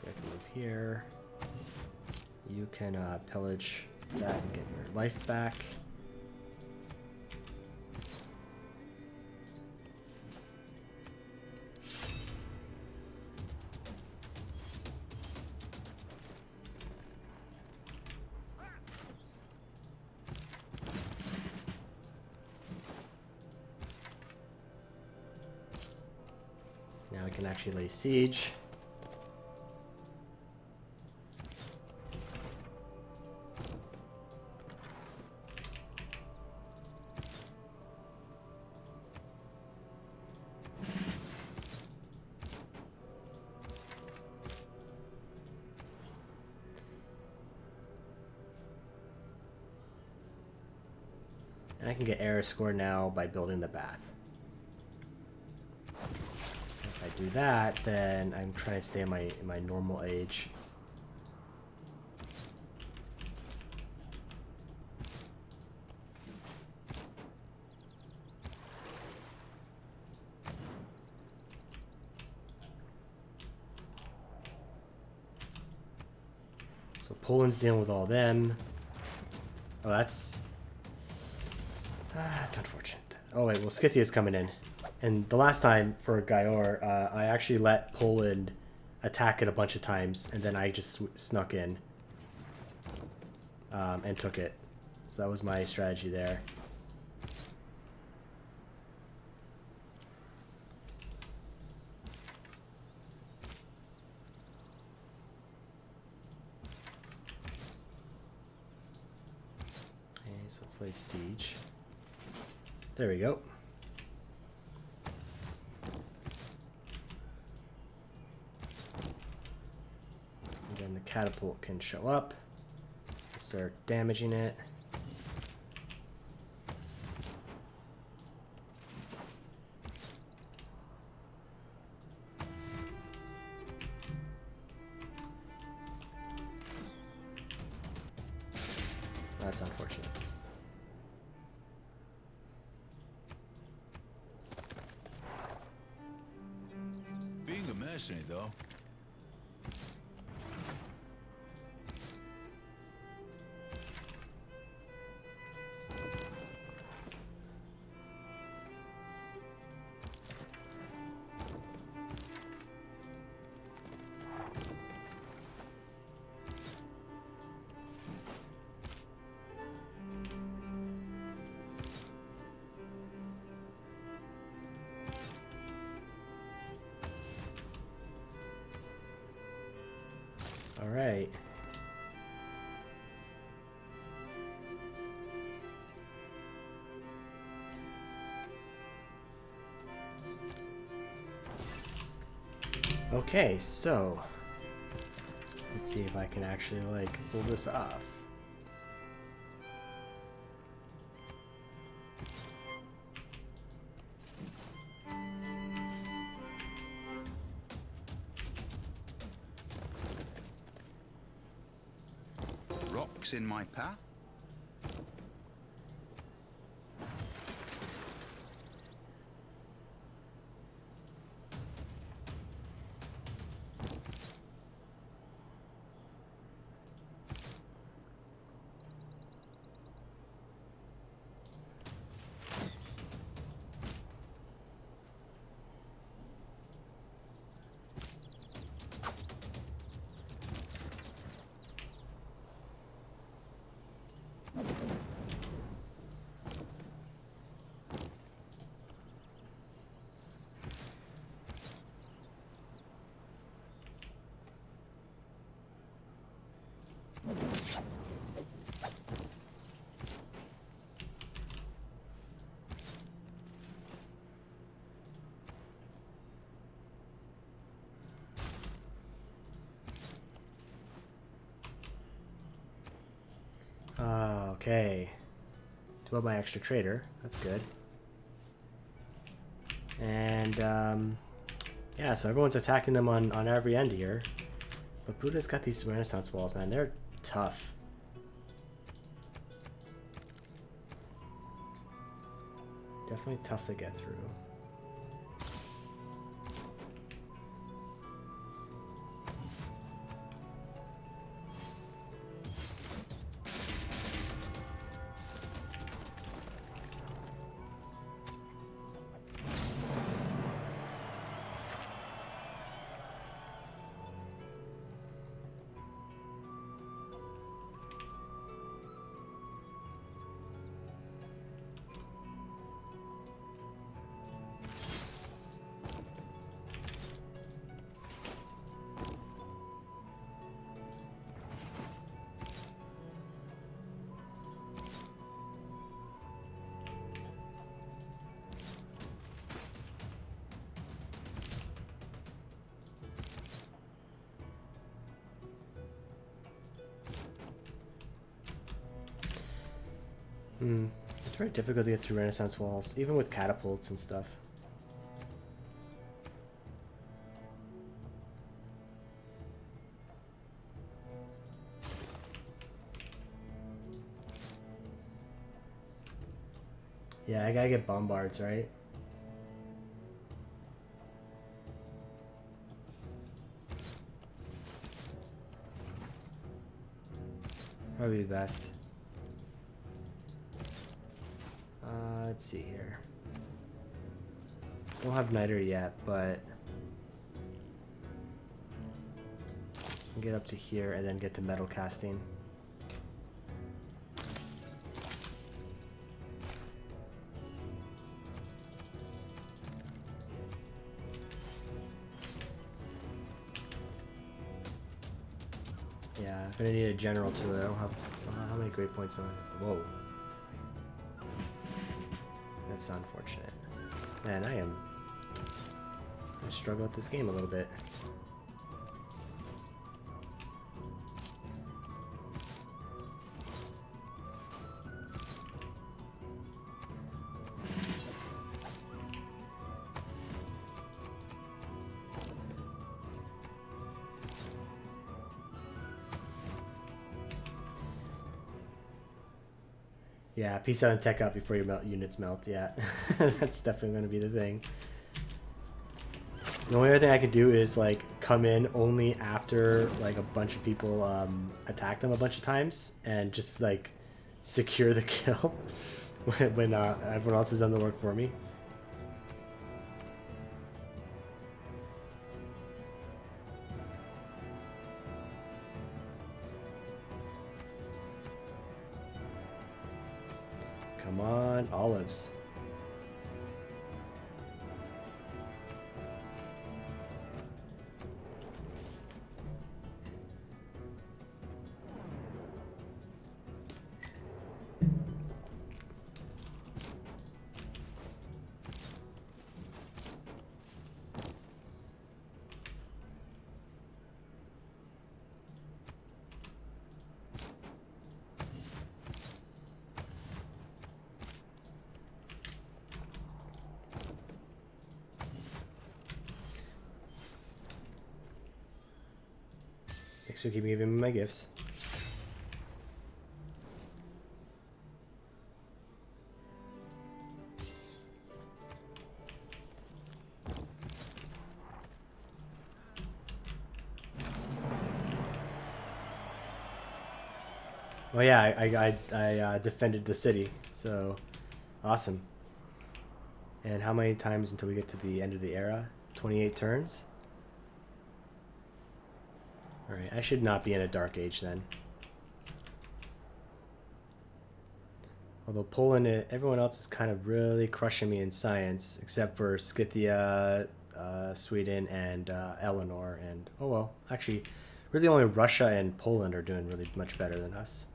I can move here. You can pillage that and get your life back. Now we can actually lay siege. And I can get error score now by building the bath. If I do that, then I'm trying to stay in my normal age. So Poland's dealing with all them. Oh, that's unfortunate. Oh wait, well Scythia's coming in. And the last time for Gaior, I actually let Poland attack it a bunch of times, and then I just snuck in and took it. So that was my strategy there. Okay, so let's lay siege. There we go. And then the catapult can show up, start damaging it. That's unfortunate. mercenary, though. All right. Okay, so let's see if I can actually like pull this off. Rocks in my path? Okay. To up my extra trader. That's good. And yeah, so everyone's attacking them on every end here. But Buddha's got these Renaissance walls, man. They're tough. Definitely tough to get through. It's very difficult to get through Renaissance walls, even with catapults and stuff. Yeah, I gotta get bombards, right? Probably best. Let's see here. Don't have Niter yet, but get up to here and then get to metal casting. Yeah, I'm gonna need a general to it. I don't have how many great points do I have? Whoa. That's unfortunate. Man, I struggle with this game a little bit. Yeah, peace out and tech up before your units melt. Yeah, that's definitely going to be the thing. The only other thing I could do is like come in only after like a bunch of people attack them a bunch of times and just like secure the kill when everyone else has done the work for me. Come on, olives. Thanks for keeping giving me my gifts. Oh yeah, I defended the city, so awesome. And how many times until we get to the end of the era? 28 turns? Alright, I should not be in a dark age then. Although Poland, everyone else is kind of really crushing me in science, except for Scythia, Sweden, and Eleanor. And, oh well, actually, really only Russia and Poland are doing really much better than us.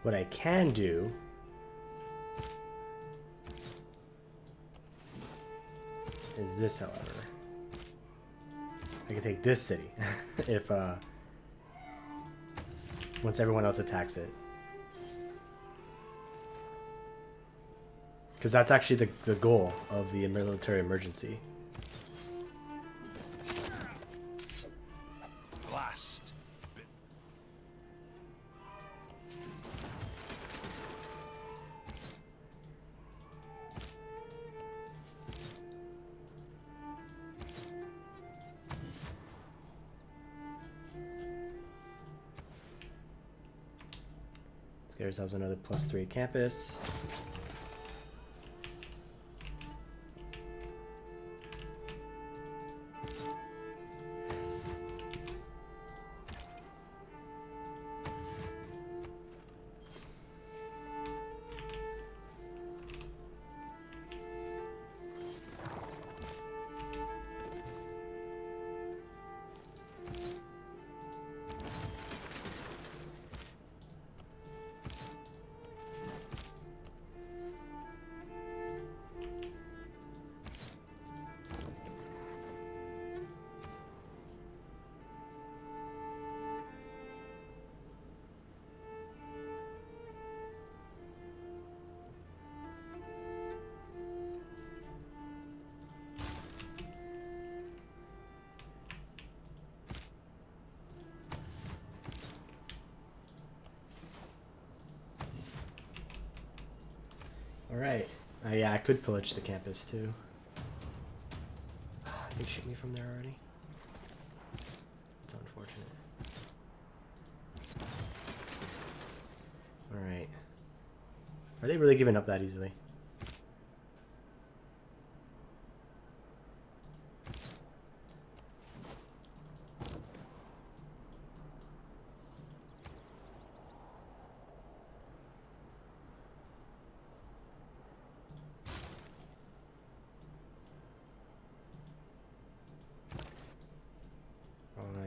What I can do is this, however. I can take this city if once everyone else attacks it. Because that's actually the goal of the military emergency. Blast. Let's get ourselves another +3 campus. Alright. Yeah, I could pillage the campus too. They shoot me from there already. It's unfortunate. Alright. Are they really giving up that easily?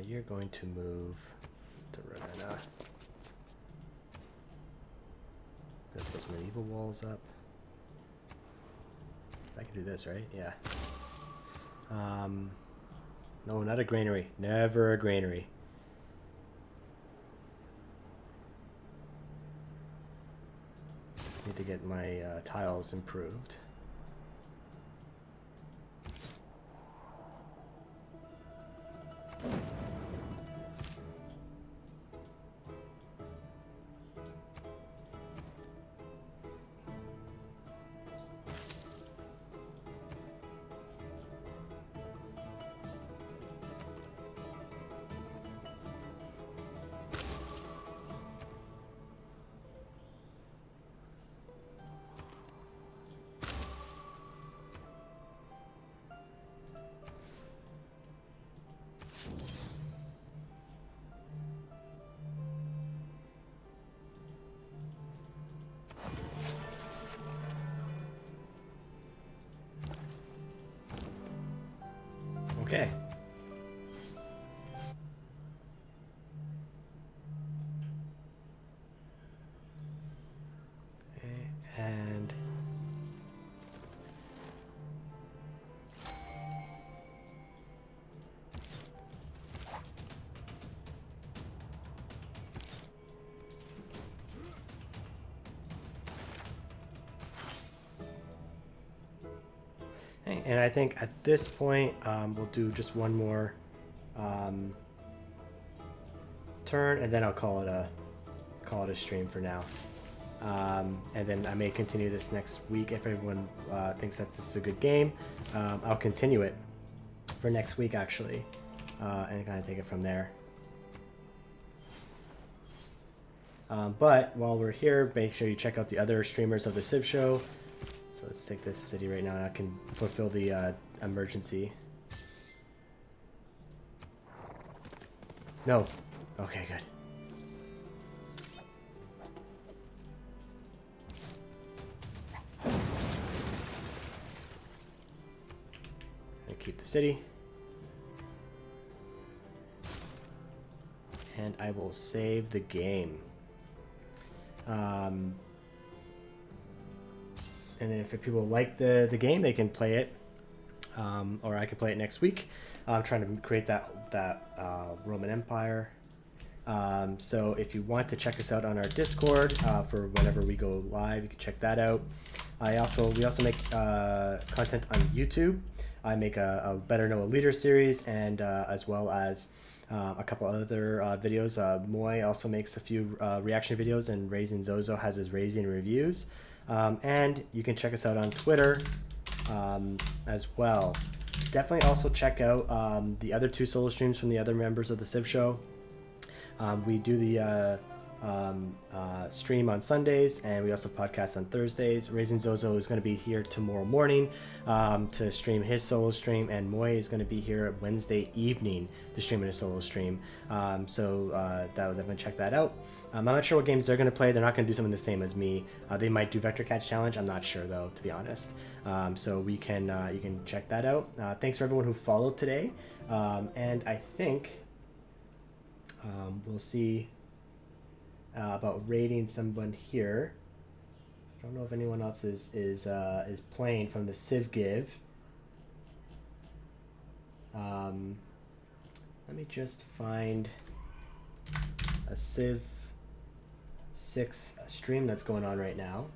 You're going to move to Ravenna. Put those medieval walls up. I can do this, right? Yeah. No, not a granary. Never a granary. need to get my tiles improved. Okay. And and I think at this point we'll do just one more turn, and then I'll call it a stream for now. And then I may continue this next week if everyone thinks that this is a good game. I'll continue it for next week actually, and kind of take it from there. But while we're here, make sure you check out the other streamers of the TheCivShow. So let's take this city right now, and I can fulfill the emergency. No. Okay, good. And keep the city. And I will save the game. And then if people like the game, they can play it, or I can play it next week. I'm trying to create that Roman Empire. So if you want to check us out on our Discord for whenever we go live, you can check that out. We also make content on YouTube. I make a Better Know a Leader series, and as well as a couple other videos. Moy also makes a few reaction videos, and Raisin Zozo has his Raisin reviews. And you can check us out on Twitter as well. Definitely also check out the other two solo streams from the other members of the TheCivShow. We do the stream on Sundays, and we also podcast on Thursdays. Raisin Zozo is going to be here tomorrow morning to stream his solo stream, and Moy is going to be here Wednesday evening to stream in a solo stream. So that would definitely check that out. I'm not sure what games they're going to play. They're not going to do something the same as me. They might do Vector Catch Challenge. I'm not sure though, to be honest. So we can you can check that out. Thanks for everyone who followed today, and I think we'll see about raiding someone here. I don't know if anyone else is playing from the Civ Give. Let me just find a Civ 6 stream that's going on right now.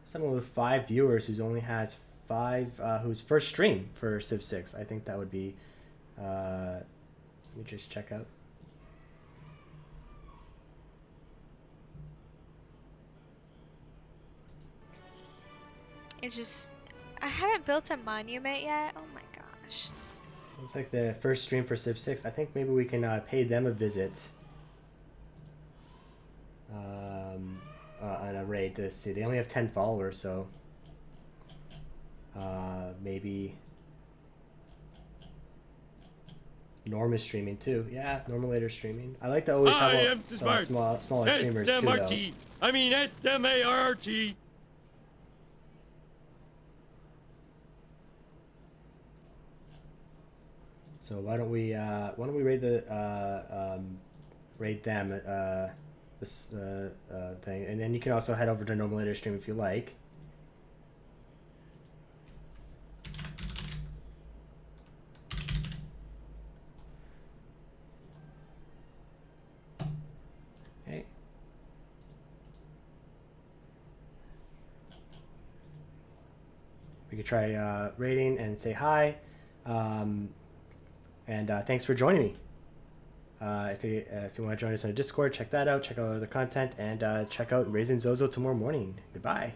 Someone with 5 viewers who's only has 5, whose first stream for Civ 6. I think that would be, let me just check out. It's just, I haven't built a monument yet. Oh my gosh. Looks like the first stream for Civ 6. I think maybe we can pay them a visit. On a raid to see. They only have 10 followers, so maybe Norm is streaming too. Yeah, Normalator's streaming. I like to always have smaller streamers too, though. I mean SMART. So why don't we raid them? this thing, and then you can also head over to normal later stream if you like. Okay. We could try rating and say hi, and thanks for joining me. If you want to join us on Discord, check that out. Check out other content, and check out Raising Zozo tomorrow morning. Goodbye.